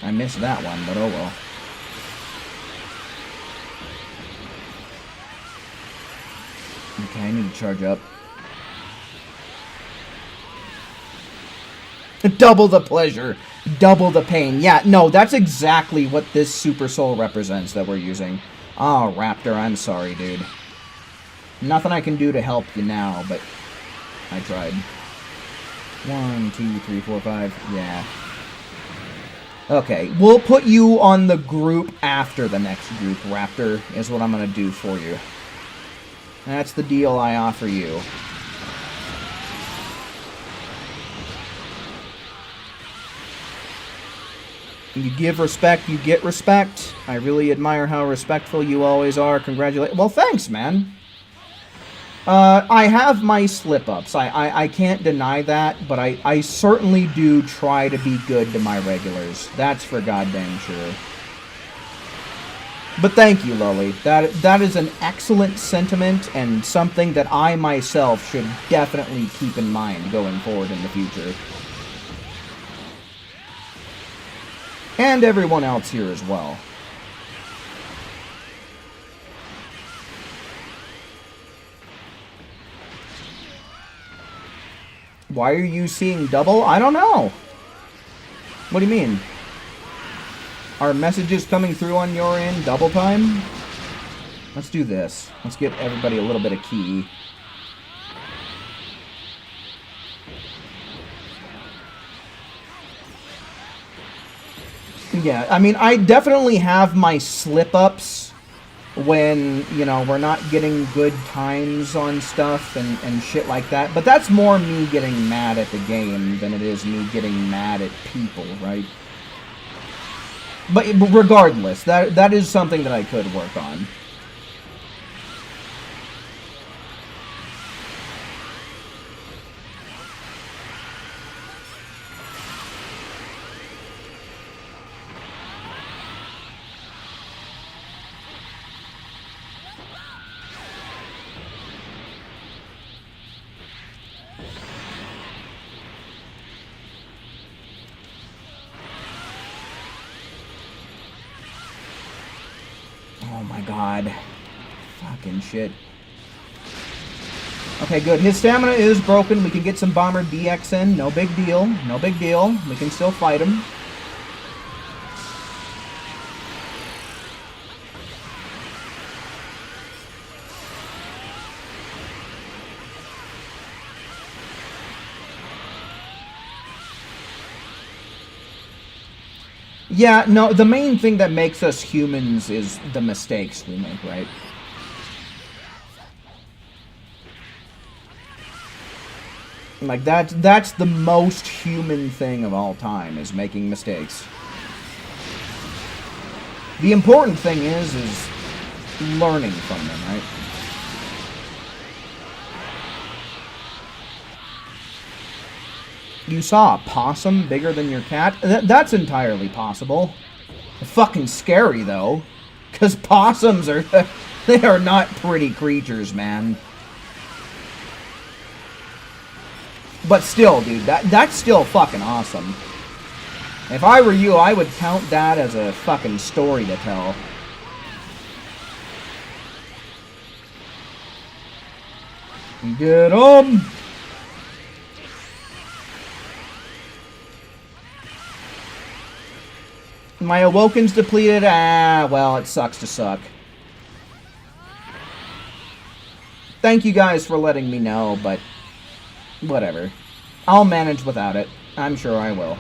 I missed that one, but oh well. Okay, I need to charge up. Double the pleasure, double the pain. Yeah, no, that's exactly what this Super Soul represents that we're using. Oh, Raptor, I'm sorry, dude. Nothing I can do to help you now, but I tried. 1, 2, 3, 4, 5. Yeah. Okay, we'll put you on the group after the next group, Raptor, is what I'm going to do for you. That's the deal I offer you. You give respect, you get respect. I really admire how respectful you always are. Congratulations. Well, thanks, man. I have my slip-ups. I can't deny that, but I certainly do try to be good to my regulars. That's for goddamn sure. But thank you, Lully. That is an excellent sentiment and something that I myself should definitely keep in mind going forward in the future. And everyone else here as well. Why are you seeing double? I don't know. What do you mean? Are messages coming through on your end double time? Let's do this. Let's give everybody a little bit of key. Yeah, I mean, I definitely have my slip-ups when, you know, we're not getting good times on stuff and shit like that. But that's more me getting mad at the game than it is me getting mad at people, right? But regardless, that is something that I could work on. God. Fucking shit. Okay, good. His stamina is broken. We can get some Bomber DX in. No big deal. No big deal. We can still fight him. Yeah, no, the main thing that makes us humans is the mistakes we make, right? Like, that's the most human thing of all time, is making mistakes. The important thing is learning from them, right? You saw a possum bigger than your cat? That's entirely possible. Fucking scary, though. Because possums are... they are not pretty creatures, man. But still, dude, that's still fucking awesome. If I were you, I would count that as a fucking story to tell. Get 'em! My Awoken's depleted. Ah, well, it sucks to suck. Thank you guys for letting me know, but whatever. I'll manage without it. I'm sure I will.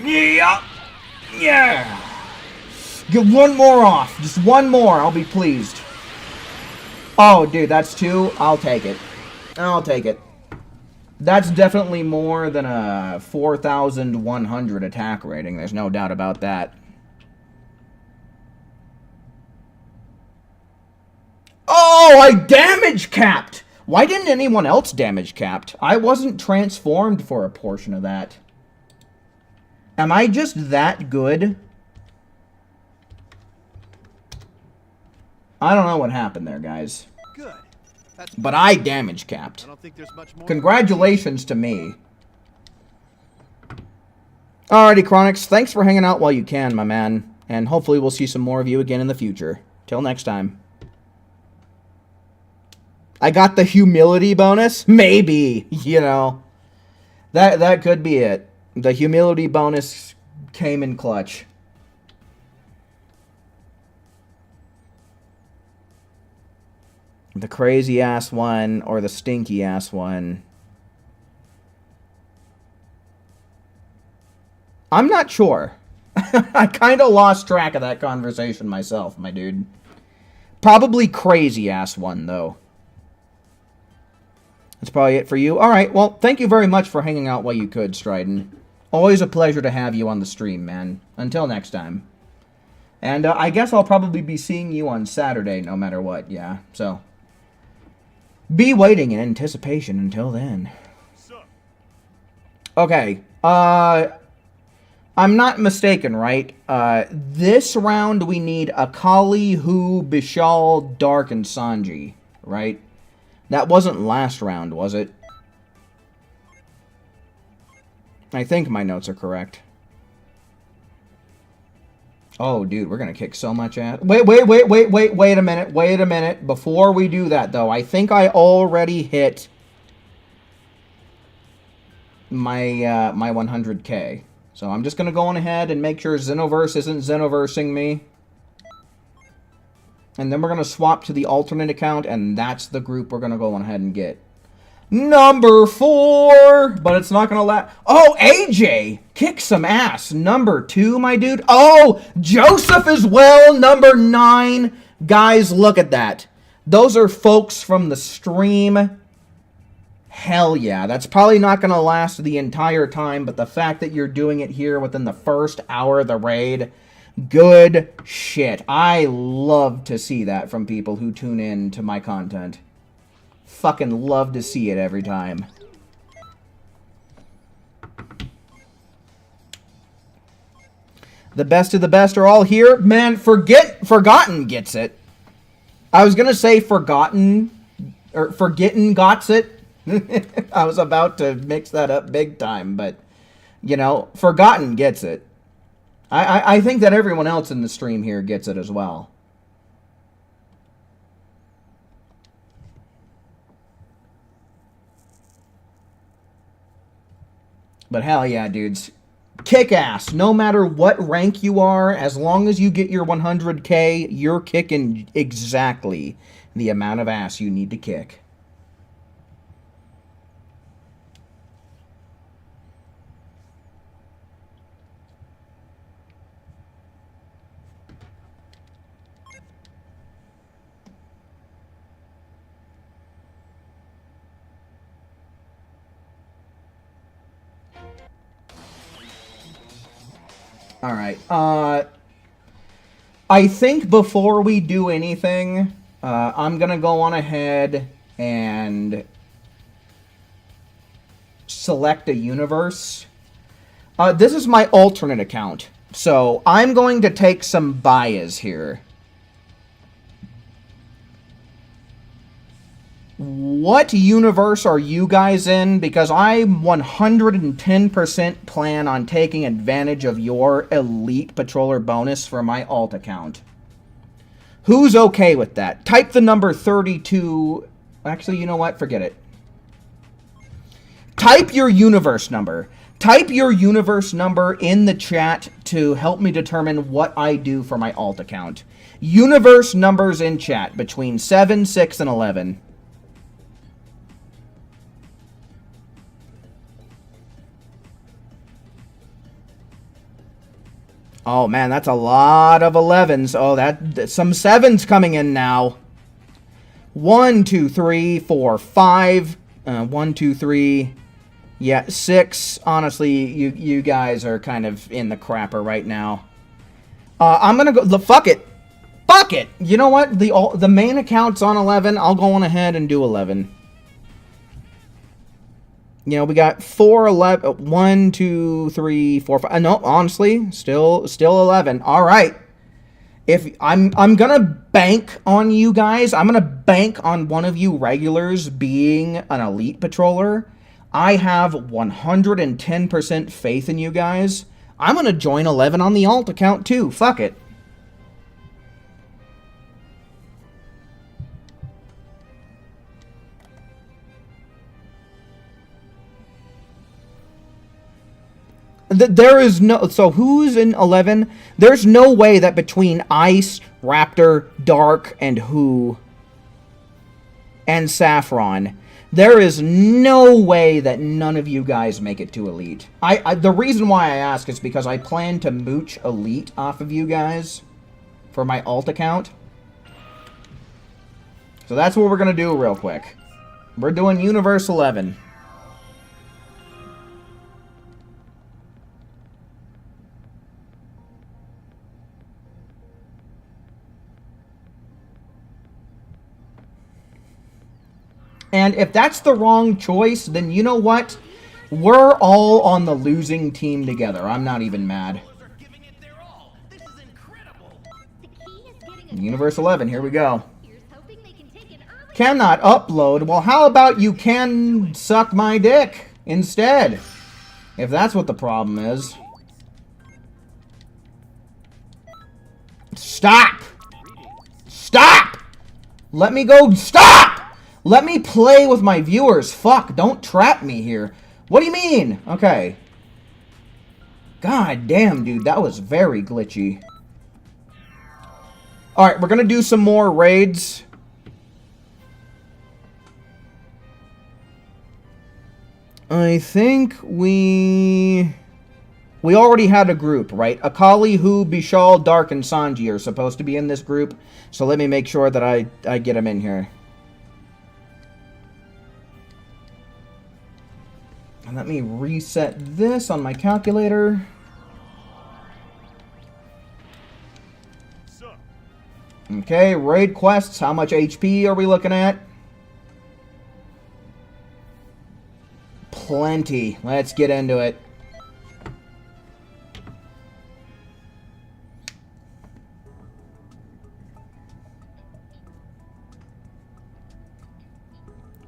Yeah! Yeah! Get one more off. Just one more. I'll be pleased. Oh, dude, that's 2. I'll take it. I'll take it. That's definitely more than a 4,100 attack rating. There's no doubt about that. Oh, I damage capped! Why didn't anyone else damage capped? I wasn't transformed for a portion of that. Am I just that good? I don't know what happened there, guys. Good. That's But I damage capped. I don't think there's much more. Congratulations to me. Alrighty, Chronix. Thanks for hanging out while you can, my man. And hopefully we'll see some more of you again in the future. Till next time. I got the humility bonus? Maybe, you know. That could be it. The humility bonus came in clutch. The crazy ass one or the stinky ass one. I'm not sure. I kind of lost track of that conversation myself, my dude. Probably crazy ass one, though. That's probably it for you. Alright, well, thank you very much for hanging out while you could, Stryden. Always a pleasure to have you on the stream, man. Until next time. And I guess I'll probably be seeing you on Saturday, no matter what, yeah. So, be waiting in anticipation until then. Okay, I'm not mistaken, right? This round we need Akali, Hu, Bishal, Dark, and Sanji, right? That wasn't last round, was it? I think my notes are correct. Oh, dude, we're gonna kick so much ass. Wait a minute. Before we do that, though, I think I already hit my, my 100K. So I'm just gonna go on ahead and make sure Xenoverse isn't Xenoversing me. And then we're gonna swap to the alternate account, and that's the group we're gonna go on ahead and get. Number 4! But it's not gonna last. Oh, AJ! Kick some ass. Number 2, my dude. Oh, Joseph as well. Number 9. Guys, look at that. Those are folks from the stream. Hell yeah. That's probably not gonna last the entire time, but the fact that you're doing it here within the first hour of the raid, good shit. I love to see that from people who tune in to my content. Fucking love to see it every time. The best of the best are all here. Man, Forgotten gets it. I was gonna say Forgotten, or Forgetting Gots It. I was about to mix that up big time, but, you know, Forgotten gets it. I think that everyone else in the stream here gets it as well. But hell yeah, dudes. Kick ass. No matter what rank you are, as long as you get your 100k, you're kicking exactly the amount of ass you need to kick. All right. I think before we do anything, I'm going to go on ahead and select a universe. This is my alternate account. So I'm going to take some bias here. What universe are you guys in? Because I 110% plan on taking advantage of your Elite Patroller bonus for my alt account. Who's okay with that? Type the number 32. Actually, you know what? Forget it. Type your universe number. Type your universe number in the chat to help me determine what I do for my alt account. Universe numbers in chat between 7, 6, and 11. Oh man, that's a lot of 11s. Oh, that some 7s coming in now. 1, 2, 3, 4, 5. 1, 2, 3. Yeah, 6. Honestly, you guys are kind of in the crapper right now. I'm gonna go. Fuck it. Fuck it. You know what? The main account's on 11. I'll go on ahead and do 11. You know, we got 4, 11, 1, 2, 3, 4, 5. No, honestly, still 11. All right. If I'm gonna bank on you guys. I'm gonna bank on one of you regulars being an Elite Patroller. I have 110% faith in you guys. I'm gonna join 11 on the alt account too. Fuck it. There is no... So who's in 11? There's no way that between Ice, Raptor, Dark, and Who, and Saffron, there is no way that none of you guys make it to Elite. The reason why I ask is because I plan to mooch Elite off of you guys for my alt account. So that's what we're going to do real quick. We're doing Universe 11. And if that's the wrong choice, then you know what? We're all on the losing team together. I'm not even mad. Universe 11, here we go. Cannot upload. Well, how about you can suck my dick instead? If that's what the problem is. Stop! Stop! Let me go. Stop! Let me play with my viewers. Fuck, don't trap me here. What do you mean? Okay. God damn, dude, that was very glitchy. Alright, we're gonna do some more raids. I think we already had a group, right? Akali, Hu, Bishal, Dark, and Sanji are supposed to be in this group. So let me make sure that I get them in here. And let me reset this on my calculator. Okay, raid quests. How much HP are we looking at? Plenty. Let's get into it.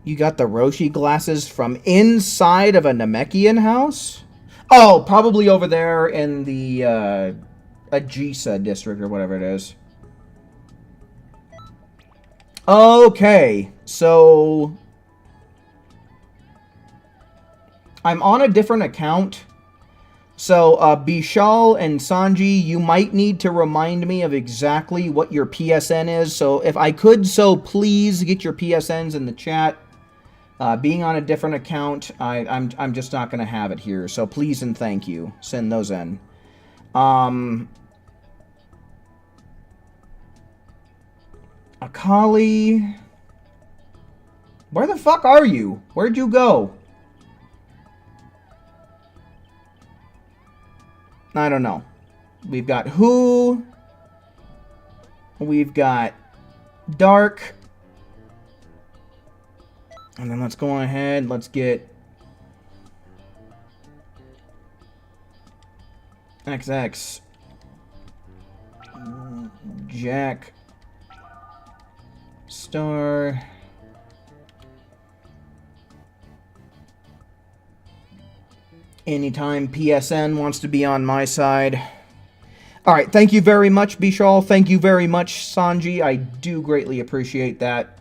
You got the Roshi glasses from inside of a Namekian house? Oh, probably over there in the Ajisa district or whatever it is. Okay, so I'm on a different account. So, Bishal and Sanji, you might need to remind me of exactly what your PSN is. So, if I could, so please get your PSNs in the chat. Being on a different account, I'm just not going to have it here. So, please and thank you. Send those in. Akali. Where the fuck are you? Where'd you go? I don't know. We've got Who. We've got Dark. And then let's go ahead. Let's get XX. Jack. Star. Anytime PSN wants to be on my side. Alright, thank you very much, Bishal. Thank you very much, Sanji. I do greatly appreciate that.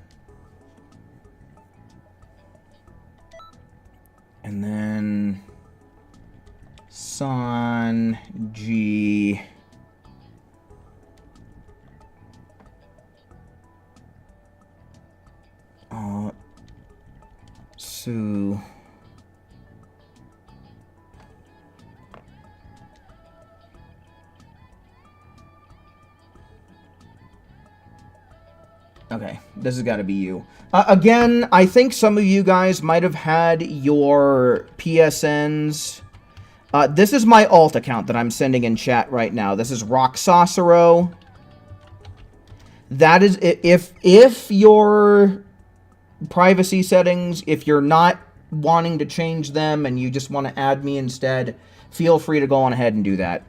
And then Sanji. Sue. Okay, this has got to be you. Again, I think some of you guys might have had your PSNs. This is my alt account that I'm sending in chat right now. This is Rock Sosero. That is, if your privacy settings, if you're not wanting to change them and you just want to add me instead, feel free to go on ahead and do that.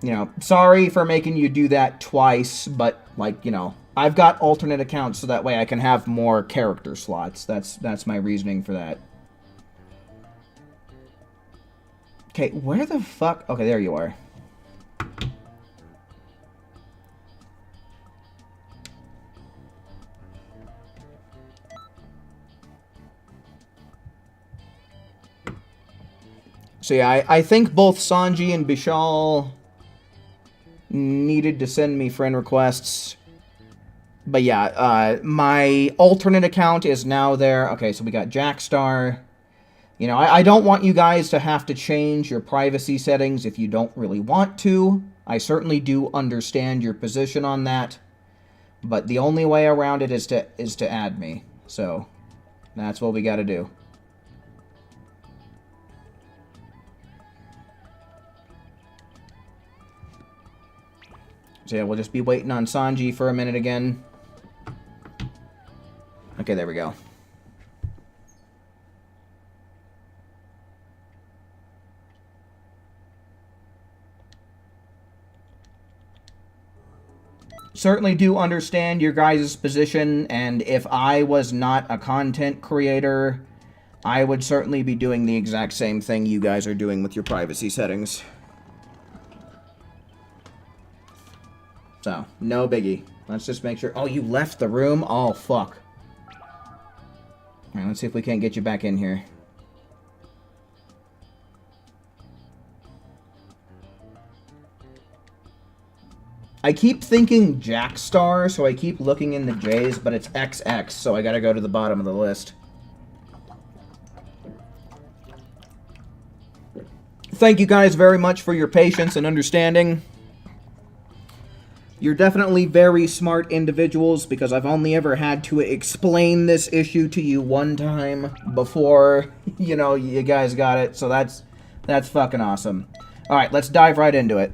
You know, sorry for making you do that twice, but, like, you know, I've got alternate accounts so that way I can have more character slots. That's my reasoning for that. Okay, where the fuck? Okay, there you are. So yeah, I think both Sanji and Bishal needed to send me friend requests. But yeah, my alternate account is now there. Okay, so we got Jackstar. You know, I don't want you guys to have to change your privacy settings if you don't really want to. I certainly do understand your position on that. But the only way around it is to add me. So, that's what we gotta do. So yeah, we'll just be waiting on Sanji for a minute again. Okay, there we go. Certainly do understand your guys' position, and if I was not a content creator, I would certainly be doing the exact same thing you guys are doing with your privacy settings. So, no biggie. Let's just make sure... Oh, you left the room? Oh, fuck. Alright, let's see if we can't get you back in here. I keep thinking Jackstar, so I keep looking in the J's, but it's XX, so I gotta go to the bottom of the list. Thank you guys very much for your patience and understanding. You're definitely very smart individuals, because I've only ever had to explain this issue to you one time before, you know, you guys got it. So that's fucking awesome. Alright, let's dive right into it.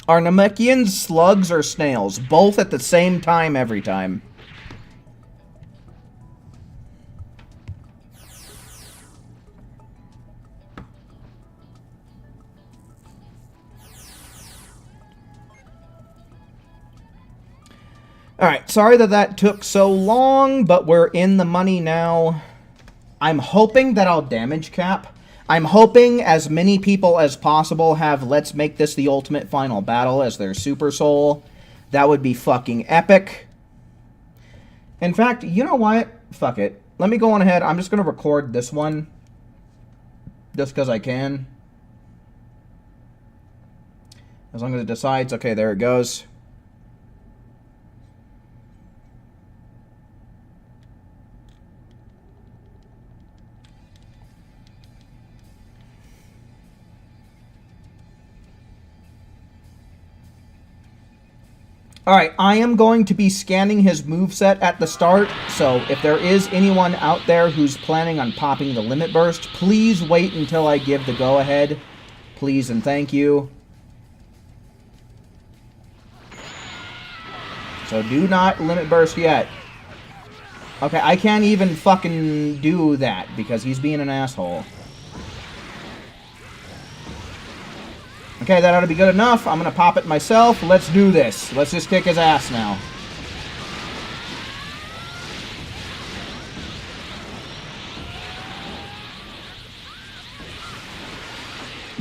Are Namekians slugs or snails? Both at the same time every time. Alright, sorry that that took so long, but we're in the money now. I'm hoping that I'll damage cap. I'm hoping as many people as possible have let's make this the ultimate final battle as their super soul. That would be fucking epic. In fact, you know what? Fuck it. Let me go on ahead. I'm just going to record this one. Just because I can. As long as it decides. Okay, there it goes. Alright, I am going to be scanning his moveset at the start, so if there is anyone out there who's planning on popping the Limit Burst, please wait until I give the go-ahead. Please and thank you. So do not Limit Burst yet. Okay, I can't even fucking do that because he's being an asshole. Okay, that ought to be good enough. I'm going to pop it myself. Let's do this. Let's just kick his ass now.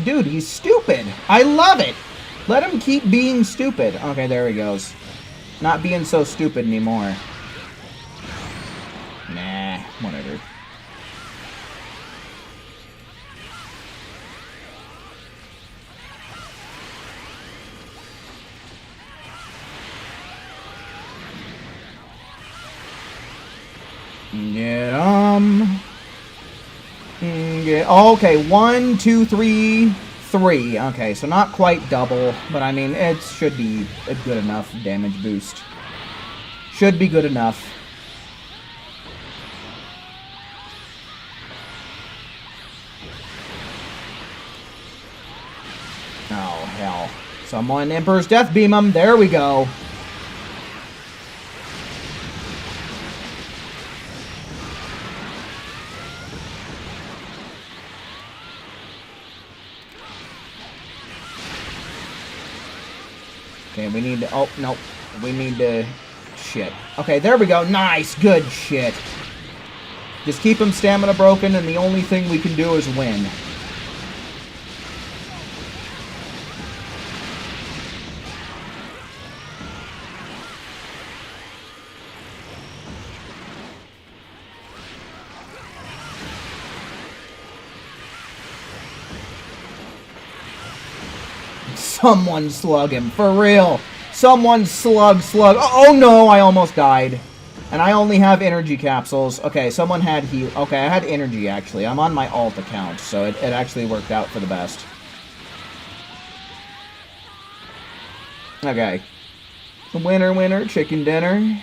Dude, he's stupid. I love it. Let him keep being stupid. Okay, there he goes. Not being so stupid anymore. Nah, whatever. Get okay, 1, 2, 3, 3. Okay, so not quite double, but I mean, it should be a good enough damage boost. Should be good enough. Oh, hell. Someone Emperor's Death Beam him. There we go. Okay, we need to... Oh, no. We need to... Shit. Okay, there we go. Nice. Good shit. Just keep him stamina broken, and the only thing we can do is win. Someone slug him, for real. Someone slug. Oh no, I almost died. And I only have energy capsules. Okay, someone had heal. Okay, I had energy actually. I'm on my alt account, so it actually worked out for the best. Okay. Winner, winner, chicken dinner.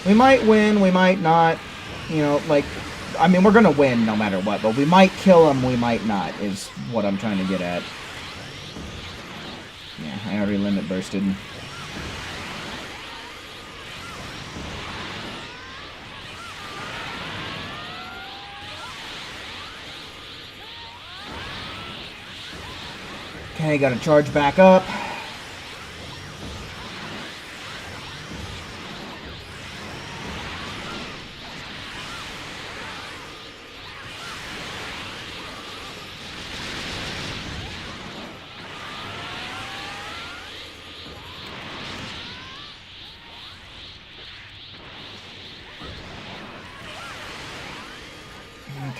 We might win, we might not, you know, like, I mean, we're gonna win no matter what, but we might kill him, we might not, is what I'm trying to get at. Yeah, I already limit bursted. Okay, gotta charge back up.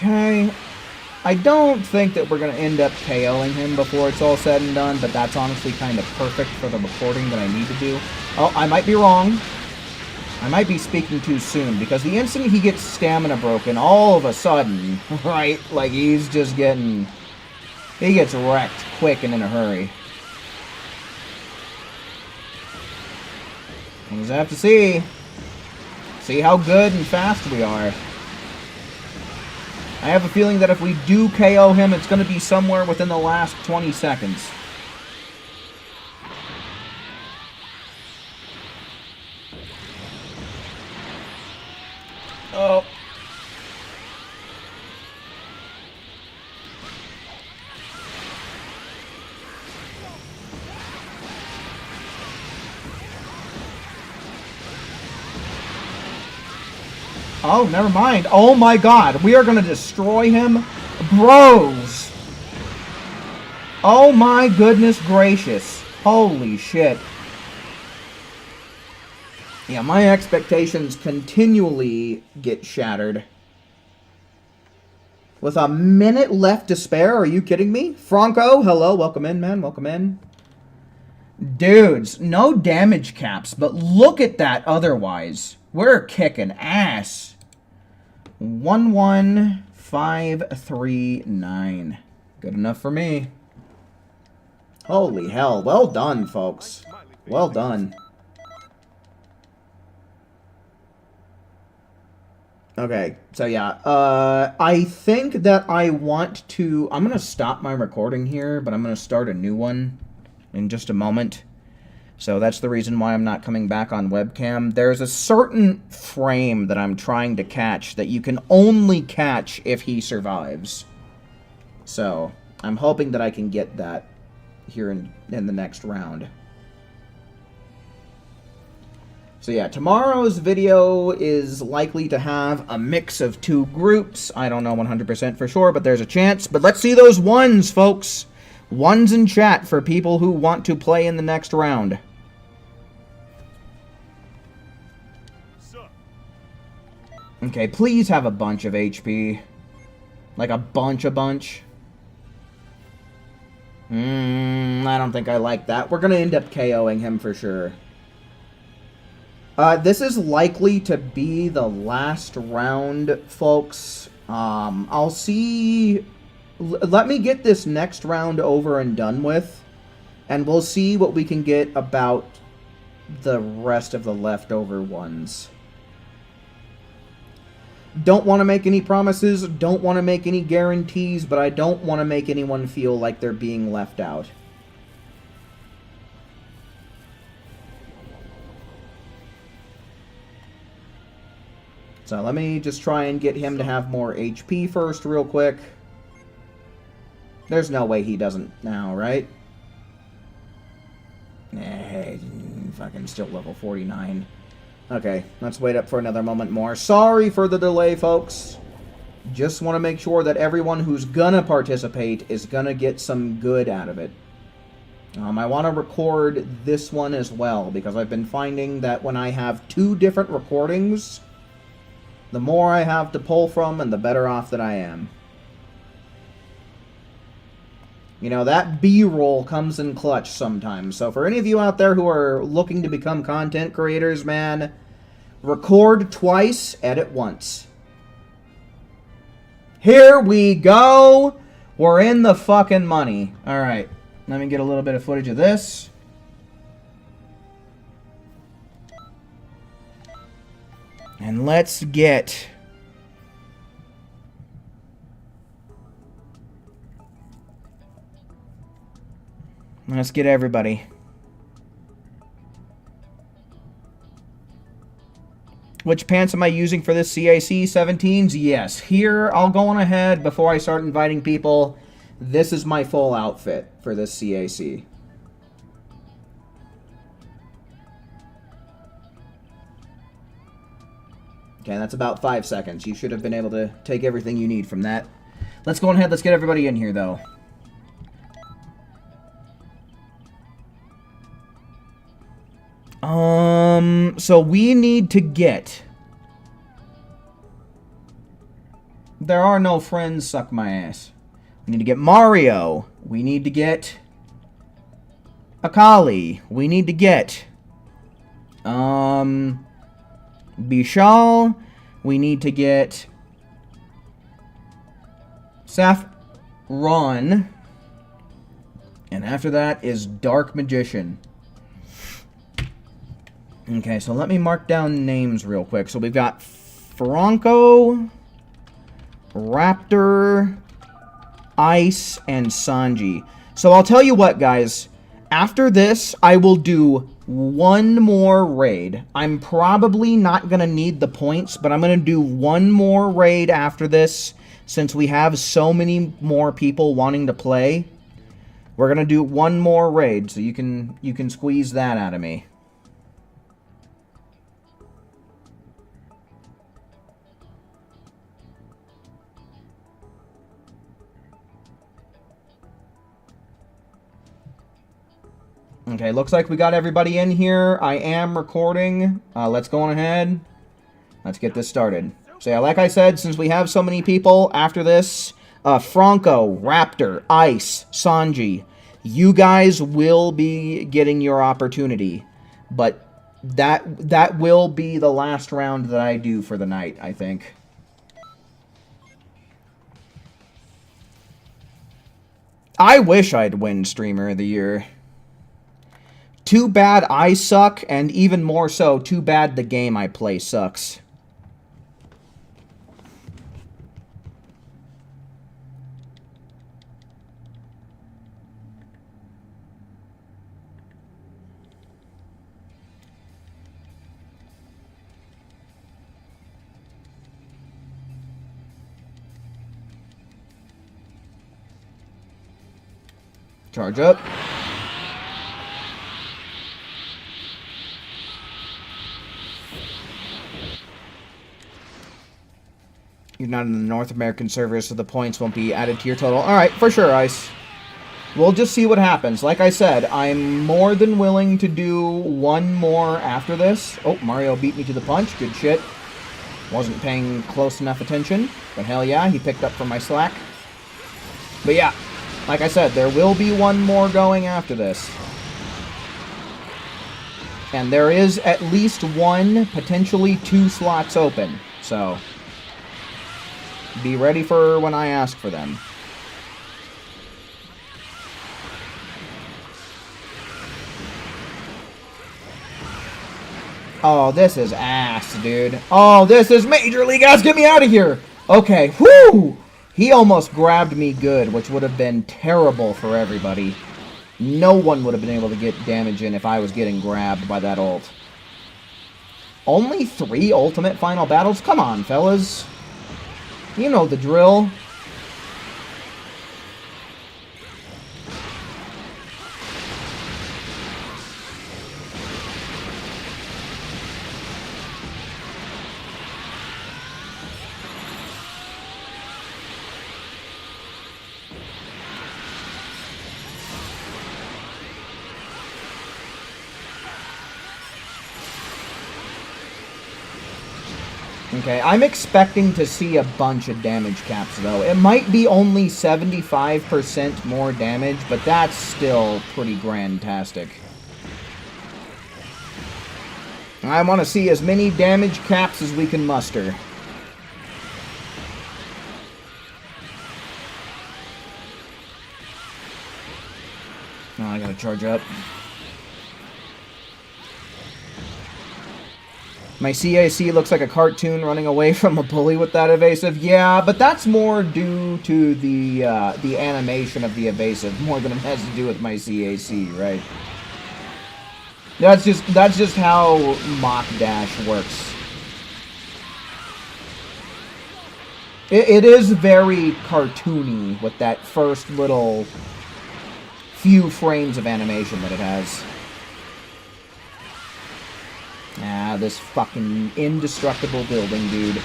Okay. I don't think that we're going to end up KOing him before it's all said and done, but that's honestly kind of perfect for the recording that I need to do. Oh, I might be wrong. I might be speaking too soon, because the instant he gets stamina broken, all of a sudden, right, like he's just getting... He gets wrecked quick and in a hurry. We'll just have to see. See how good and fast we are. I have a feeling that if we do KO him, it's going to be somewhere within the last 20 seconds. Oh, never mind. Oh my god. We are going to destroy him. Bros. Oh my goodness gracious. Holy shit. Yeah, my expectations continually get shattered. With a minute left to spare, are you kidding me? Franco, hello, welcome in, man, welcome in. Dudes, no damage caps, but look at that otherwise. We're kicking ass. 11539. Good enough for me. Holy hell, well done, folks. Well done. Okay, so yeah, I think that I want to... I'm going to stop my recording here, but I'm going to start a new one in just a moment. So that's the reason why I'm not coming back on webcam. There's a certain frame that I'm trying to catch that you can only catch if he survives. So I'm hoping that I can get that here in the next round. So yeah, tomorrow's video is likely to have a mix of two groups. I don't know 100% for sure, but there's a chance. But let's see those ones, folks. Ones in chat for people who want to play in the next round. Okay, please have a bunch of HP. Like a bunch. I don't think I like that. We're going to end up KOing him for sure. This is likely to be the last round, folks. I'll see... Let me get this next round over and done with, and we'll see what we can get about the rest of the leftover ones. Don't want to make any promises, don't want to make any guarantees, but I don't want to make anyone feel like they're being left out. So let me just try and get him to have more HP first real quick. There's no way he doesn't now, right? Nah, fucking still level 49. Okay, let's wait up for another moment more. Sorry for the delay, folks. Just want to make sure that everyone who's gonna participate is gonna get some good out of it. I want to record this one as well, because I've been finding that when I have two different recordings, the more I have to pull from and the better off that I am. You know, that B-roll comes in clutch sometimes. So for any of you out there who are looking to become content creators, man, record twice, edit once. Here we go! We're in the fucking money. Alright, let me get a little bit of footage of this. And let's get... Let's get everybody. Which pants am I using for this CAC 17s? Yes. Here, I'll go on ahead before I start inviting people. This is my full outfit for this CAC. Okay, that's about 5 seconds. You should have been able to take everything you need from that. Let's go on ahead. Let's get everybody in here, though. So we need to get... There are no friends, suck my ass. We need to get Mario. We need to get... Akali. We need to get... Bishal. We need to get... Saffron. And after that is Dark Magician. Okay, so let me mark down names real quick. So we've got Franco, Raptor, Ice, and Sanji. So I'll tell you what, guys. After this, I will do one more raid. I'm probably not going to need the points, but I'm going to do one more raid after this, since we have so many more people wanting to play. We're going to do one more raid, so you can squeeze that out of me. Okay, looks like we got everybody in here. I am recording. Let's go on ahead. Let's get this started. So yeah, like I said, since we have so many people after this, Franco, Raptor, Ice, Sanji, you guys will be getting your opportunity. But that will be the last round that I do for the night, I think. I wish I'd win Streamer of the Year. Too bad I suck, and even more so, too bad the game I play sucks. Charge up. You're not in the North American server, so the points won't be added to your total. Alright, for sure, Ice. We'll just see what happens. Like I said, I'm more than willing to do one more after this. Oh, Mario beat me to the punch. Good shit. Wasn't paying close enough attention. But hell yeah, he picked up from my slack. But yeah, like I said, there will be one more going after this. And there is at least one, potentially 2 slots open. So be ready for when I ask for them. Oh, this is ass, dude. Oh, this is Major League ass. Get me out of here. Okay, whoo! He almost grabbed me good, which would have been terrible for everybody. No one would have been able to get damage in if I was getting grabbed by that ult. Only 3 ultimate final battles? Come on, fellas. You know the drill. Okay, I'm expecting to see a bunch of damage caps, though. It might be only 75% more damage, but that's still pretty grandtastic. I want to see as many damage caps as we can muster. Oh, I gotta charge up. My CAC looks like a cartoon running away from a bully with that evasive. Yeah, but that's more due to the animation of the evasive more than it has to do with my CAC, right? That's just how Mock Dash works. It is very cartoony with that first little few frames of animation that it has. Ah, this fucking indestructible building, dude.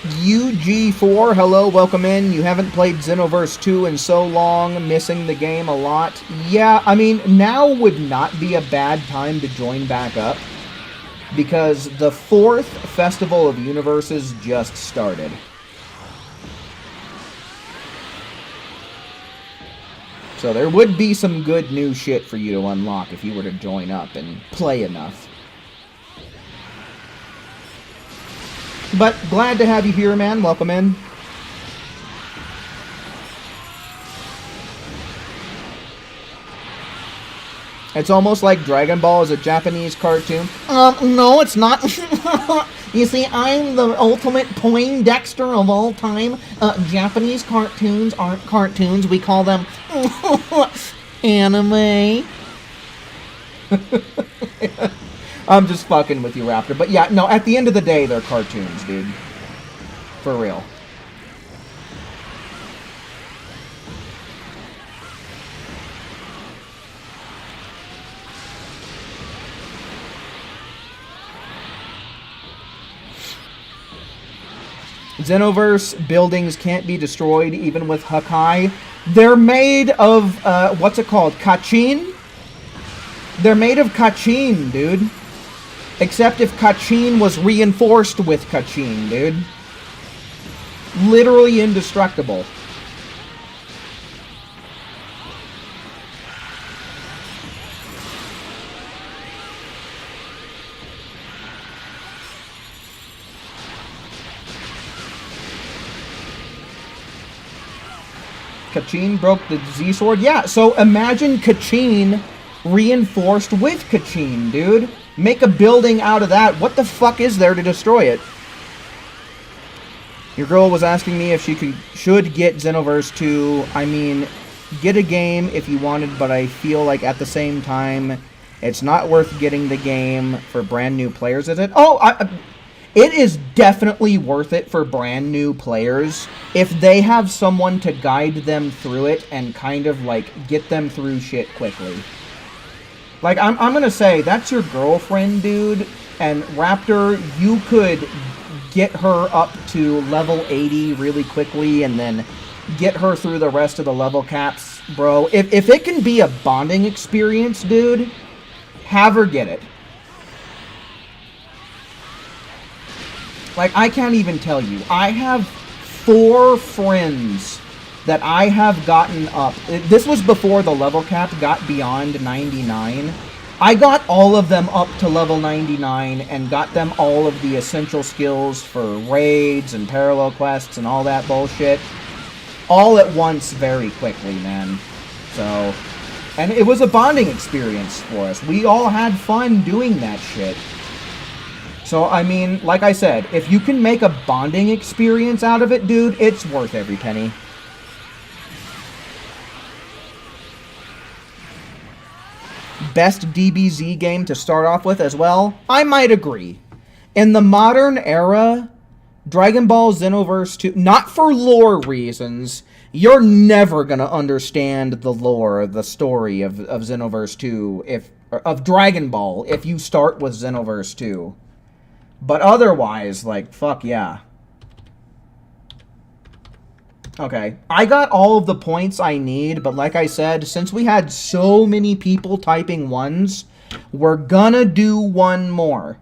UG4, hello, welcome in. You haven't played Xenoverse 2 in so long, missing the game a lot. Yeah, I mean, now would not be a bad time to join back up, because the 4th Festival of Universes just started. So there would be some good new shit for you to unlock if you were to join up and play enough. But glad to have you here, man. Welcome in. It's almost like Dragon Ball is a Japanese cartoon. No, it's not. You see, I'm the ultimate Poindexter of all time. Japanese cartoons aren't cartoons. We call them anime. I'm just fucking with you, Raptor. But yeah, no, at the end of the day, they're cartoons, dude. For real. Xenoverse buildings can't be destroyed even with Hakai. They're made of, what's it called? Kachin? They're made of Kachin, dude. Except if Kachin was reinforced with Kachin, dude. Literally indestructible. Kachin broke the Z-Sword? Yeah, so imagine Kachin reinforced with Kachin, dude. Make a building out of that. What the fuck is there to destroy it? Your girl was asking me if she should get Xenoverse 2. I mean, get a game if you wanted, but I feel like at the same time, it's not worth getting the game for brand new players, is it? Oh, it is definitely worth it for brand new players if they have someone to guide them through it and kind of, like, get them through shit quickly. Like, I'm gonna say, that's your girlfriend, dude, and Raptor, you could get her up to level 80 really quickly and then get her through the rest of the level caps, bro. If it can be a bonding experience, dude, have her get it. Like, I can't even tell you. I have 4 friends that I have gotten up. This was before the level cap got beyond 99. I got all of them up to level 99 and got them all of the essential skills for raids and parallel quests and all that bullshit. All at once very quickly, man. So, and it was a bonding experience for us. We all had fun doing that shit. So, I mean, like I said, if you can make a bonding experience out of it, dude, it's worth every penny. Best DBZ game to start off with as well? I might agree. In the modern era, Dragon Ball Xenoverse 2, not for lore reasons, you're never going to understand the lore, the story of Xenoverse 2, of Dragon Ball, if you start with Xenoverse 2. But otherwise, like, fuck yeah. Okay, I got all of the points I need, but like I said, since we had so many people typing 1s, we're gonna do one more.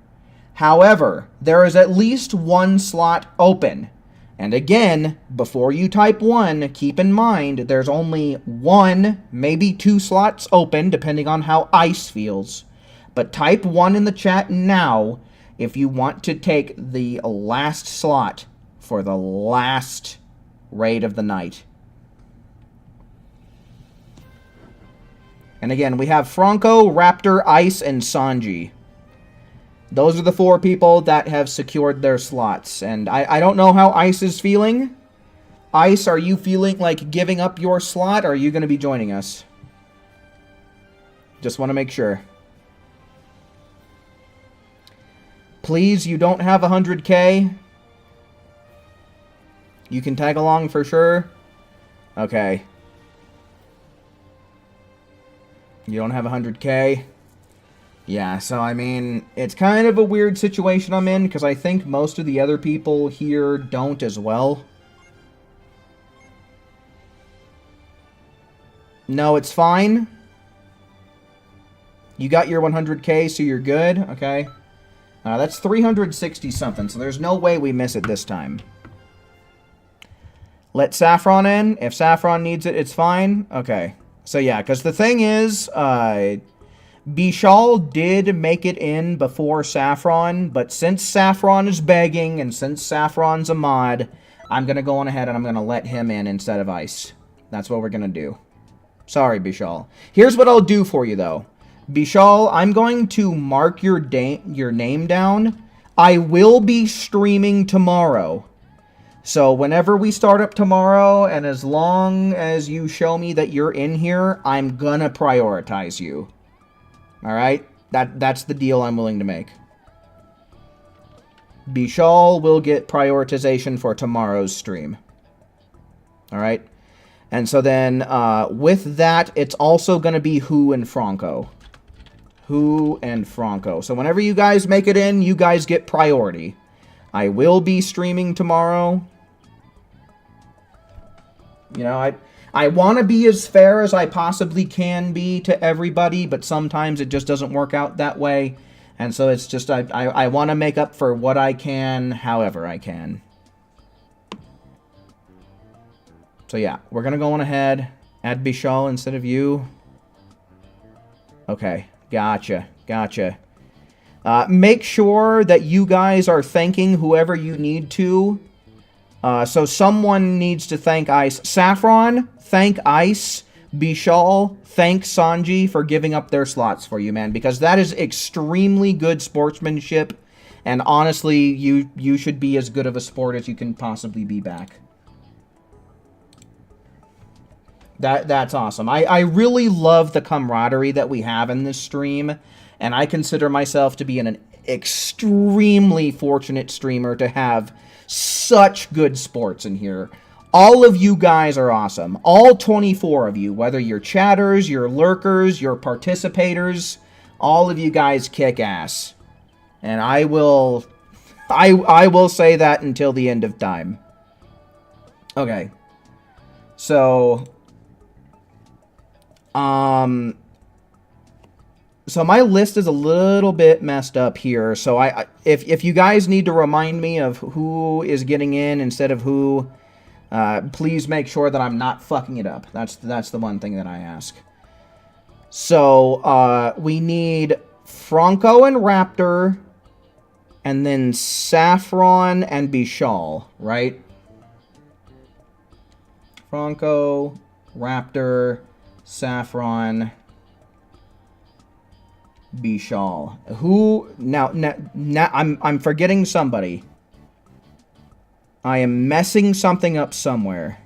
However, there is at least 1 slot open. And again, before you type 1, keep in mind there's only 1, maybe 2 slots open, depending on how Ice feels. But type 1 in the chat now if you want to take the last slot for the last raid of the night. And again, we have Franco, Raptor, Ice, and Sanji. Those are the 4 people that have secured their slots. And I don't know how Ice is feeling. Ice, are you feeling like giving up your slot, or are you going to be joining us? Just want to make sure. Please, you don't have 100K. You can tag along for sure. Okay. You don't have 100K. Yeah, so I mean, it's kind of a weird situation I'm in, because I think most of the other people here don't as well. No, it's fine. You got your 100K, so you're good. Okay. That's 360 something, so there's no way we miss it this time. Let Saffron in. If Saffron needs it, it's fine. Okay. So yeah, because the thing is, Bishal did make it in before Saffron, but since Saffron is begging, and since Saffron's a mod, I'm going to go on ahead and I'm going to let him in instead of Ice. That's what we're going to do. Sorry, Bishal. Here's what I'll do for you, though. Bishal, I'm going to mark your name down. I will be streaming tomorrow. So whenever we start up tomorrow, and as long as you show me that you're in here, I'm gonna prioritize you. Alright? That's the deal I'm willing to make. Bishal will get prioritization for tomorrow's stream. Alright? And so then, with that, it's also gonna be Who and Franco. Who and Franco. So whenever you guys make it in, you guys get priority. I will be streaming tomorrow. You know, I want to be as fair as I possibly can be to everybody, but sometimes it just doesn't work out that way. And so it's just, I want to make up for what I can, however I can. So yeah, we're going to go on ahead. Add Bishal instead of you. Okay, gotcha, gotcha. Make sure that you guys are thanking whoever you need to. So someone needs to thank Ice. Saffron, thank Ice. Bishal, thank Sanji for giving up their slots for you, man. Because that is extremely good sportsmanship. And honestly, you should be as good of a sport as you can possibly be back. That's awesome. I really love the camaraderie that we have in this stream. And I consider myself to be an extremely fortunate streamer to have such good sports in here. All of you guys are awesome. All 24 of you, whether you're chatters, you're lurkers, you're participators, all of you guys kick ass. And I will say that until the end of time. Okay. So so my list is a little bit messed up here. So if you guys need to remind me of who is getting in instead of who, please make sure that I'm not fucking it up. That's the one thing that I ask. So we need Franco and Raptor, and then Saffron and Bishal, right? Franco, Raptor, Saffron, Bishal. Who now I'm forgetting somebody. I am messing something up somewhere.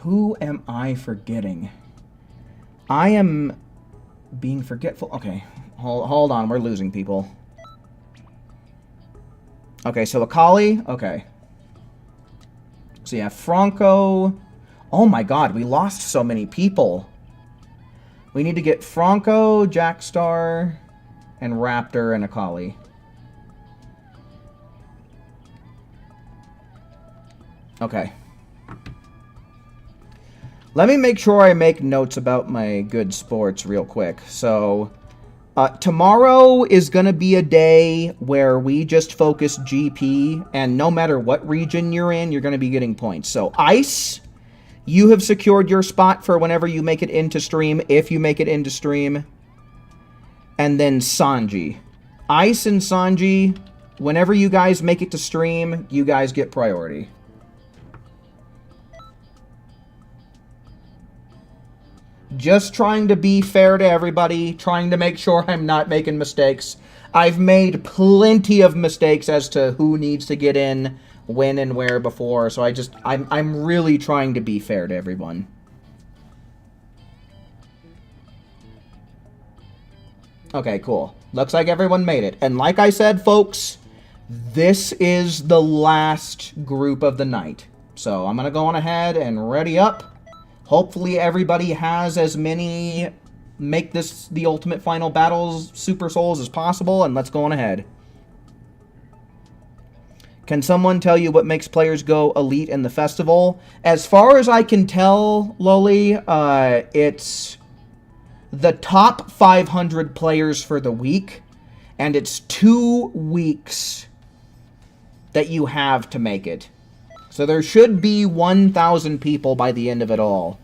Who am I forgetting? I am being forgetful. Okay, hold on. We're losing people. Okay, so Akali. Okay. So yeah, Franco. Oh my god, we lost so many people. We need to get Franco, Jackstar, and Raptor and Akali. Okay. Let me make sure I make notes about my good sports real quick. So, tomorrow is going to be a day where we just focus GP, and no matter what region you're in, you're going to be getting points. So, Ice, you have secured your spot for whenever you make it into stream, if you make it into stream. And then Sanji. Ice and Sanji, whenever you guys make it to stream, you guys get priority. Just trying to be fair to everybody, trying to make sure I'm not making mistakes. I've made plenty of mistakes as to who needs to get in, when and where before, so I'm really trying to be fair to everyone. Okay, cool. Looks like everyone made it. And like I said, folks, this is the last group of the night. So I'm going to go on ahead and ready up. Hopefully everybody has as many make this the ultimate final battles super souls as possible, and let's go on ahead. Can someone tell you what makes players go elite in the festival? As far as I can tell, Loli, it's the top 500 players for the week, and it's 2 weeks that you have to make it. So there should be 1,000 people by the end of it all.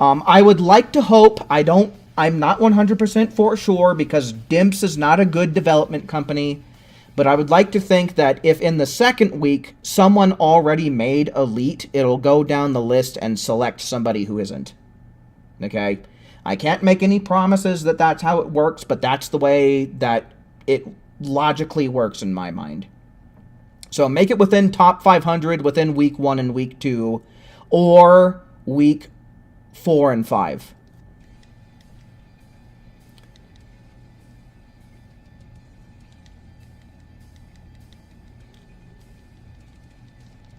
I would like to hope, I'm not 100% for sure because Dimps is not a good development company, but I would like to think that if in the second week someone already made Elite, it'll go down the list and select somebody who isn't. Okay? I can't make any promises that that's how it works, but that's the way that it logically works in my mind. So make it within top 500 within week 1 and week 2, or week 4 and 5.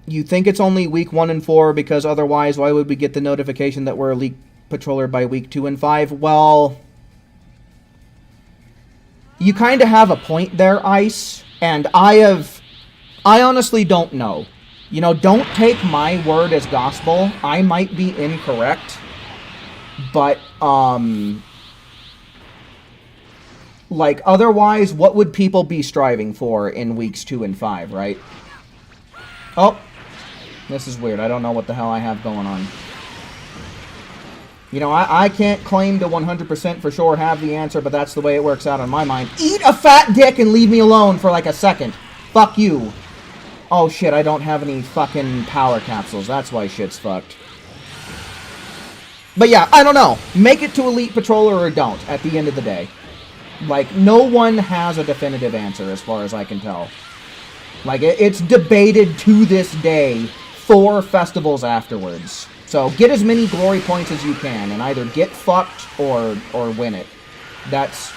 You think it's only week 1 and 4 because otherwise why would we get the notification that we're Elite Patroller by week 2 and 5? Well, you kind of have a point there, Ice, and I honestly don't know. You know, don't take my word as gospel. I might be incorrect, but, like, otherwise, what would people be striving for in weeks 2 and 5, right? Oh, this is weird. I don't know what the hell I have going on. You know, I can't claim to 100% for sure have the answer, but that's the way it works out on my mind. Eat a fat dick and leave me alone for like a second. Fuck you. Oh shit, I don't have any fucking power capsules. That's why shit's fucked. But yeah, I don't know. Make it to Elite Patroller or don't at the end of the day. Like, no one has a definitive answer as far as I can tell. Like, it's debated to this day 4 festivals afterwards. So get as many glory points as you can and either get fucked or win it. That's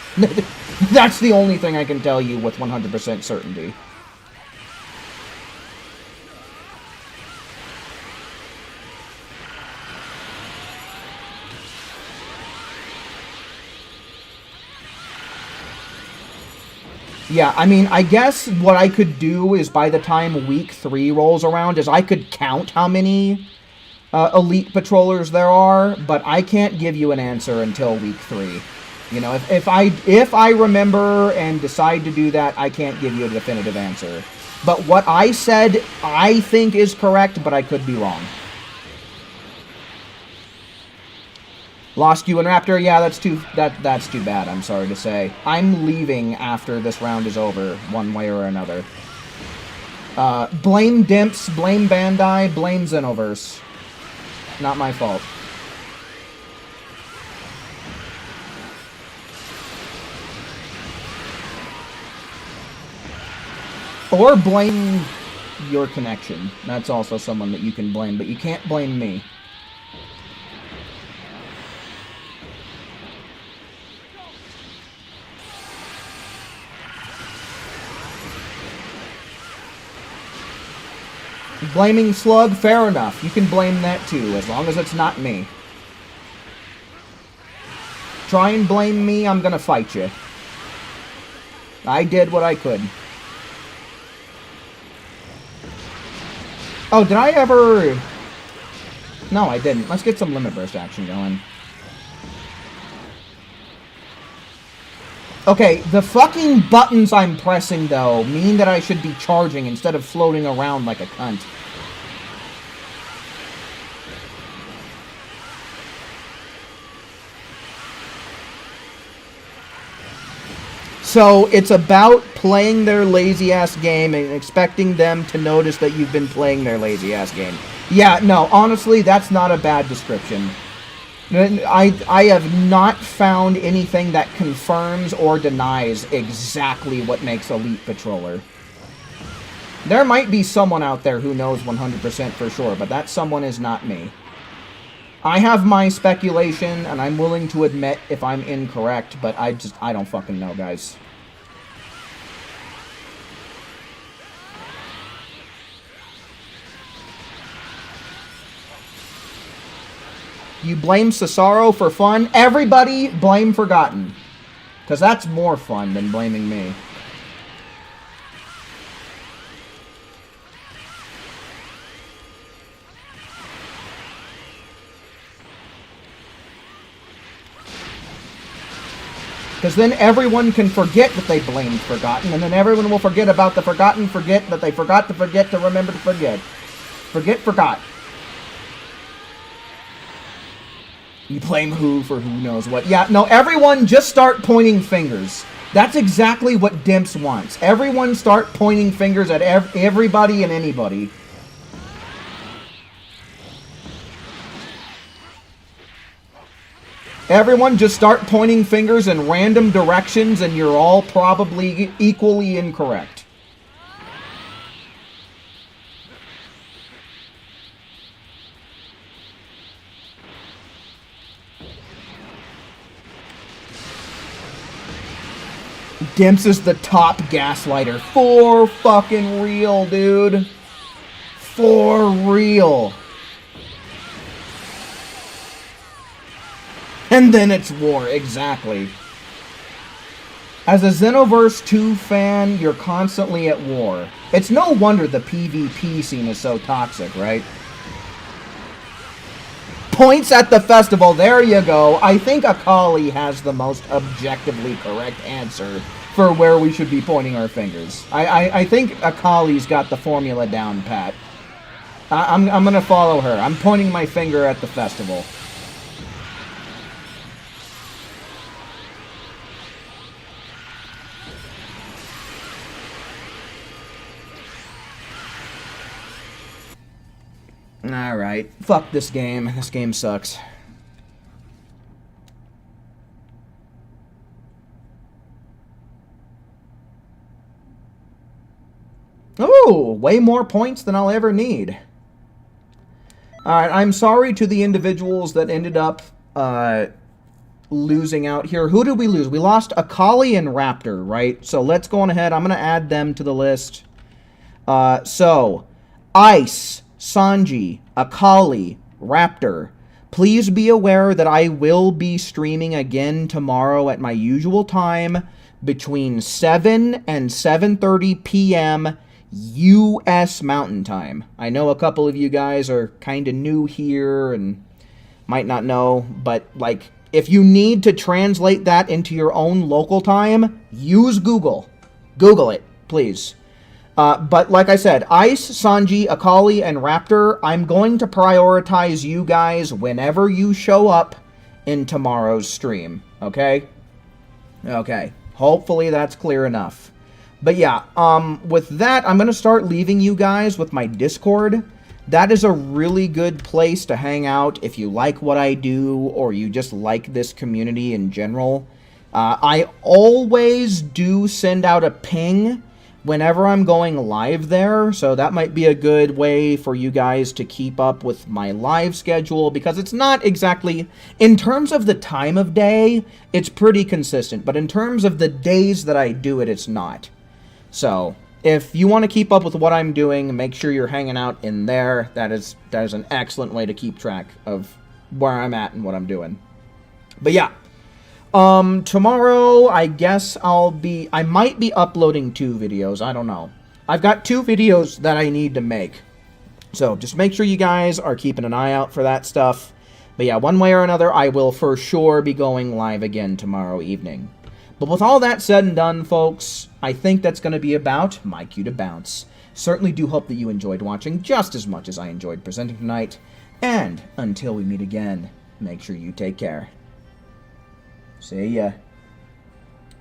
that's the only thing I can tell you with 100% certainty. Yeah, I mean, I guess what I could do is by the time week 3 rolls around is I could count how many Elite Patrollers there are, but I can't give you an answer until week 3. You know, if I remember and decide to do that, I can't give you a definitive answer. But what I said, I think is correct, but I could be wrong. Lost you and Raptor? Yeah, that's too bad, I'm sorry to say. I'm leaving after this round is over, one way or another. Blame Dimps, blame Bandai, blame Xenoverse. Not my fault. Or blame your connection. That's also someone that you can blame, but you can't blame me. Blaming Slug, fair enough. You can blame that too, as long as it's not me. Try and blame me, I'm gonna fight you. I did what I could. Oh, did I ever... No, I didn't. Let's get some Limit Burst action going. Okay, the fucking buttons I'm pressing, though, mean that I should be charging instead of floating around like a cunt. So, it's about playing their lazy-ass game and expecting them to notice that you've been playing their lazy-ass game. Yeah, no, honestly, that's not a bad description. I have not found anything that confirms or denies exactly what makes Elite Patroller. There might be someone out there who knows 100% for sure, but that someone is not me. I have my speculation, and I'm willing to admit if I'm incorrect, but I don't fucking know, guys. You blame Cesaro for fun? Everybody blame Forgotten. Because that's more fun than blaming me. Because then everyone can forget that they blamed Forgotten, and then everyone will forget about the Forgotten, forget that they forgot to forget to remember to forget. Forgot. You blame who for who knows what. Yeah, no, everyone just start pointing fingers. That's exactly what Dimps wants. Everyone start pointing fingers at everybody and anybody. Everyone just start pointing fingers in random directions and you're all probably equally incorrect. Dimps is the top gaslighter. For fucking real, dude. For real. And then it's war, exactly. As a Xenoverse 2 fan, you're constantly at war. It's no wonder the PvP scene is so toxic, right? Points at the festival, there you go. I think Akali has the most objectively correct answer for where we should be pointing our fingers. I think Akali's got the formula down pat. I'm gonna follow her. I'm pointing my finger at the festival. Alright. Fuck this game. This game sucks. Ooh, way more points than I'll ever need. Alright, I'm sorry to the individuals that ended up losing out here. Who did we lose? We lost Akali and Raptor, right? So let's go on ahead. I'm going to add them to the list. So, Ice, Sanji, Akali, Raptor. Please be aware that I will be streaming again tomorrow at my usual time between 7 and 7:30 p.m. U.S. Mountain Time. I know a couple of you guys are kind of new here and might not know, but like, if you need to translate that into your own local time, use Google. Google it, please. But like I said, Ice, Sanji, Akali, and Raptor, I'm going to prioritize you guys whenever you show up in tomorrow's stream, okay? Okay, hopefully that's clear enough. But yeah, with that, I'm going to start leaving you guys with my Discord. That is a really good place to hang out if you like what I do or you just like this community in general. I always do send out a ping whenever I'm going live there, so that might be a good way for you guys to keep up with my live schedule, because it's not exactly, in terms of the time of day, it's pretty consistent, but in terms of the days that I do it, it's not. So, if you want to keep up with what I'm doing, make sure you're hanging out in there. That is an excellent way to keep track of where I'm at and what I'm doing. But yeah, tomorrow, I guess I might be uploading 2 videos, I don't know. I've got 2 videos that I need to make. So, just make sure you guys are keeping an eye out for that stuff. But yeah, one way or another, I will for sure be going live again tomorrow evening. But with all that said and done, folks, I think that's going to be about my cue to bounce. Certainly do hope that you enjoyed watching just as much as I enjoyed presenting tonight. And until we meet again, make sure you take care. See ya.